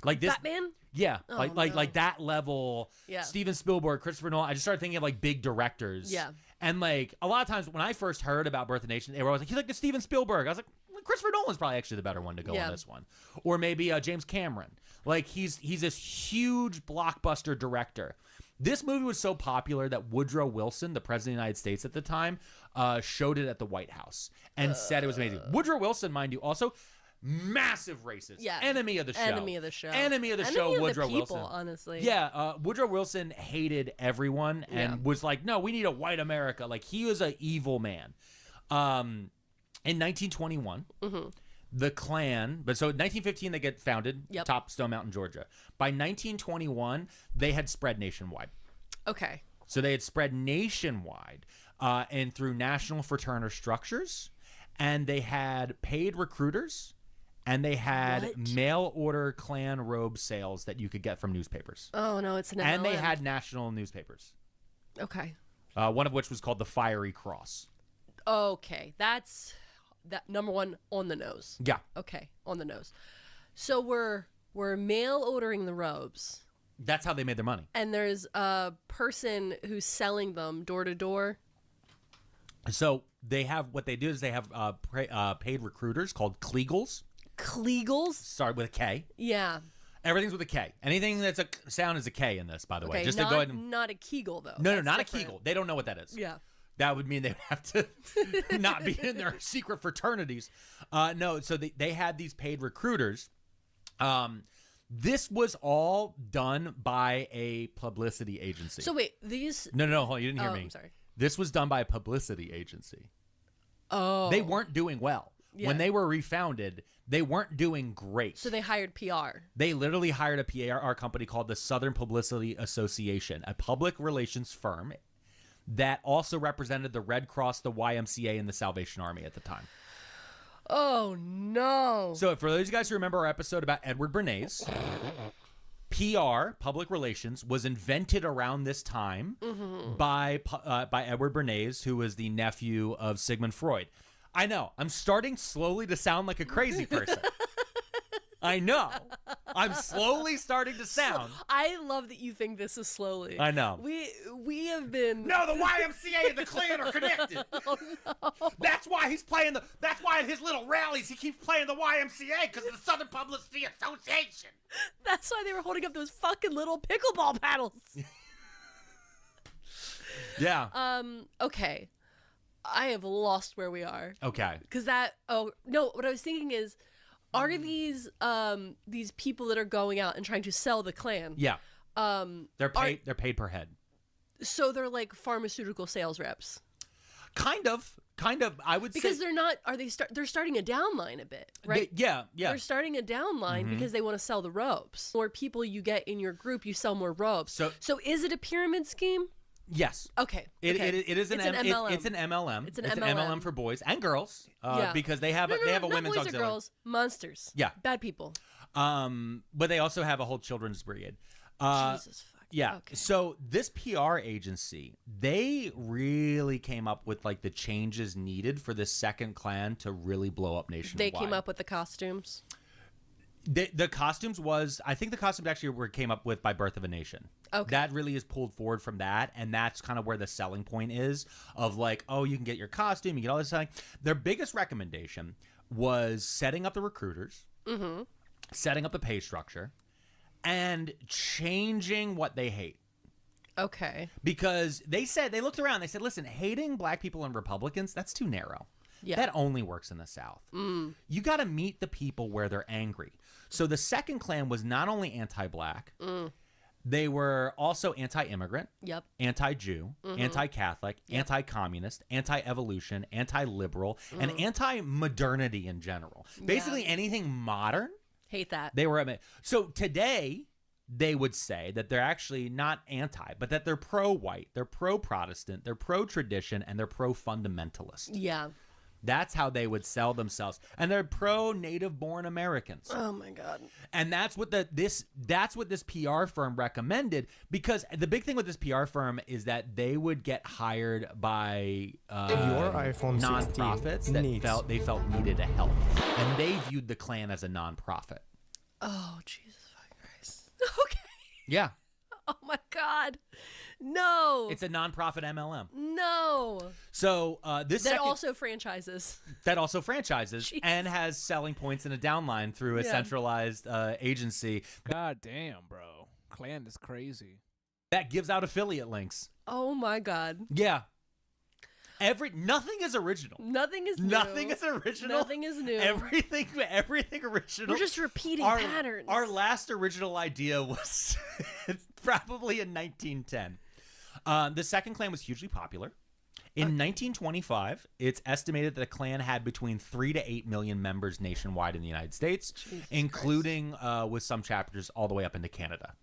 Like this Batman? Yeah. Oh, like that level. Yeah. Steven Spielberg, Christopher Nolan. I just started thinking of like big directors. Yeah. And like a lot of times when I first heard about Birth of a Nation, they were always like, he's like the Steven Spielberg. I was like, well, Christopher Nolan's probably actually the better one to go on this one. Or maybe James Cameron. Like he's this huge blockbuster director. This movie was so popular that Woodrow Wilson, the president of the United States at the time, showed it at the White House and said it was amazing. Woodrow Wilson, mind you, also massive racist. Yeah. Enemy of the show. Enemy of the show. Enemy of the show, Enemy of Woodrow the people, Wilson. honestly. Yeah, Woodrow Wilson hated everyone and was like, no, we need a white America. Like, he was an evil man. In 1921, the Klan, but so in 1915 they get founded, top Stone Mountain, Georgia. By 1921, they had spread nationwide. Okay. So they had spread nationwide and through national fraternal structures, and they had paid recruiters, and they had mail order Klan robe sales that you could get from newspapers. Oh, no, it's an MLM. And they had national newspapers. Okay. One of which was called the Fiery Cross. Okay. That's that number one on the nose. Yeah. Okay. On the nose. So we're mail ordering the robes. That's how they made their money. And there's a person who's selling them door to door. So they have, what they do is they have paid recruiters called Kleagles. Kleagles? Sorry, with a K. Yeah. Everything's with a K. Anything that's a sound is a K in this, by the way. Just not, to go ahead and... not a Kegel, though. No, That's not different. a Kegel. They don't know what that is. Yeah. That would mean they would have to not be in their secret fraternities. No, so they had these paid recruiters. This was all done by a publicity agency. So wait, these... No, hold on, you didn't hear me. I'm sorry. This was done by a publicity agency. Oh. They weren't doing well. Yeah. When they were refounded, they weren't doing great. So they hired PR. They literally hired a PR company called the Southern Publicity Association, a public relations firm that also represented the Red Cross, the YMCA, and the Salvation Army at the time. Oh, no. So for those of you guys who remember our episode about Edward Bernays, PR, public relations, was invented around this time by Edward Bernays, who was the nephew of Sigmund Freud. I know. I'm starting slowly to sound like a crazy person. I know. I'm slowly starting to sound. I love that you think this is slowly. I know. We have been... No, the YMCA and the Klan are connected. Oh, no. That's why he's playing that's why at his little rallies he keeps playing the YMCA, because of the Southern Publicity Association. That's why they were holding up those fucking little pickleball paddles. Yeah. Okay. I have lost where we are. Okay. Because what I was thinking is, are these people that are going out and trying to sell the Klan? Yeah. They're paid per head. So they're like pharmaceutical sales reps. Kind of. I would say, because they're not. They're starting a downline a bit, right? Yeah. They're starting a downline because they want to sell the robes. More people you get in your group, you sell more robes. So is it a pyramid scheme? Yes. Okay. It is an MLM. It's an MLM. It's an MLM for boys and girls. Because they have a women's boys auxiliary. or girls, monsters. Yeah. Bad people. But they also have a whole children's brigade. Jesus fuck. Yeah. Okay. So this PR agency, they really came up with like the changes needed for the second Klan to really blow up nationwide. They came up with the costumes. The costumes I think the costumes actually came up with by Birth of a Nation. Okay. That really is pulled forward from that, and that's kind of where the selling point is of like, oh, you can get your costume, you get all this stuff. Their biggest recommendation was setting up the recruiters, setting up the pay structure, and changing what they hate. Okay. Because they looked around, they said, listen, hating black people and Republicans, that's too narrow. Yeah. That only works in the South. You got to meet the people where they're angry. So the second Klan was not only anti-black, they were also anti-immigrant, anti-Jew, anti-Catholic, anti-communist, anti-evolution, anti-liberal, and anti-modernity in general. Basically anything modern Hate that. They were so today they would say that they're actually not anti, but that they're pro-white, they're pro-Protestant, they're pro-tradition, and they're pro-fundamentalist. Yeah. That's how they would sell themselves, and they're pro-native-born Americans. Oh my God! And that's what this PR firm recommended, because the big thing with this PR firm is that they would get hired by Your iPhone 16 nonprofits that needs- they felt needed a help, and they viewed the Klan as a nonprofit. Oh Jesus fucking Christ! Okay. Yeah, Oh my God! No. it's a nonprofit MLM. No. So this That second- also franchises. that also franchises and has selling points in a downline through a Yeah. centralized agency. God damn, bro. Klan is crazy. That gives out affiliate links. Oh my God! Yeah. Nothing is original. Nothing is new. Nothing is original. Nothing is new. Everything original. We're just repeating our, patterns. Our last original idea was probably in 1910. The second Klan was hugely popular. In 1925, it's estimated that the Klan had between 3 to 8 million members nationwide in the United States, including with some chapters all the way up into Canada.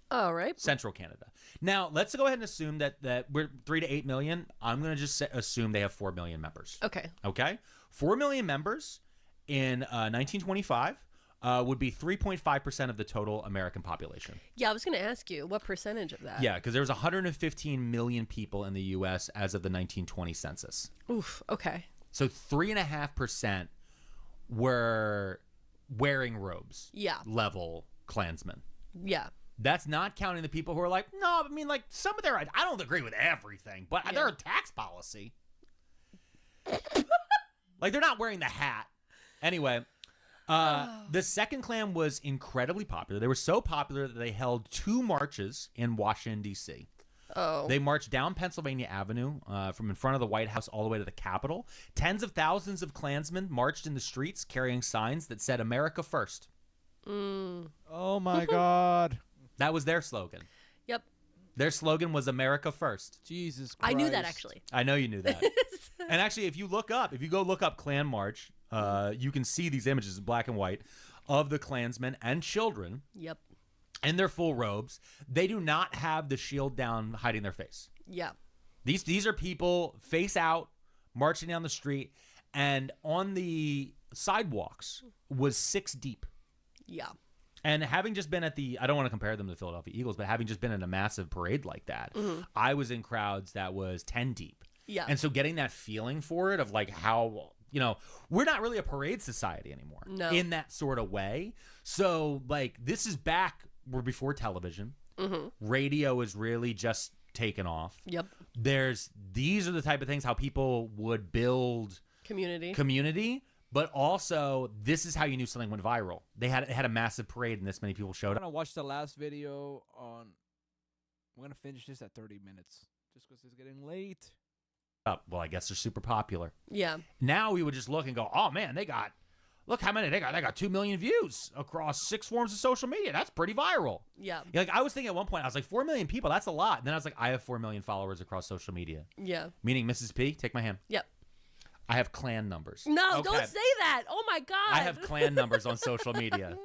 All right. Central Canada. Now, let's go ahead and assume that we're 3 to 8 million. I'm going to just assume they have 4 million members. Okay. Okay? 4 million members in 1925 would be 3.5% of the total American population. Yeah, I was going to ask you what percentage of that. Yeah, because there was 115 million people in the U.S. as of the 1920 census. Oof. Okay. So 3.5% were wearing robes. Yeah. Level Klansmen. Yeah. That's not counting the people who are like, no, I mean, like, some of their, I don't agree with everything, but their tax policy. Like, they're not wearing the hat. Anyway, the second Klan was incredibly popular. They were so popular that they held 2 marches in Washington, D.C. Oh. They marched down Pennsylvania Avenue from in front of the White House all the way to the Capitol. Tens of thousands of Klansmen marched in the streets carrying signs that said America First. Oh, my God. That was their slogan. Yep. Their slogan was America First. Jesus Christ. I knew that, actually. I know you knew that. And actually, if you go look up Klan March, you can see these images in black and white of the Klansmen and children. Yep. In their full robes. They do not have the shield down hiding their face. Yeah. These are people face out, marching down the street, and on the sidewalks was 6 deep. Yeah. And having just been at I don't want to compare them to the Philadelphia Eagles, but having just been in a massive parade like that, I was in crowds that was 10 deep. Yeah. And so getting that feeling for it of like how, we're not really a parade society anymore. No. In that sort of way. So like this is we're before television. Radio is really just taken off. Yep. These are the type of things how people would build community. But also, this is how you knew something went viral. It had a massive parade, and this many people showed I'm up. going to watch the last video on... I'm going to finish this at 30 minutes. Just because it's getting late. Well, I guess they're super popular. Yeah. Now we would just look and go, oh, man, look how many they got. They got 2 million views across 6 forms of social media. That's pretty viral. Yeah. Like, I was thinking at one point, I was like, 4 million people, that's a lot. And then I was like, I have 4 million followers across social media. Yeah. Meaning, Mrs. P, take my hand. Yep. I have Klan numbers. No, Okay. don't say that. Oh, my God. I have Klan numbers on social media.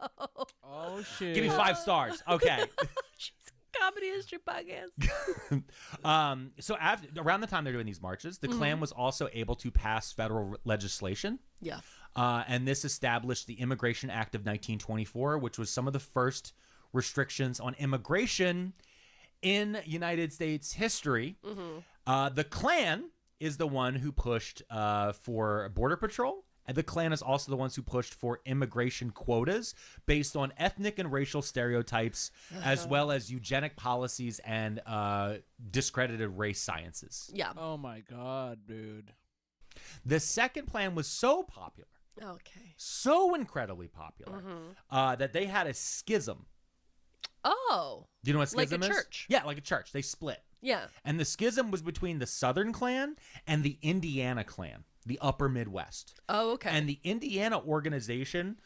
No. Oh, shit. Give me 5 stars. Okay. Comedy History Podcast. So around the time they're doing these marches, the Klan was also able to pass federal legislation. Yeah. And this established the Immigration Act of 1924, which was some of the first restrictions on immigration in United States history. The Klan is the one who pushed for Border Patrol. And the Klan is also the ones who pushed for immigration quotas based on ethnic and racial stereotypes, as well as eugenic policies and discredited race sciences. Yeah. Oh, my God, dude. The second plan was so popular, so incredibly popular, that they had a schism. Oh. Do you know what schism like a is? church. Yeah, like a church. They split. Yeah. And the schism was between the Southern Klan and the Indiana Klan, the Upper Midwest. Oh, okay. And the Indiana organization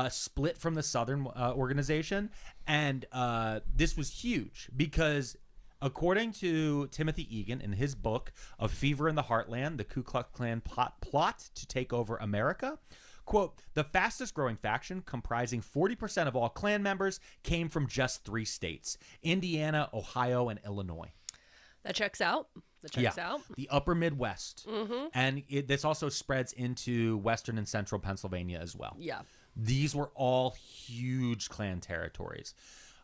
split from the Southern organization. And this was huge because according to Timothy Egan in his book of Fever in the Heartland, the Ku Klux Klan plot to take over America, Quote, the fastest growing faction, comprising 40% of all Klan members, came from just 3 states, Indiana, Ohio, and Illinois. That checks out. The upper Midwest. And this also spreads into western and central Pennsylvania as well. Yeah. These were all huge Klan territories.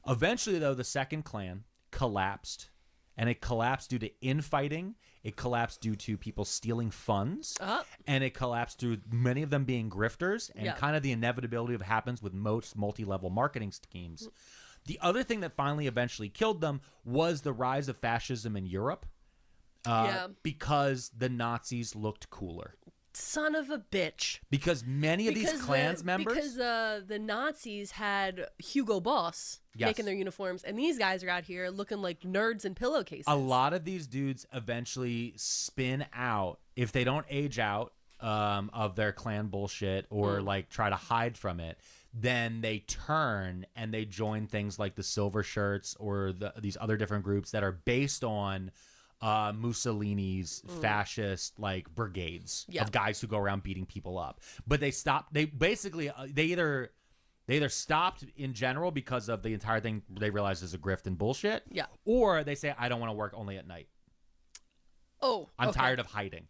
Eventually, though, the second Klan collapsed. And it collapsed due to infighting. It collapsed due to people stealing funds. And it collapsed through many of them being grifters and kind of the inevitability of happens with most multi-level marketing schemes. The other thing that finally eventually killed them was the rise of fascism in Europe. Because the Nazis looked cooler. Son of a bitch. Because many of these Klans members... Because the Nazis had Hugo Boss making their uniforms, and these guys are out here looking like nerds in pillowcases. A lot of these dudes eventually spin out, if they don't age out of their Klan bullshit or like try to hide from it, then they turn and they join things like the Silver Shirts or these other different groups that are based on Mussolini's fascist like brigades of guys who go around beating people up. But they stopped. They basically they either stopped in general because of the entire thing they realized is a grift and bullshit. Yeah. Or they say, I don't want to work only at night. I'm tired of hiding.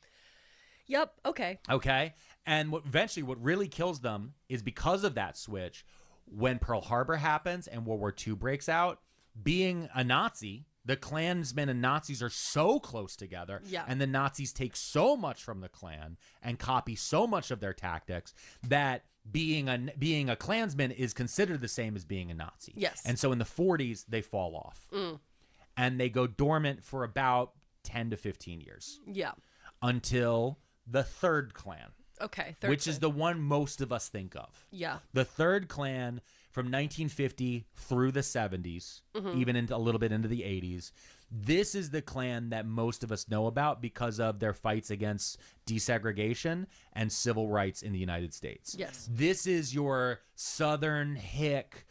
Yep. Okay. Okay. And what really kills them is because of that switch. When Pearl Harbor happens and World War II breaks out, being a Nazi, the Klansmen and Nazis are so close together, and the Nazis take so much from the Klan and copy so much of their tactics that being a Klansman is considered the same as being a Nazi. Yes. And so in the 40s, they fall off. And they go dormant for about 10 to 15 years. Yeah. Until the third Klan. Okay. Which is the one most of us think of. Yeah. The third Klan from 1950 through the 70s, even into a little bit into the 80s. This is the Klan that most of us know about because of their fights against desegregation and civil rights in the United States. Yes. This is your Southern hick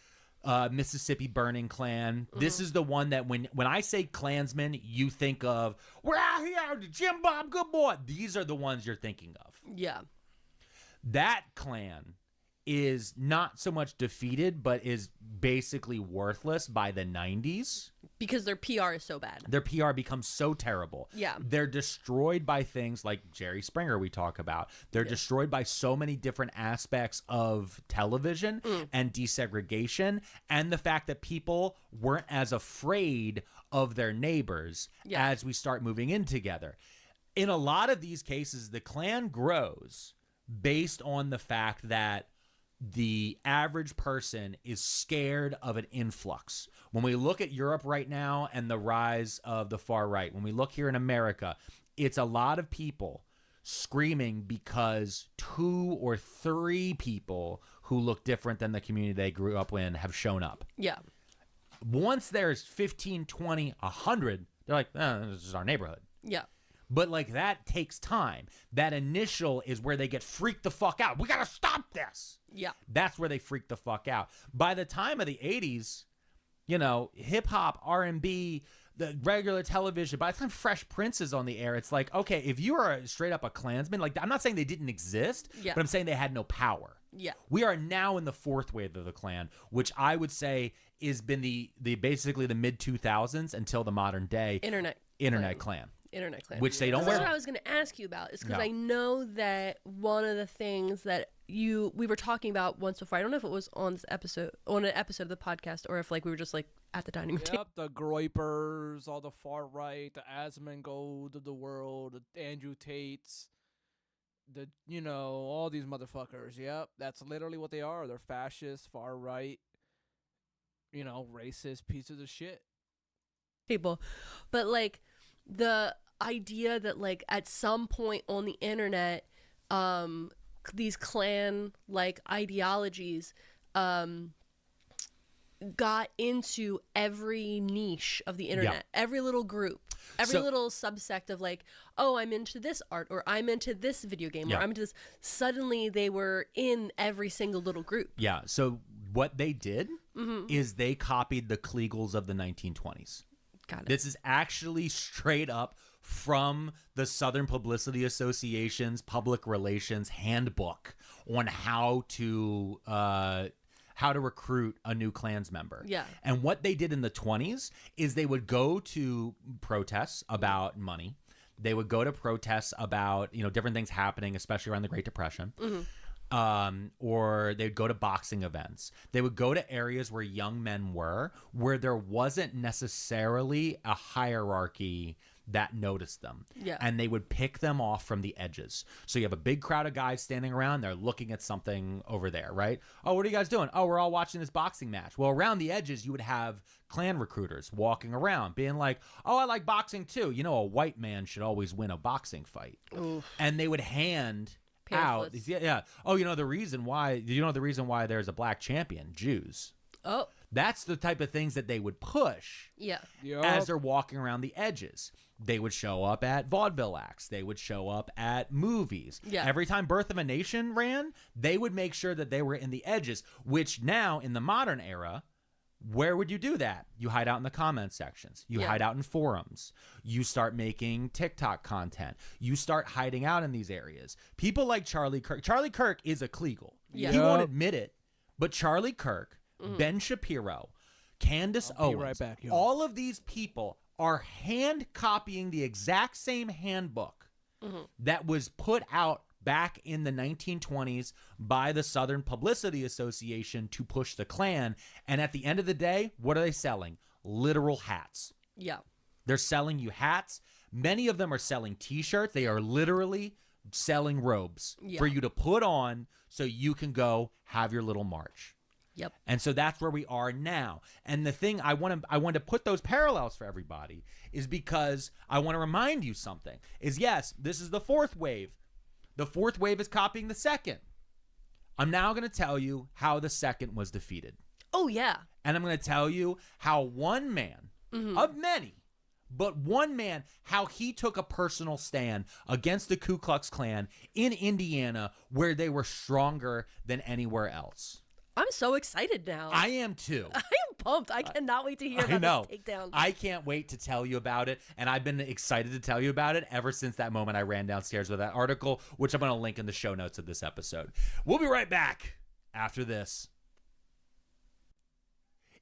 Mississippi Burning Klan. This is the one that when I say Klansmen, you think of, we're out here, Jim Bob, good boy. These are the ones you're thinking of. Yeah. That Klan is not so much defeated, but is basically worthless by the 90s. Because their PR is so bad. Their PR becomes so terrible. Yeah. They're destroyed by things like Jerry Springer we talk about. They're destroyed by so many different aspects of television and desegregation and the fact that people weren't as afraid of their neighbors as we start moving in together. In a lot of these cases, the Klan grows based on the fact that the average person is scared of an influx. When we look at Europe right now and the rise of the far right, when we look here in America, it's a lot of people screaming because 2 or 3 people who look different than the community they grew up in have shown up. Yeah. Once there's 15, 20, 100, they're like, this is our neighborhood. Yeah. But like that takes time. That initial is where they get freaked the fuck out. We got to stop this. Yeah. That's where they freak the fuck out. By the time of the 80s, you know, hip hop, R&B, the regular television, by the time Fresh Prince is on the air, it's like, okay, if you are straight up a Klansman, like I'm not saying they didn't exist, but I'm saying they had no power. Yeah. We are now in the 4th wave of the Klan, which I would say has been the basically the mid 2000s until the modern day Internet Klan. Internet Klan. Which they don't That's wear. what I was going to ask you about. Is because No. I know that one of the things that we were talking about once before. I don't know if it was on an episode of the podcast, or if like we were just like at the dining room table. Yep, the Groypers, all the far right, the Asmongold of the world, the Andrew Tates, all these motherfuckers. Yep, that's literally what they are. They're fascist, far right, racist pieces of shit. People, but like the idea that like at some point on the internet, these Klan like ideologies got into every niche of the internet, every little group, every little subsect of like, oh, I'm into this art, or I'm into this video game, or I'm into this. Suddenly they were in every single little group. Yeah. So what they did is they copied the Kliegels of the 1920s. Got it. This is actually straight up from the Southern Publicity Association's public relations handbook on how to recruit a new Klans member. Yeah. And what they did in the 20s is they would go to protests about money. They would go to protests about, different things happening, especially around the Great Depression. Or they'd go to boxing events. They would go to areas where young men were, where there wasn't necessarily a hierarchy that noticed them. Yeah. And they would pick them off from the edges. So you have a big crowd of guys standing around. They're looking at something over there, right? Oh, what are you guys doing? Oh, we're all watching this boxing match. Well, around the edges, you would have Klan recruiters walking around being like, oh, I like boxing too. A white man should always win a boxing fight. Oof. And they would hand Pamphlets. out. Yeah. Oh, the reason why there's a black champion? Jews. Oh. That's the type of things that they would push Yeah. as they're walking around the edges. They would show up at vaudeville acts. They would show up at movies. Yeah. Every time Birth of a Nation ran, they would make sure that they were in the edges, which now in the modern era, where would you do that? You hide out in the comment sections. You hide out in forums. You start making TikTok content. You start hiding out in these areas. People like Charlie Kirk. Charlie Kirk is a Kleagle. Yeah. He won't admit it, but Charlie Kirk, Ben Shapiro, Candace Owens, right back, yo. all of these people are hand copying the exact same handbook that was put out back in the 1920s by the Southern Publicity Association to push the Klan. And at the end of the day, what are they selling? Literal hats. Yeah. They're selling you hats. Many of them are selling T-shirts. They are literally selling robes for you to put on so you can go have your little march. Yep. And so that's where we are now. And the thing I want to put those parallels for everybody is because I want to remind you something. Is yes, this is the fourth wave. The fourth wave is copying the second. I'm now going to tell you how the second was defeated. Oh, yeah. And I'm going to tell you how one man of many, but one man, how he took a personal stand against the Ku Klux Klan in Indiana where they were stronger than anywhere else. I'm so excited now. I am too. I am pumped. I cannot wait to hear about this takedown. I can't wait to tell you about it, and I've been excited to tell you about it ever since that moment I ran downstairs with that article, which I'm going to link in the show notes of this episode. We'll be right back after this.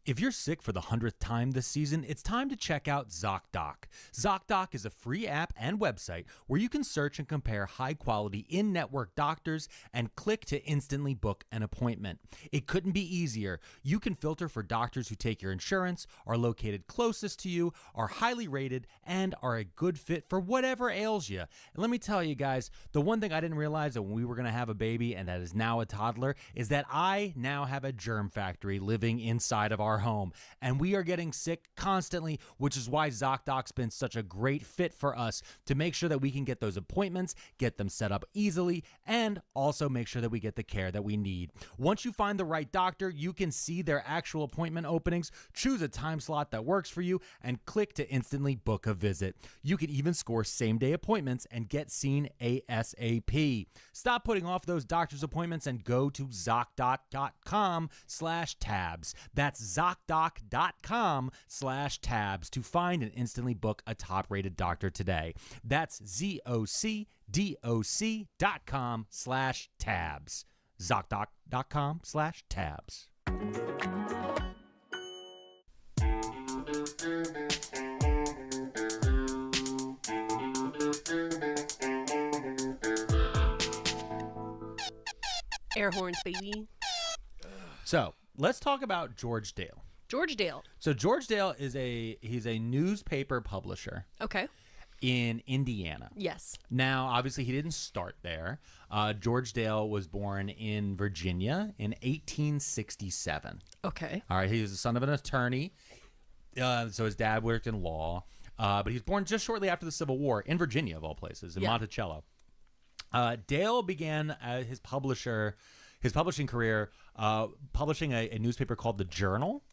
If you're sick for the 100th time this season, it's time to check out ZocDoc. ZocDoc is a free app and website where you can search and compare high-quality in-network doctors and click to instantly book an appointment. It couldn't be easier. You can filter for doctors who take your insurance, are located closest to you, are highly rated, and are a good fit for whatever ails you. And let me tell you guys, the one thing I didn't realize that when we were going to have a baby, and that is now a toddler, is that I now have a germ factory living inside of our home, and we are getting sick constantly, which is why ZocDoc's been such a great fit for us to make sure that we can get those appointments, get them set up easily, and also make sure that we get the care that we need. Once you find the right doctor, you can see their actual appointment openings, choose a time slot that works for you, and click to instantly book a visit. You can even score same-day appointments and get seen ASAP. Stop putting off those doctor's appointments and go to ZocDoc.com/tabs. That's ZocDoc.com/tabs to find and instantly book a top-rated doctor today. That's ZocDoc.com/tabs. ZocDoc.com/tabs. Air horns, baby. So let's talk about George Dale. George Dale. So George Dale is he's a newspaper publisher. Okay. In Indiana. Yes. Now, obviously, he didn't start there. George Dale was born in Virginia in 1867. Okay. All right. He was the son of an attorney. So his dad worked in law. But he was born just shortly after the Civil War in Virginia, of all places, in Monticello. Dale began his publishing career publishing a newspaper called The Journal.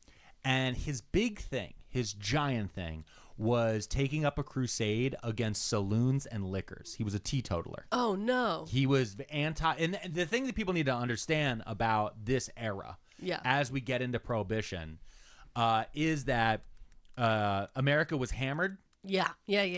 And his big thing, his giant thing, was taking up a crusade against saloons and liquors. He was a teetotaler. Oh, no. He was anti... And the thing that people need to understand about this era, as we get into Prohibition, is that America was hammered Yeah.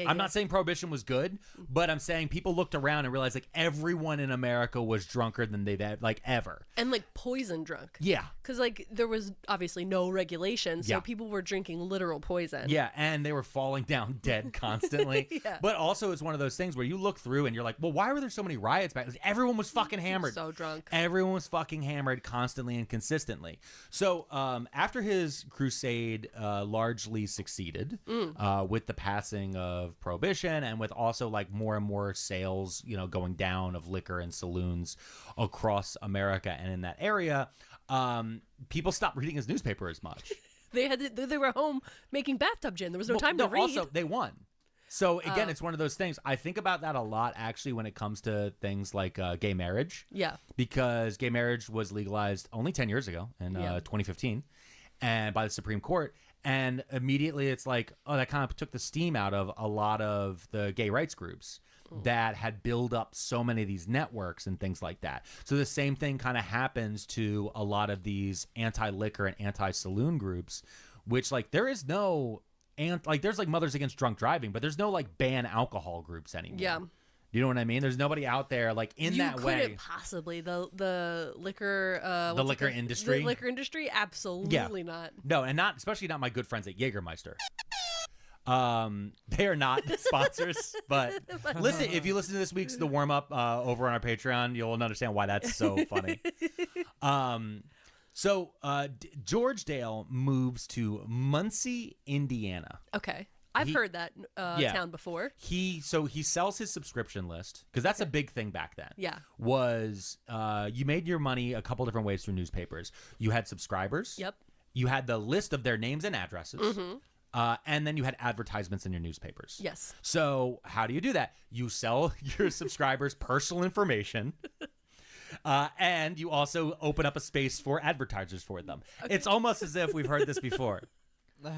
I'm not saying prohibition was good, but I'm saying people looked around and realized like everyone in America was drunker than they've like ever. And like poison drunk. Yeah. Because like there was obviously no regulation, so people were drinking literal poison. Yeah, and they were falling down dead constantly. Yeah. But also it's one of those things where you look through and you're like, well, why were there so many riots back? Everyone was fucking hammered. So drunk. Everyone was fucking hammered constantly and consistently. So after his crusade largely succeeded with the passing of prohibition and with also like more and more sales, going down of liquor in saloons across America and in that area, people stopped reading his newspaper as much. They were home making bathtub gin. There was no time to read. Also, they won. So again, it's one of those things. I think about that a lot actually when it comes to things like gay marriage. Yeah. Because gay marriage was legalized only 10 years ago in 2015 and by the Supreme Court. And immediately it's like, oh, that kind of took the steam out of a lot of the gay rights groups that had built up so many of these networks and things like that. So the same thing kind of happens to a lot of these anti-liquor and anti-saloon groups, which like there is no, there's like Mothers Against Drunk Driving, but there's no like ban alcohol groups anymore. Yeah. You know what I mean? There's nobody out there like in that way. You couldn't possibly the liquor liquor industry. The liquor industry, absolutely not. No, and especially not my good friends at Jägermeister. They are not sponsors, but listen. If you listen to this week's The Warm Up over on our Patreon, you'll understand why that's so funny. So George Dale moves to Muncie, Indiana. Okay. I've heard that town before. He sells his subscription list because that's a big thing back then. Yeah. Was you made your money a couple different ways through newspapers. You had subscribers. Yep. You had the list of their names and addresses. Mm-hmm. And then you had advertisements in your newspapers. Yes. So how do you do that? You sell your subscribers personal information. And you also open up a space for advertisers for them. Okay. It's almost as if we've heard this before.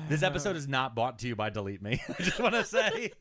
This episode is not brought to you by Delete Me. I just want to say,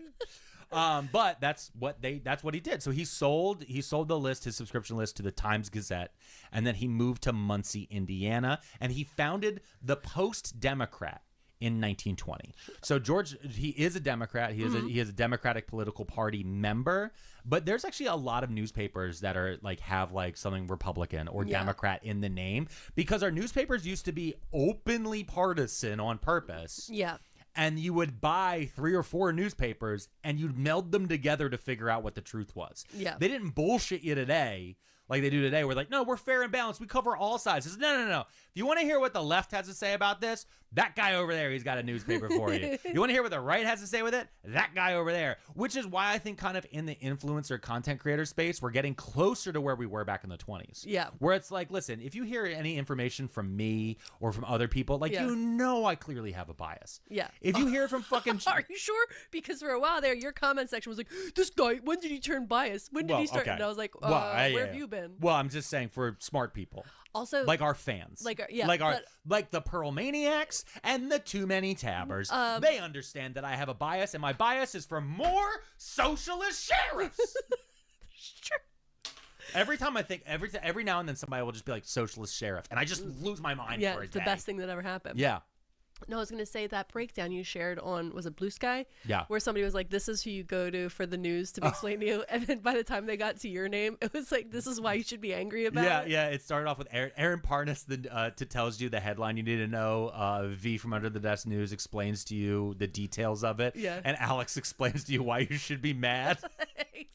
but that's what he did. So he sold the list, his subscription list, to the Times-Gazette, and then he moved to Muncie, Indiana, and he founded the Post-Democrat in 1920. So George, he is a Democrat. He is a Democratic political party member. But there's actually a lot of newspapers that are like have like something Republican or Democrat in the name because our newspapers used to be openly partisan on purpose. Yeah. And you would buy 3 or 4 newspapers and you'd meld them together to figure out what the truth was. Yeah. They didn't bullshit you today like they do today. We're like, no, we're fair and balanced. We cover all sides. No. If you want to hear what the left has to say about this, that guy over there, he's got a newspaper for you. You want to hear what the right has to say with it? That guy over there. Which is why I think kind of in the influencer content creator space, we're getting closer to where we were back in the 20s. Yeah. Where it's like, listen, if you hear any information from me or from other people, like, you know I clearly have a bias. Yeah. If you hear it from fucking... Are you sure? Because for a while there, your comment section was like, this guy, when did he turn biased? When did he start? Okay. And I was like, where have you been? Well, I'm just saying for smart people. Also, like our fans, like the Pearl Maniacs and the Too Many Tabbers, they understand that I have a bias, and my bias is for more socialist sheriffs. Sure. Every time I think, every now and then somebody will just be like socialist sheriff, and I just lose my mind. Yeah, for a it's the day. best thing that ever happened. Yeah. No, I was going to say that breakdown you shared on, was it Blue Sky? Yeah. Where somebody was like, this is who you go to for the news to explain to you. And then by the time they got to your name, it was like, this is why you should be angry about it. Yeah. It started off with Aaron Parnas tells you the headline you need to know. V from Under the Desk News explains to you the details of it. Yeah. And Alex explains to you why you should be mad. Exactly.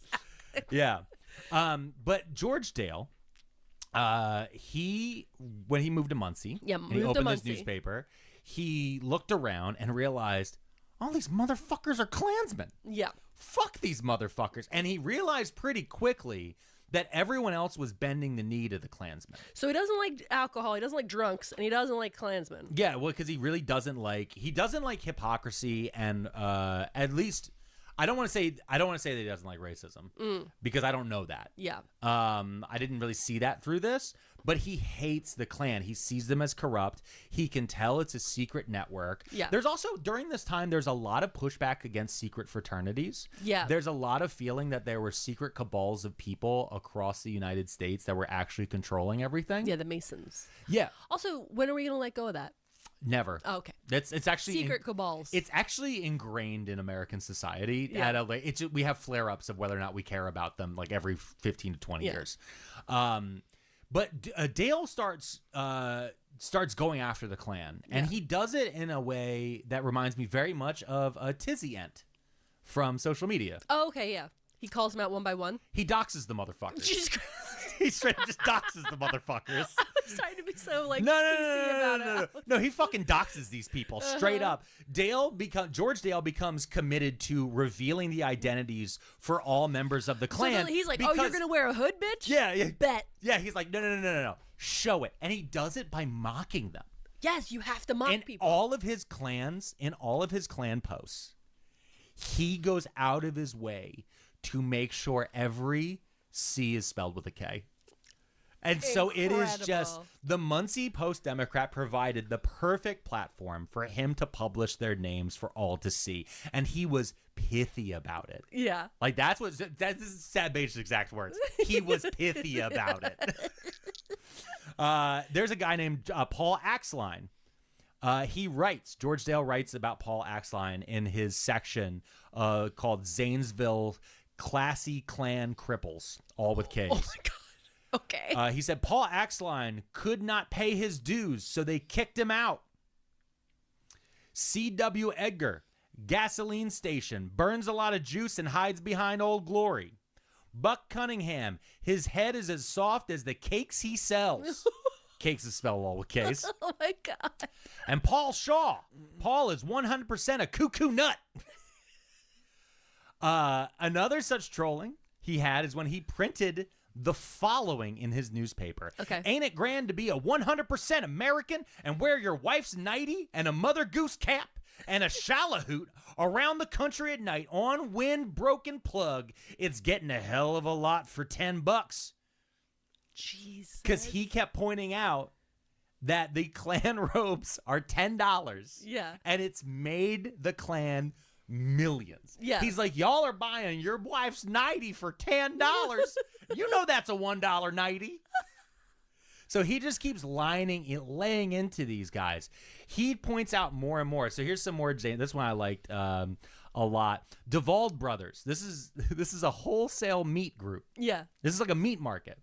Yeah. But George Dale, when he moved to Muncie, and he opened his newspaper, he looked around and realized, all these motherfuckers are Klansmen. Yeah. Fuck these motherfuckers. And he realized pretty quickly that everyone else was bending the knee to the Klansmen. So he doesn't like alcohol, he doesn't like drunks, and he doesn't like Klansmen. Yeah, well, because he really doesn't like hypocrisy, and at least I don't want to say that he doesn't like racism because I don't know that. Yeah. I didn't really see that through this, but he hates the Klan. He sees them as corrupt. He can tell it's a secret network. Yeah. There's also, during this time, there's a lot of pushback against secret fraternities. Yeah. There's a lot of feeling that there were secret cabals of people across the United States that were actually controlling everything. Yeah, the Masons. Yeah. Also, when are we going to let go of that? Never. Oh, okay. It's actually Secret cabals. It's actually ingrained in American society. Yeah. We have flare-ups of whether or not we care about them, like every 15 to 20 years. But Dale starts going after the Klan, and he does it in a way that reminds me very much of Tizzy Ent from Social Media. Oh, okay, yeah. He calls them out one by one. He doxes the motherfuckers. Jesus Christ. He straight up just doxes the motherfuckers. I was trying to be so like No, PC about it. No, he fucking doxes these people straight up. George Dale becomes committed to revealing the identities for all members of the Klan. So he's like, "Oh, you're gonna wear a hood, bitch?" Yeah. Bet. Yeah, he's like, no. Show it, and he does it by mocking them. Yes, you have to mock In people. all of his Klan posts, he goes out of his way to make sure every C is spelled with a K. And so it is just the Muncie Post-Democrat provided the perfect platform for him to publish their names for all to see. And he was pithy about it. Yeah. Like that's Sad Beig's exact words. He was pithy about it. There's a guy named Paul Axline. George Dale writes about Paul Axline in his section called Zanesville Classy Klan Cripples, all with K's. Oh my God. Okay. He said Paul Axline could not pay his dues, so they kicked him out. C.W. Edgar, gasoline station, burns a lot of juice and hides behind Old Glory. Buck Cunningham, his head is as soft as the cakes he sells. Cakes is spelled all with K's. Oh my God. And Paul Shaw. Paul is 100% a cuckoo nut. Another such trolling he had is when he printed the following in his newspaper. Okay. Ain't it grand to be a 100% American and wear your wife's nightie and a Mother Goose cap and a shalahoot around the country at night on wind broken plug? It's getting a hell of a lot for $10. Jesus. Because he kept pointing out that the Klan robes are $10. Yeah. And it's made the Klan millions. Yeah. He's like, y'all are buying your wife's nightie for $10. You know that's a $1 nightie. So he just keeps laying into these guys. He points out more and more. So here's some more. This one I liked a lot. Duvall Brothers. This is a wholesale meat group. Yeah. This is like a meat market.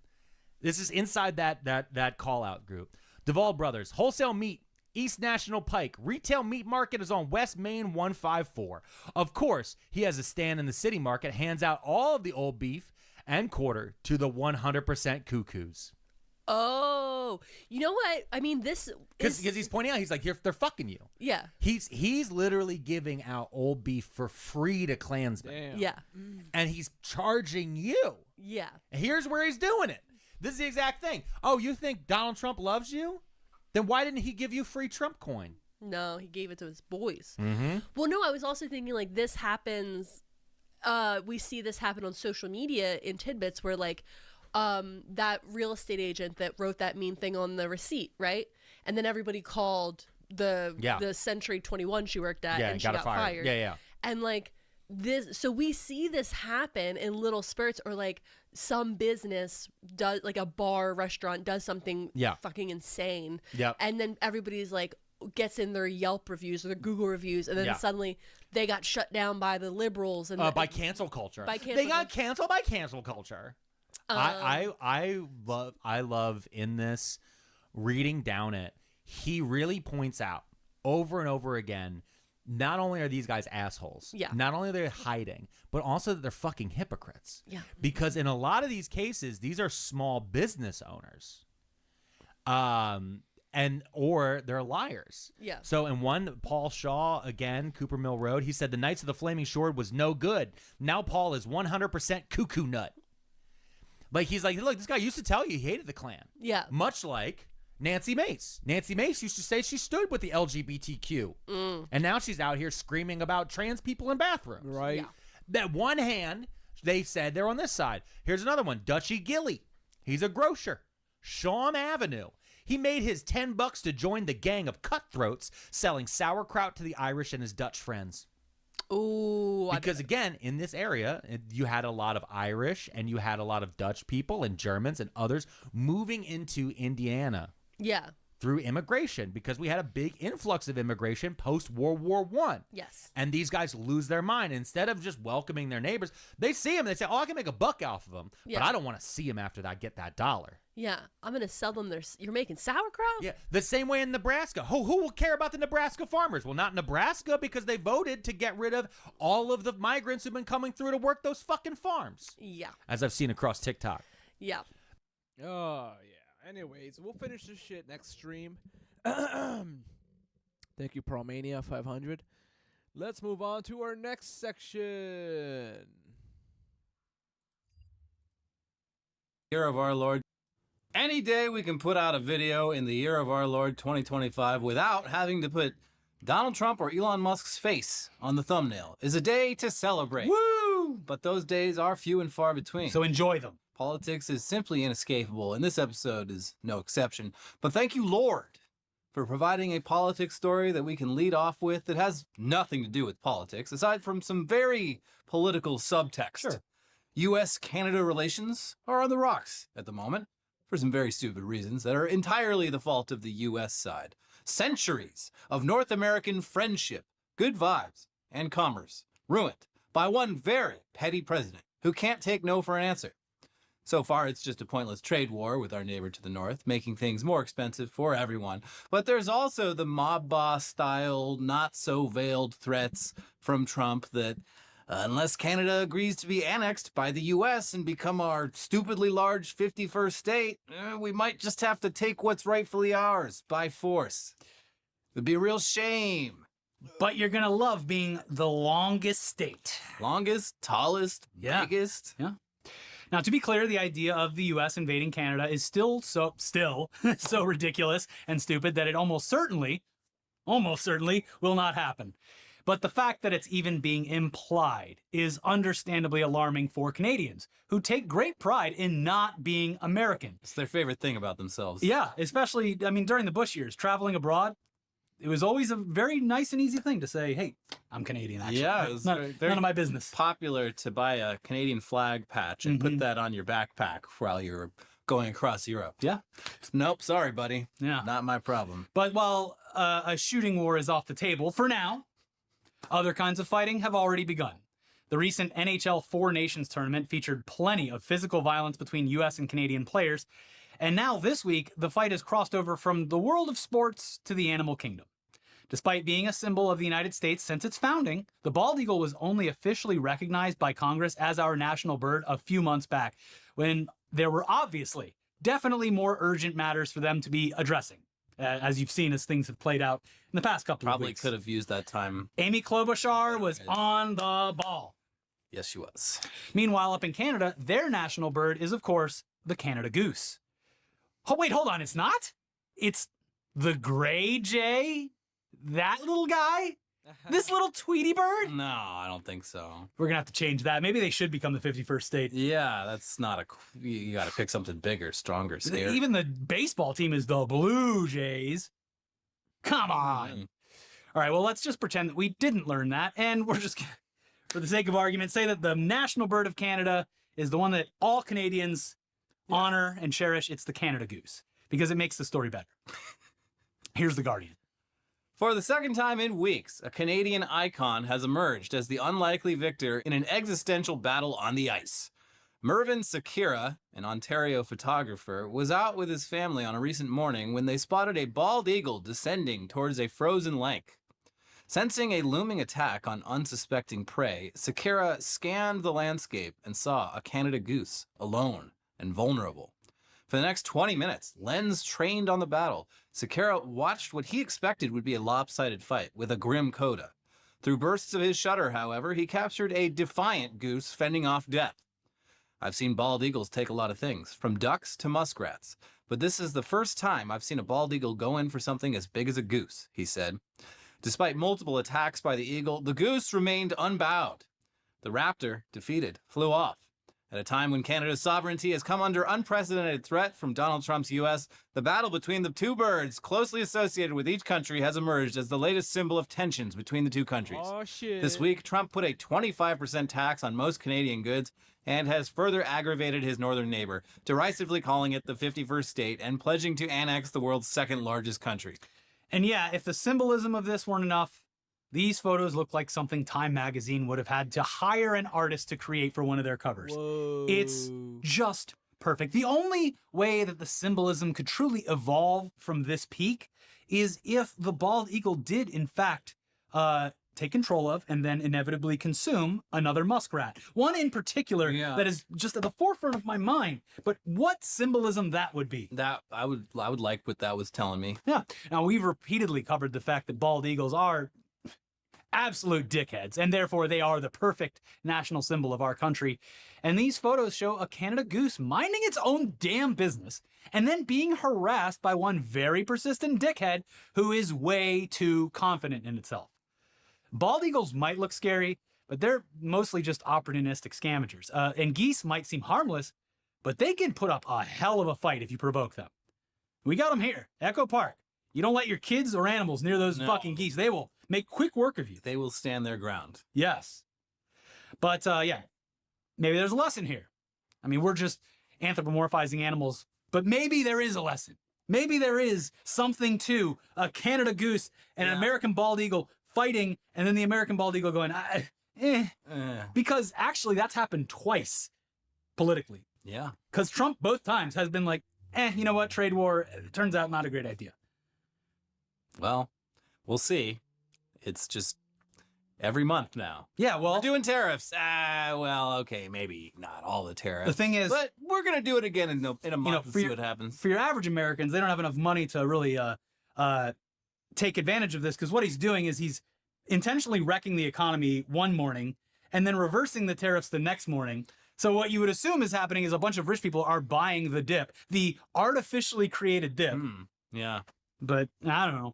This is inside that call out group. Duvall Brothers, wholesale meat, East National Pike. Retail meat market is on West Main 154. Of course, he has a stand in the city market, hands out all of the old beef and quarter to the 100% cuckoos. Oh, you know what? I mean, this because he's pointing out, he's like, they're fucking you. Yeah. He's literally giving out old beef for free to Klansmen. Damn. Yeah. And he's charging you. Yeah. Here's where he's doing it. This is the exact thing. Oh, you think Donald Trump loves you? Then why didn't he give you free Trump coin? No, he gave it to his boys. Mm-hmm. Well, no, I was also thinking like this happens. We see this happen on social media in tidbits where like that real estate agent that wrote that mean thing on the receipt, right? And then everybody called the Century 21 she worked at, and she got fired. Yeah. And like this, so we see this happen in little spurts, or like some business does, like a bar, restaurant does something fucking insane. Yeah. And then everybody's like gets in their Yelp reviews or their Google reviews, and then suddenly they got shut down by the liberals and by cancel culture. They got canceled by cancel culture. I love in this reading down it. He really points out over and over again. Not only are these guys assholes, not only are they hiding, but also that they're fucking hypocrites. Yeah. Because in a lot of these cases, these are small business owners. Or they're liars. Yeah. So in one, Paul Shaw, again, Cooper Mill Road, he said the Knights of the Flaming Sword was no good. Now Paul is 100% cuckoo nut. Like, he's like, look, this guy used to tell you he hated the Klan. Yeah. Much like Nancy Mace. Nancy Mace used to say she stood with the LGBTQ. And now she's out here screaming about trans people in bathrooms. Right. Yeah. That one hand, they said they're on this side. Here's another one. Dutchy Gilly. He's a grocer. Shawm Avenue. He made his $10 to join the gang of cutthroats selling sauerkraut to the Irish and his Dutch friends. Ooh. Because again, in this area, you had a lot of Irish and you had a lot of Dutch people and Germans and others moving into Indiana. Yeah. through immigration, because we had a big influx of immigration post-World War I. Yes. And these guys lose their mind. Instead of just welcoming their neighbors, they see them, they say, oh, I can make a buck off of them, but I don't want to see them after I get that dollar. Yeah, I'm going to sell them you're making sauerkraut? Yeah, the same way in Nebraska. Who will care about the Nebraska farmers? Well, not Nebraska, because they voted to get rid of all of the migrants who've been coming through to work those fucking farms. Yeah. As I've seen across TikTok. Yeah. Oh, yeah. Anyways, we'll finish this shit next stream. Thank you, Promania 500. Let's move on to our next section. Year of our Lord. Any day we can put out a video in the year of our Lord 2025 without having to put Donald Trump or Elon Musk's face on the thumbnail is a day to celebrate. Woo! But those days are few and far between. So enjoy them. Politics is simply inescapable, and this episode is no exception. But thank you, Lord, for providing a politics story that we can lead off with that has nothing to do with politics, aside from some very political subtext. Sure. U.S.-Canada relations are on the rocks at the moment, for some very stupid reasons that are entirely the fault of the U.S. side. Centuries of North American friendship, good vibes, and commerce ruined by one very petty president who can't take no for an answer. So far, it's just a pointless trade war with our neighbor to the north, making things more expensive for everyone. But there's also the mob boss-style, not-so-veiled threats from Trump that unless Canada agrees to be annexed by the U.S. and become our stupidly large 51st state, we might just have to take what's rightfully ours by force. It'd be a real shame. But you're going to love being the longest state. Longest, tallest, biggest. Yeah. Now, to be clear, the idea of the U.S. invading Canada is still so ridiculous and stupid that it almost certainly will not happen. But the fact that it's even being implied is understandably alarming for Canadians, who take great pride in not being American. It's their favorite thing about themselves. Yeah, especially, during the Bush years, traveling abroad, it was always a very nice and easy thing to say, hey, I'm Canadian, actually. Yeah, it was none of my business. Popular to buy a Canadian flag patch and put that on your backpack while you're going across Europe. Yeah. Nope, sorry, buddy. Yeah. Not my problem. But while a shooting war is off the table for now, other kinds of fighting have already begun. The recent NHL Four Nations tournament featured plenty of physical violence between U.S. and Canadian players. And now this week, the fight has crossed over from the world of sports to the animal kingdom. Despite being a symbol of the United States since its founding, the bald eagle was only officially recognized by Congress as our national bird a few months back, when there were definitely more urgent matters for them to be addressing, as you've seen as things have played out in the past couple of weeks. Probably could have used that time. Amy Klobuchar was on the ball. Yes, she was. Meanwhile, up in Canada, their national bird is, of course, the Canada goose. Oh, wait, hold on. It's not? It's the gray jay? That little guy? This little Tweety bird? No, I don't think so. We're going to have to change that. Maybe they should become the 51st state. Yeah, that's not you got to pick something bigger, stronger, scarier. Even the baseball team is the Blue Jays. Come on. All right, well, let's just pretend that we didn't learn that, and we're just, for the sake of argument, say that the national bird of Canada is the one that all Canadians honor and cherish. It's the Canada goose, because it makes the story better. Here's The Guardian. For the second time in weeks, a Canadian icon has emerged as the unlikely victor in an existential battle on the ice. Mervyn Sakira, an Ontario photographer, was out with his family on a recent morning when they spotted a bald eagle descending towards a frozen lake. Sensing a looming attack on unsuspecting prey, Sakira scanned the landscape and saw a Canada goose, alone and vulnerable. For the next 20 minutes, lens trained on the battle, Sakira watched what he expected would be a lopsided fight with a grim coda. Through bursts of his shutter, however, he captured a defiant goose fending off death. I've seen bald eagles take a lot of things, from ducks to muskrats, but this is the first time I've seen a bald eagle go in for something as big as a goose, he said. Despite multiple attacks by the eagle, the goose remained unbowed. The raptor, defeated, flew off. At a time when Canada's sovereignty has come under unprecedented threat from Donald Trump's U.S., the battle between the two birds closely associated with each country has emerged as the latest symbol of tensions between the two countries. Oh, shit. This week, Trump put a 25% tax on most Canadian goods and has further aggravated his northern neighbor, derisively calling it the 51st state and pledging to annex the world's second largest country. And yeah, if the symbolism of this weren't enough, these photos look like something Time magazine would have had to hire an artist to create for one of their covers. Whoa. It's just perfect. The only way that the symbolism could truly evolve from this peak is if the bald eagle did, in fact, take control of and then inevitably consume another muskrat. One in particular that is just at the forefront of my mind. But what symbolism that would be? That I would like what that was telling me. Yeah. Now, we've repeatedly covered the fact that bald eagles are absolute dickheads, and therefore they are the perfect national symbol of our country. And these photos show a Canada goose minding its own damn business and then being harassed by one very persistent dickhead who is way too confident in itself. Bald eagles might look scary, but they're mostly just opportunistic scavengers. And geese might seem harmless, but they can put up a hell of a fight if you provoke them. We got them here, Echo Park. You don't let your kids or animals near those fucking geese. They will make quick work of you. They will stand their ground. Yes. But yeah, maybe there's a lesson here. I mean, we're just anthropomorphizing animals, but maybe there is a lesson. Maybe there is something to a Canada goose and an American bald eagle fighting, and then the American bald eagle going, because actually that's happened twice politically. Yeah. Because Trump both times has been like, you know what, trade war, turns out not a great idea. Well, we'll see. It's just every month now. Yeah, well, we're doing tariffs. Well, okay, maybe not all the tariffs. The thing is, but we're gonna do it again in a month and see what happens. For your average Americans, they don't have enough money to really take advantage of this, because what he's doing is he's intentionally wrecking the economy one morning and then reversing the tariffs the next morning. So what you would assume is happening is a bunch of rich people are buying the dip, the artificially created dip. Yeah. But I don't know.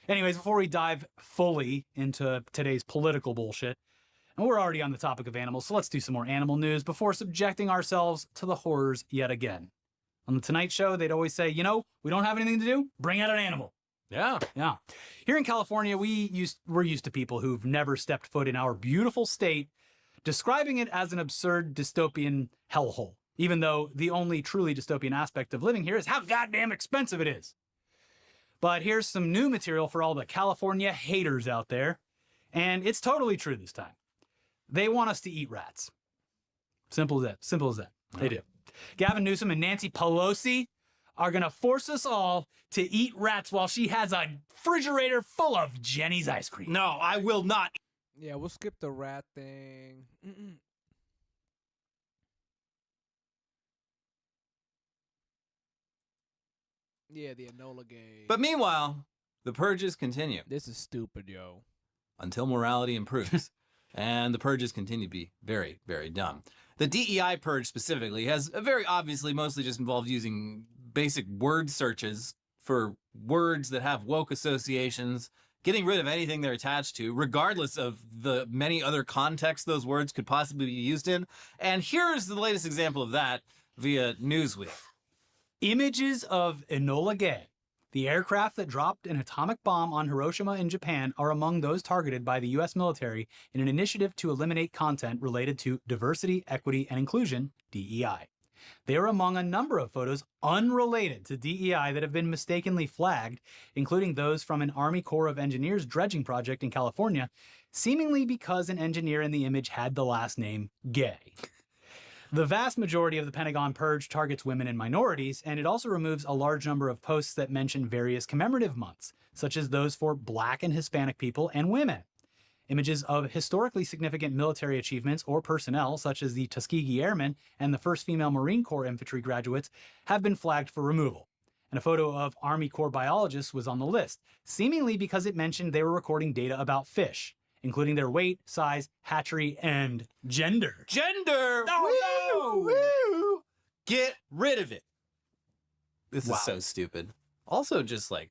Anyways, before we dive fully into today's political bullshit, and we're already on the topic of animals, so let's do some more animal news before subjecting ourselves to the horrors yet again. On The Tonight Show, they'd always say, you know, we don't have anything to do, bring out an animal. Yeah. Yeah. Here in California, we're used to people who've never stepped foot in our beautiful state, describing it as an absurd dystopian hellhole, even though the only truly dystopian aspect of living here is how goddamn expensive it is. But here's some new material for all the California haters out there, and it's totally true this time. They want us to eat rats. Simple as that. Simple as that. They do. Gavin Newsom and Nancy Pelosi are going to force us all to eat rats while she has a refrigerator full of Jenny's ice cream. No, I will not. Yeah, we'll skip the rat thing. Yeah, the Enola Gay. But meanwhile, the purges continue. This is stupid, yo. Until morality improves. And the purges continue to be very, very dumb. The DEI purge specifically has very obviously mostly just involved using basic word searches for words that have woke associations, getting rid of anything they're attached to, regardless of the many other contexts those words could possibly be used in. And here's the latest example of that via Newsweek. Images of Enola Gay, the aircraft that dropped an atomic bomb on Hiroshima in Japan, are among those targeted by the U.S. military in an initiative to eliminate content related to diversity, equity, and inclusion, DEI. They are among a number of photos unrelated to DEI that have been mistakenly flagged, including those from an Army Corps of Engineers dredging project in California, seemingly because an engineer in the image had the last name Gay. The vast majority of the Pentagon purge targets women and minorities, and it also removes a large number of posts that mention various commemorative months, such as those for Black and Hispanic people and women. Images of historically significant military achievements or personnel, such as the Tuskegee Airmen and the first female Marine Corps infantry graduates, have been flagged for removal. And a photo of Army Corps biologists was on the list, seemingly because it mentioned they were recording data about fish, including their weight, size, hatchery, and gender. Gender! Oh, woo, no! Woo! Get rid of it. This is so stupid. Also, just like,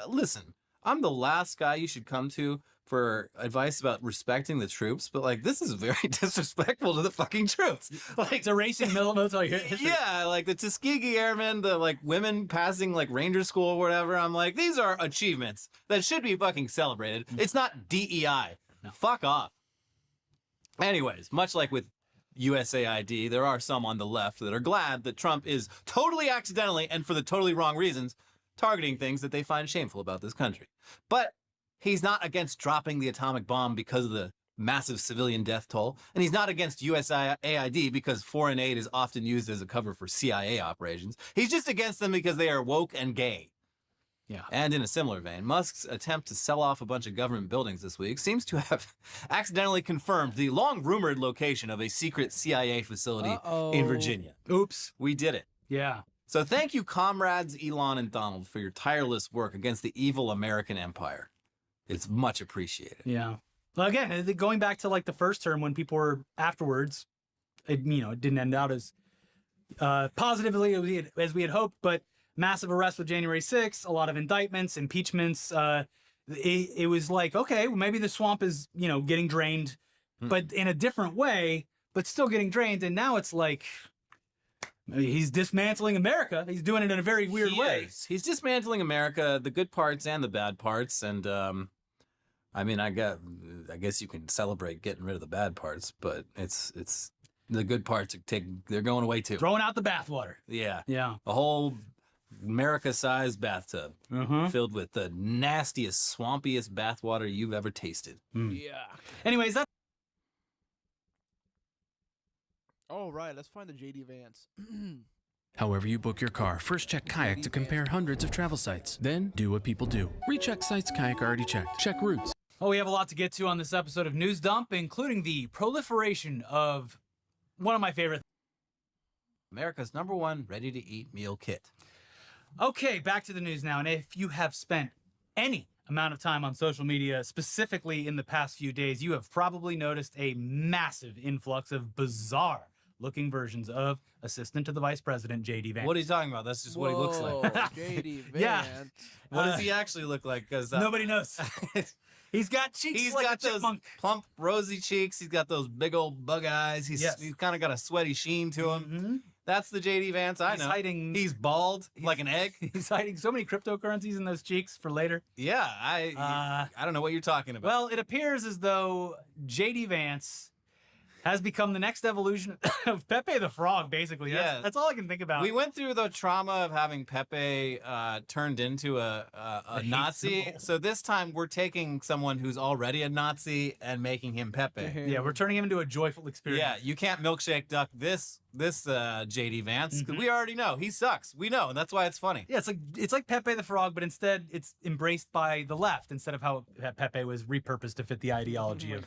listen, I'm the last guy you should come to for advice about respecting the troops, but like this is very disrespectful to the fucking troops. Like it's erasing military history. Yeah, like the Tuskegee Airmen, the like women passing like Ranger School or whatever. I'm like, these are achievements that should be fucking celebrated. It's not DEI. Fuck off. Anyways, much like with USAID, there are some on the left that are glad that Trump is totally accidentally and for the totally wrong reasons targeting things that they find shameful about this country. But he's not against dropping the atomic bomb because of the massive civilian death toll, and he's not against USAID because foreign aid is often used as a cover for CIA operations. He's just against them because they are woke and gay. Yeah. And in a similar vein, Musk's attempt to sell off a bunch of government buildings this week seems to have accidentally confirmed the long-rumored location of a secret CIA facility in Virginia. Oops. We did it. Yeah. So thank you, comrades Elon and Donald, for your tireless work against the evil American empire. It's much appreciated. Yeah. Well, again, going back to like the first term when people were afterwards, it didn't end out as positively as we had hoped, but massive arrest with January 6th, a lot of indictments, impeachments. It was like, okay, well, maybe the swamp is, getting drained, but in a different way, but still getting drained. And now it's like, he's dismantling America. He's doing it in a very weird way. He's dismantling America, the good parts and the bad parts. And I mean, I guess you can celebrate getting rid of the bad parts, but it's the good parts they're going away too. Throwing out the bathwater. Yeah. Yeah. A whole America-sized bathtub filled with the nastiest, swampiest bathwater you've ever tasted. Yeah. Anyways, that's... All right, let's find the JD Vance. However you book your car, first check Kayak to compare hundreds of travel sites. Then do what people do. Recheck sites Kayak already checked. Check routes. Oh, we have a lot to get to on this episode of News Dump, including the proliferation of one of my favorite... America's #1 ready-to-eat meal kit. Okay, back to the news now. And if you have spent any amount of time on social media, specifically in the past few days, you have probably noticed a massive influx of bizarre-looking versions of Assistant to the Vice President, J.D. Vance. What are you talking about? That's just what he looks like. J.D. Vance. Yeah. What does he actually look like? Because nobody knows. He's got cheeks He's like got a chipmunk. those plump, rosy cheeks. He's got those big old bug eyes. He's kind of got a sweaty sheen to him. That's the JD Vance I know. He's bald like an egg. He's hiding so many cryptocurrencies in those cheeks for later. Yeah, I don't know what you're talking about. Well, it appears as though JD Vance has become the next evolution of Pepe the Frog, basically. That's all I can think about. We went through the trauma of having Pepe turned into a Nazi. So this time we're taking someone who's already a Nazi and making him Pepe. Yeah, we're turning him into a joyful experience. Yeah, you can't milkshake duck this JD Vance because we already know he sucks. We know, and that's why it's funny. Yeah, it's like Pepe the Frog, but instead it's embraced by the left instead of how Pepe was repurposed to fit the ideology of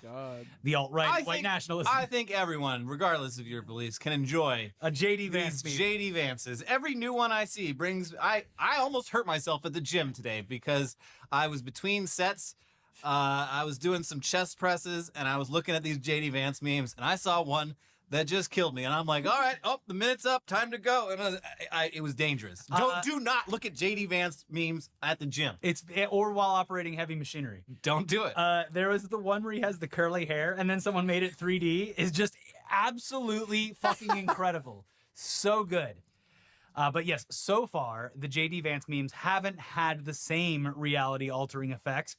the alt-right white nationalism. I think everyone, regardless of your beliefs, can enjoy a JD Vance. These JD Vances. Every new one I see brings. I almost hurt myself at the gym today because I was between sets. I was doing some chest presses and I was looking at these JD Vance memes and I saw one that just killed me, and I'm like, all right, the minute's up, time to go. And it was dangerous. Do not look at JD Vance memes at the gym. Or while operating heavy machinery. Don't do it. There was the one where he has the curly hair, and then someone made it 3D. Is just absolutely fucking incredible. So good. But yes, so far, the JD Vance memes haven't had the same reality-altering effects.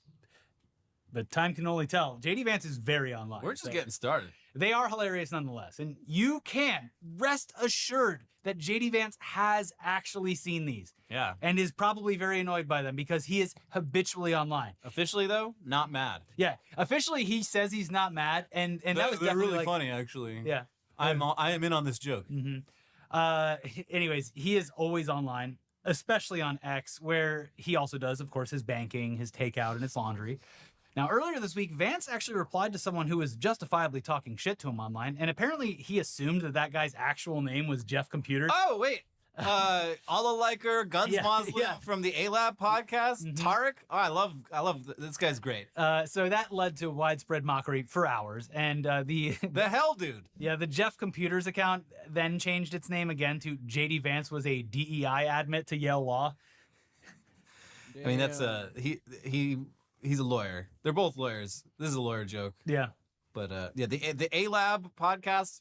But time can only tell. JD Vance is very online. We're just getting started. They are hilarious nonetheless. And you can rest assured that JD Vance has actually seen these. Yeah. And is probably very annoyed by them because he is habitually online. Officially, though, not mad. Yeah. Officially, he says he's not mad. And that was definitely really funny, actually. Yeah. I am in on this joke. Anyways, he is always online, especially on X, where he also does, of course, his banking, his takeout, and his laundry. Now, earlier this week, Vance actually replied to someone who was justifiably talking shit to him online, and apparently he assumed that guy's actual name was Jeff Computers. Oh, wait. Allah Liker, Guns Muslim from the A-Lab podcast, Tarek. Oh, I love this guy's great. So that led to widespread mockery for hours, and the hell dude. Yeah, the Jeff Computers account then changed its name again to JD Vance was a DEI admit to Yale Law. I mean, that's he's a lawyer. They're both lawyers. This is a lawyer joke. Yeah. But the A-Lab podcast,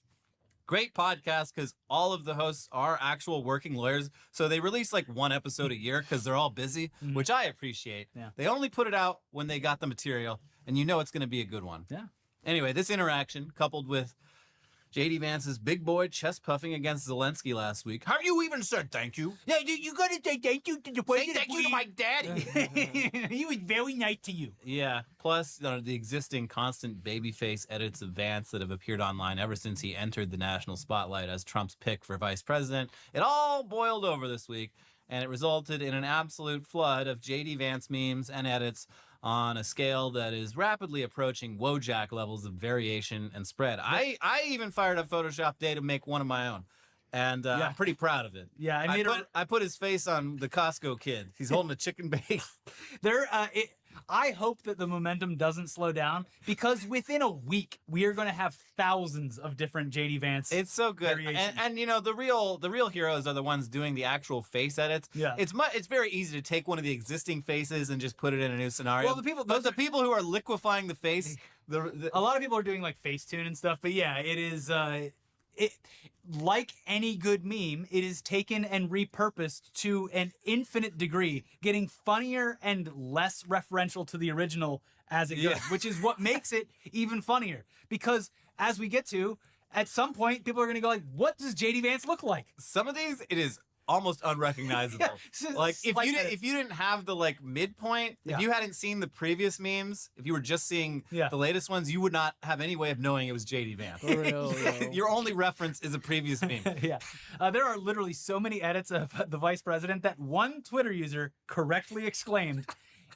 great podcast because all of the hosts are actual working lawyers. So they release like one episode a year because they're all busy, which I appreciate. Yeah. They only put it out when they got the material, and you know it's going to be a good one. Yeah. Anyway, this interaction, coupled with J.D. Vance's big boy chest puffing against Zelensky last week. Have you even said thank you? Yeah, you gotta say thank you to the president. Thank you to my daddy. He was very nice to you. Yeah. Plus, the existing constant babyface edits of Vance that have appeared online ever since he entered the national spotlight as Trump's pick for vice president. It all boiled over this week, and it resulted in an absolute flood of J.D. Vance memes and edits on a scale that is rapidly approaching Wojak levels of variation and spread. I even fired up Photoshop Day to make one of my own. And I'm pretty proud of it. Yeah, I put his face on the Costco kid. He's holding a chicken bake. I hope that the momentum doesn't slow down because within a week we are going to have thousands of different JD Vance. It's so good, and you know the real heroes are the ones doing the actual face edits. Yeah, it's very easy to take one of the existing faces and just put it in a new scenario. Well, the people who are liquefying the face. A lot of people are doing like Facetune and stuff, but yeah, it is. Like any good meme, it is taken and repurposed to an infinite degree, getting funnier and less referential to the original as it goes, which is what makes it even funnier. Because as we get to, at some point, people are going to go like, what does JD Vance look like? Some of these, it is almost unrecognizable. Like if you didn't have the like midpoint, if you hadn't seen the previous memes, if you were just seeing the latest ones, you would not have any way of knowing it was JD Vance. For real. Your only reference is a previous meme. There are literally so many edits of the vice president that one Twitter user correctly exclaimed,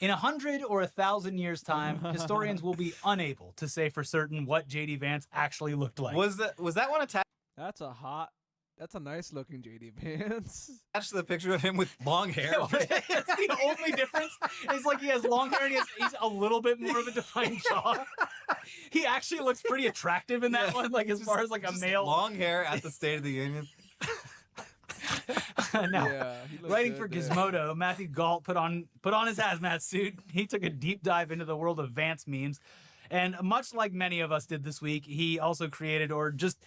in 100 or 1,000 years' time, historians will be unable to say for certain what JD Vance actually looked like. Was that one attack? That's a nice looking JD Vance. Attached to the picture of him with long hair. That's the only difference. It's like he has long hair and he's a little bit more of a defined jaw. He actually looks pretty attractive in that one, like as far as like a male. Long hair at the State of the Union. Now, writing for Gizmodo, Matthew Galt put on his hazmat suit. He took a deep dive into the world of Vance memes. And much like many of us did this week, he also created, or just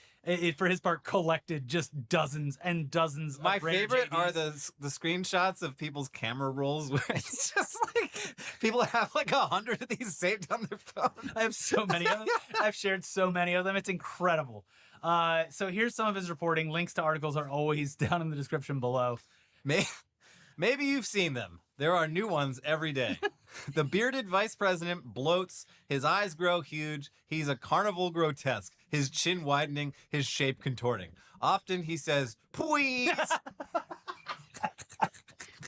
for his part, collected just dozens and dozens of My rare favorite JDs. are the screenshots of people's camera rolls where it's just like people have like 100 of these saved on their phone. I have so many of them. I've shared so many of them. It's incredible. So here's some of his reporting. Links to articles are always down in the description below. Maybe you've seen them. There are new ones every day. The bearded vice president bloats. His eyes grow huge. He's a carnival grotesque. His chin widening, his shape contorting. Often he says, please.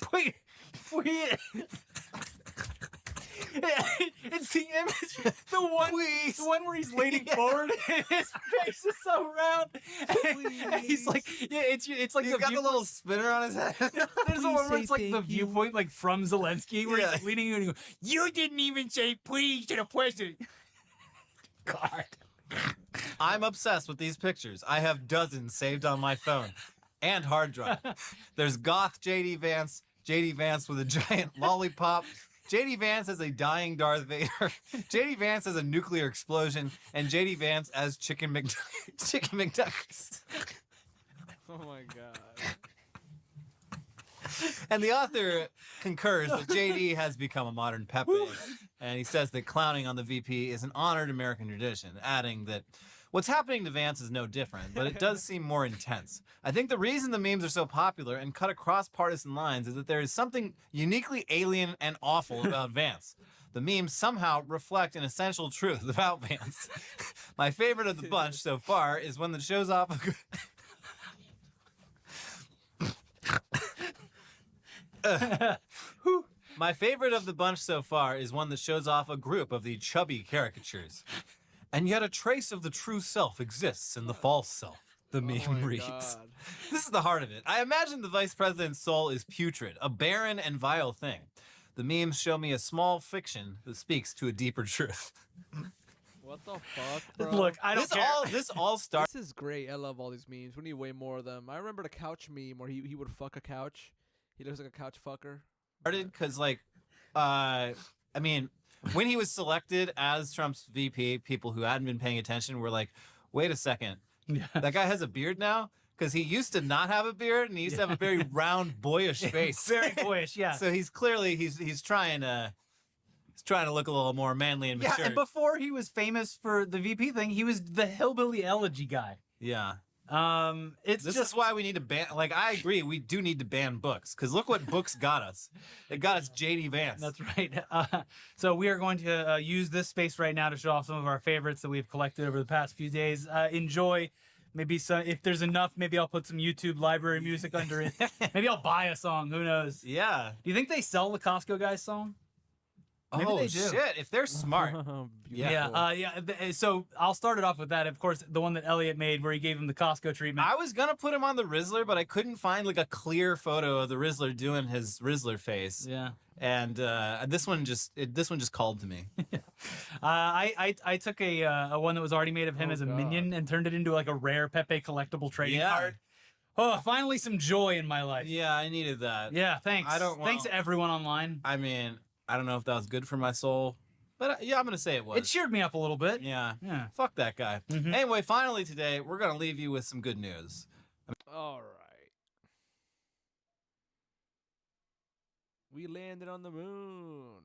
Please. It's the image, the one where he's leaning forward and his face is so round. And he's like, it's like he's got the little spinner on his head. There's one where it's like the viewpoint, like from Zelensky, where he's leaning and he goes, "You didn't even say please to the president." God, I'm obsessed with these pictures. I have dozens saved on my phone and hard drive. There's goth JD Vance with a giant lollipop. JD Vance as a dying Darth Vader. JD Vance as a nuclear explosion, and JD Vance as Chicken McNuggets. Oh my god. And the author concurs that JD has become a modern Pepe, and he says that clowning on the VP is an honored American tradition, adding that what's happening to Vance is no different, but it does seem more intense. I think the reason the memes are so popular and cut across partisan lines is that there is something uniquely alien and awful about Vance. The memes somehow reflect an essential truth about Vance. My favorite of the bunch so far is when it shows off My favorite of the bunch so far is one that shows off a group of the chubby caricatures. And yet a trace of the true self exists in the false self, the meme reads. God. This is the heart of it. I imagine the vice president's soul is putrid, a barren and vile thing. The memes show me a small fiction that speaks to a deeper truth. What the fuck, bro? Look, I don't care. This all starts. This is great. I love all these memes. We need way more of them. I remember the couch meme where he would fuck a couch. He looks like a couch fucker. Started because, like, I mean, when he was selected as Trump's VP, people who hadn't been paying attention were like, wait a second, that guy has a beard now? Because he used to not have a beard, and he used to have a very round, boyish face. Very boyish, yeah. So he's clearly he's trying to look a little more manly and mature. Yeah, and before he was famous for the VP thing, he was the hillbilly elegy guy. Yeah. This is why we need to ban. Like, I agree, we do need to ban books, because look what books got us. It got us J.D. Vance. That's right. So we are going to use this space right now to show off some of our favorites that we've collected over the past few days. Enjoy. Maybe if there's enough, maybe I'll put some YouTube library music under it. Maybe I'll buy a song. Who knows? Yeah. Do you think they sell the Costco guys song? Maybe they do. Shit! If they're smart. So I'll start it off with that. Of course, the one that Elliot made where he gave him the Costco treatment. I was gonna put him on the Rizzler, but I couldn't find like a clear photo of the Rizzler doing his Rizzler face. Yeah. And this one just called to me. I took a one that was already made of him as a minion and turned it into like a rare Pepe collectible trading card. Oh, finally some joy in my life. Yeah, I needed that. Yeah, thanks. Thanks to everyone online. I mean, I don't know if that was good for my soul, but yeah, I'm gonna say it was. It cheered me up a little bit. Yeah. Fuck that guy. Anyway, finally today, we're gonna leave you with some good news. All right. We landed on the moon.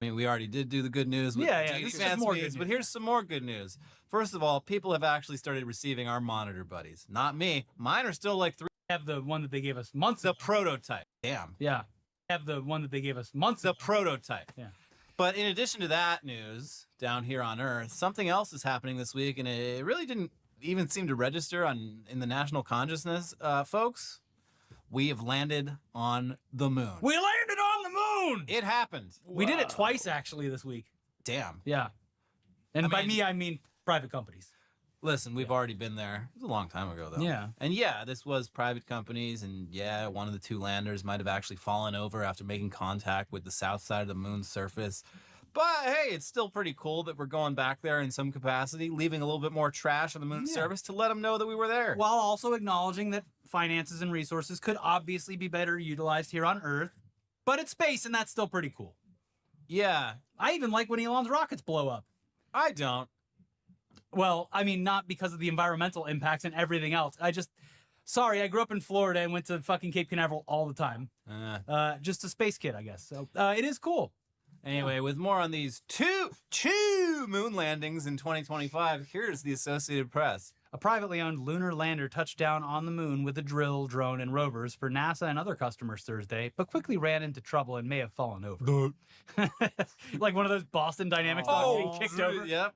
I mean, we already did do the good news with this JD is Vance more memes, good but here's some more good news. First of all, people have actually started receiving our monitor buddies. Not me. Mine are still like 3. I have the one that they gave us months ago. The prototype. Damn. Yeah. I have the one that they gave us months ago. The prototype. Yeah. But in addition to that news, down here on Earth, something else is happening this week, and it really didn't even seem to register in the national consciousness, folks. We have landed on the moon. We landed on the moon! It happened. We did it twice, actually, this week. Damn. Yeah. And by me, I mean private companies. Listen, we've already been there. It was a long time ago, though. Yeah. And yeah, this was private companies, and yeah, one of the 2 landers might have actually fallen over after making contact with the south side of the moon's surface. But hey, it's still pretty cool that we're going back there in some capacity, leaving a little bit more trash on the moon's surface to let them know that we were there. While also acknowledging that finances and resources could obviously be better utilized here on Earth. But it's space, and that's still pretty cool. Yeah. I even like when Elon's rockets blow up. I don't. Well, I mean, not because of the environmental impacts and everything else. Sorry, I grew up in Florida and went to fucking Cape Canaveral all the time. Just a space kid, I guess. So it is cool. Anyway, with more on these two moon landings in 2025, here's the Associated Press. A privately owned lunar lander touched down on the moon with a drill, drone, and rovers for NASA and other customers Thursday, but quickly ran into trouble and may have fallen over. Like one of those Boston Dynamics dogs being kicked over. Yep.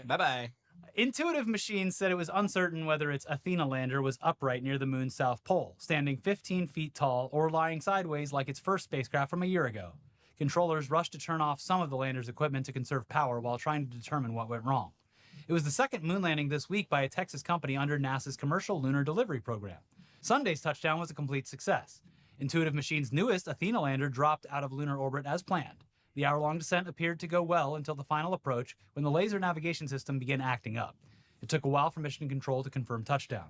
Bye-bye. Intuitive Machines said it was uncertain whether its Athena lander was upright near the moon's south pole, standing 15 feet tall, or lying sideways like its first spacecraft from a year ago. Controllers rushed to turn off some of the lander's equipment to conserve power while trying to determine what went wrong. It was the second moon landing this week by a Texas company under NASA's Commercial Lunar Delivery Program. Sunday's touchdown was a complete success. Intuitive Machines' newest Athena lander dropped out of lunar orbit as planned. The hour-long descent appeared to go well until the final approach when the laser navigation system began acting up. It took a while for mission control to confirm touchdown.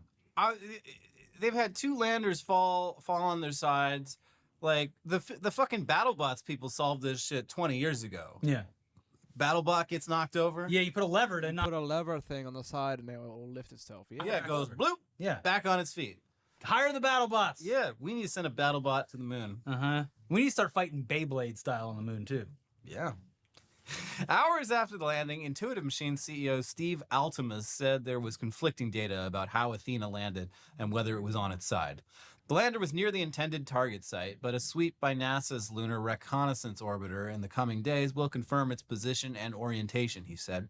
They've had 2 landers fall on their sides. Like, the fucking BattleBots people solved this shit 20 years ago. Yeah. BattleBot gets knocked over. Yeah, you put a lever to Put a lever thing on the side and it will lift itself. Yeah, it goes bloop. Yeah. Back on its feet. Hire the BattleBots. Yeah, we need to send a BattleBot to the moon. We need to start fighting Beyblade style on the moon, too. Yeah. Hours after the landing, Intuitive Machines CEO Steve Altemus said there was conflicting data about how Athena landed and whether it was on its side. The lander was near the intended target site, but a sweep by NASA's Lunar Reconnaissance Orbiter in the coming days will confirm its position and orientation, he said.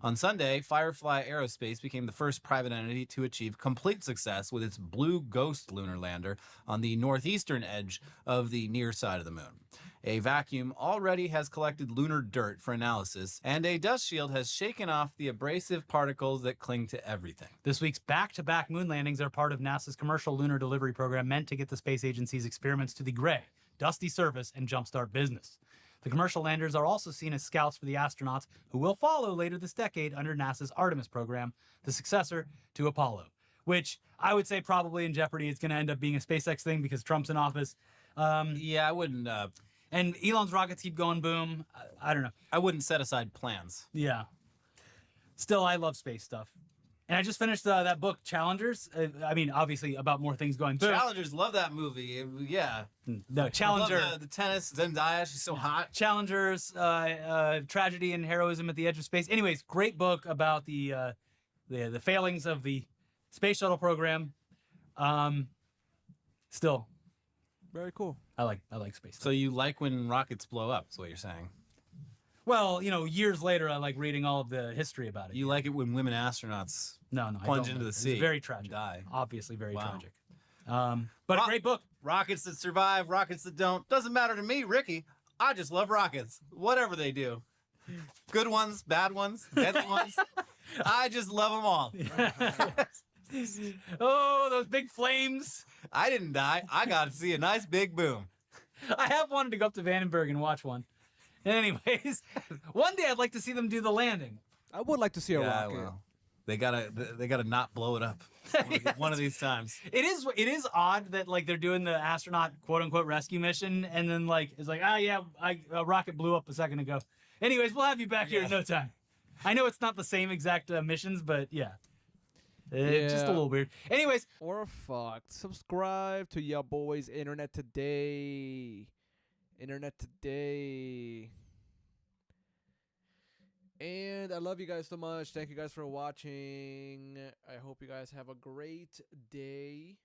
On Sunday, Firefly Aerospace became the first private entity to achieve complete success with its Blue Ghost lunar lander on the northeastern edge of the near side of the moon. A vacuum already has collected lunar dirt for analysis, and a dust shield has shaken off the abrasive particles that cling to everything. This week's back-to-back moon landings are part of NASA's Commercial Lunar Delivery Program meant to get the space agency's experiments to the gray, dusty surface and jumpstart business. The commercial landers are also seen as scouts for the astronauts who will follow later this decade under NASA's Artemis program, the successor to Apollo, which I would say probably in jeopardy it's going to end up being a SpaceX thing because Trump's in office. Yeah, I wouldn't And Elon's rockets keep going boom. I don't know. I wouldn't set aside plans. Yeah. Still, I love space stuff. And I just finished that book, Challengers. I mean, obviously, about more things going boom. Challengers, love that movie. Yeah. No, Challenger. I love the tennis, Zendaya, she's so hot. Challengers, tragedy and heroism at the edge of space. Anyways, great book about the failings of the space shuttle program. Still, very cool. I like space stuff. So you like when rockets blow up, is what you're saying? Well, years later, I like reading all of the history about it. You like it when women astronauts I plunge don't. into the It's sea. very tragic. Die. Obviously very Wow. tragic. But a great book. Rockets that survive, rockets that don't. Doesn't matter to me, Ricky. I just love rockets. Whatever they do. Good ones, bad ones, deadly ones. I just love them all. Oh, those big flames. I didn't die. I got to see a nice big boom. I have wanted to go up to Vandenberg and watch one. Anyways, one day I'd like to see them do the landing. I would like to see a rocket. Well, they gotta not blow it up one of these times. It is odd that like they're doing the astronaut quote unquote rescue mission and then like it's like a rocket blew up a second ago. Anyways, we'll have you back here in no time. I know it's not the same exact missions, but yeah. Just a little weird. Anyways, or fucked. Subscribe to your boys Internet Today. Internet Today. And I love you guys so much. Thank you guys for watching. I hope you guys have a great day,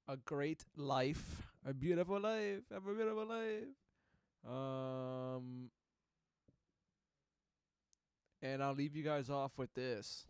a great life, a beautiful life. Have a beautiful life. And I'll leave you guys off with this.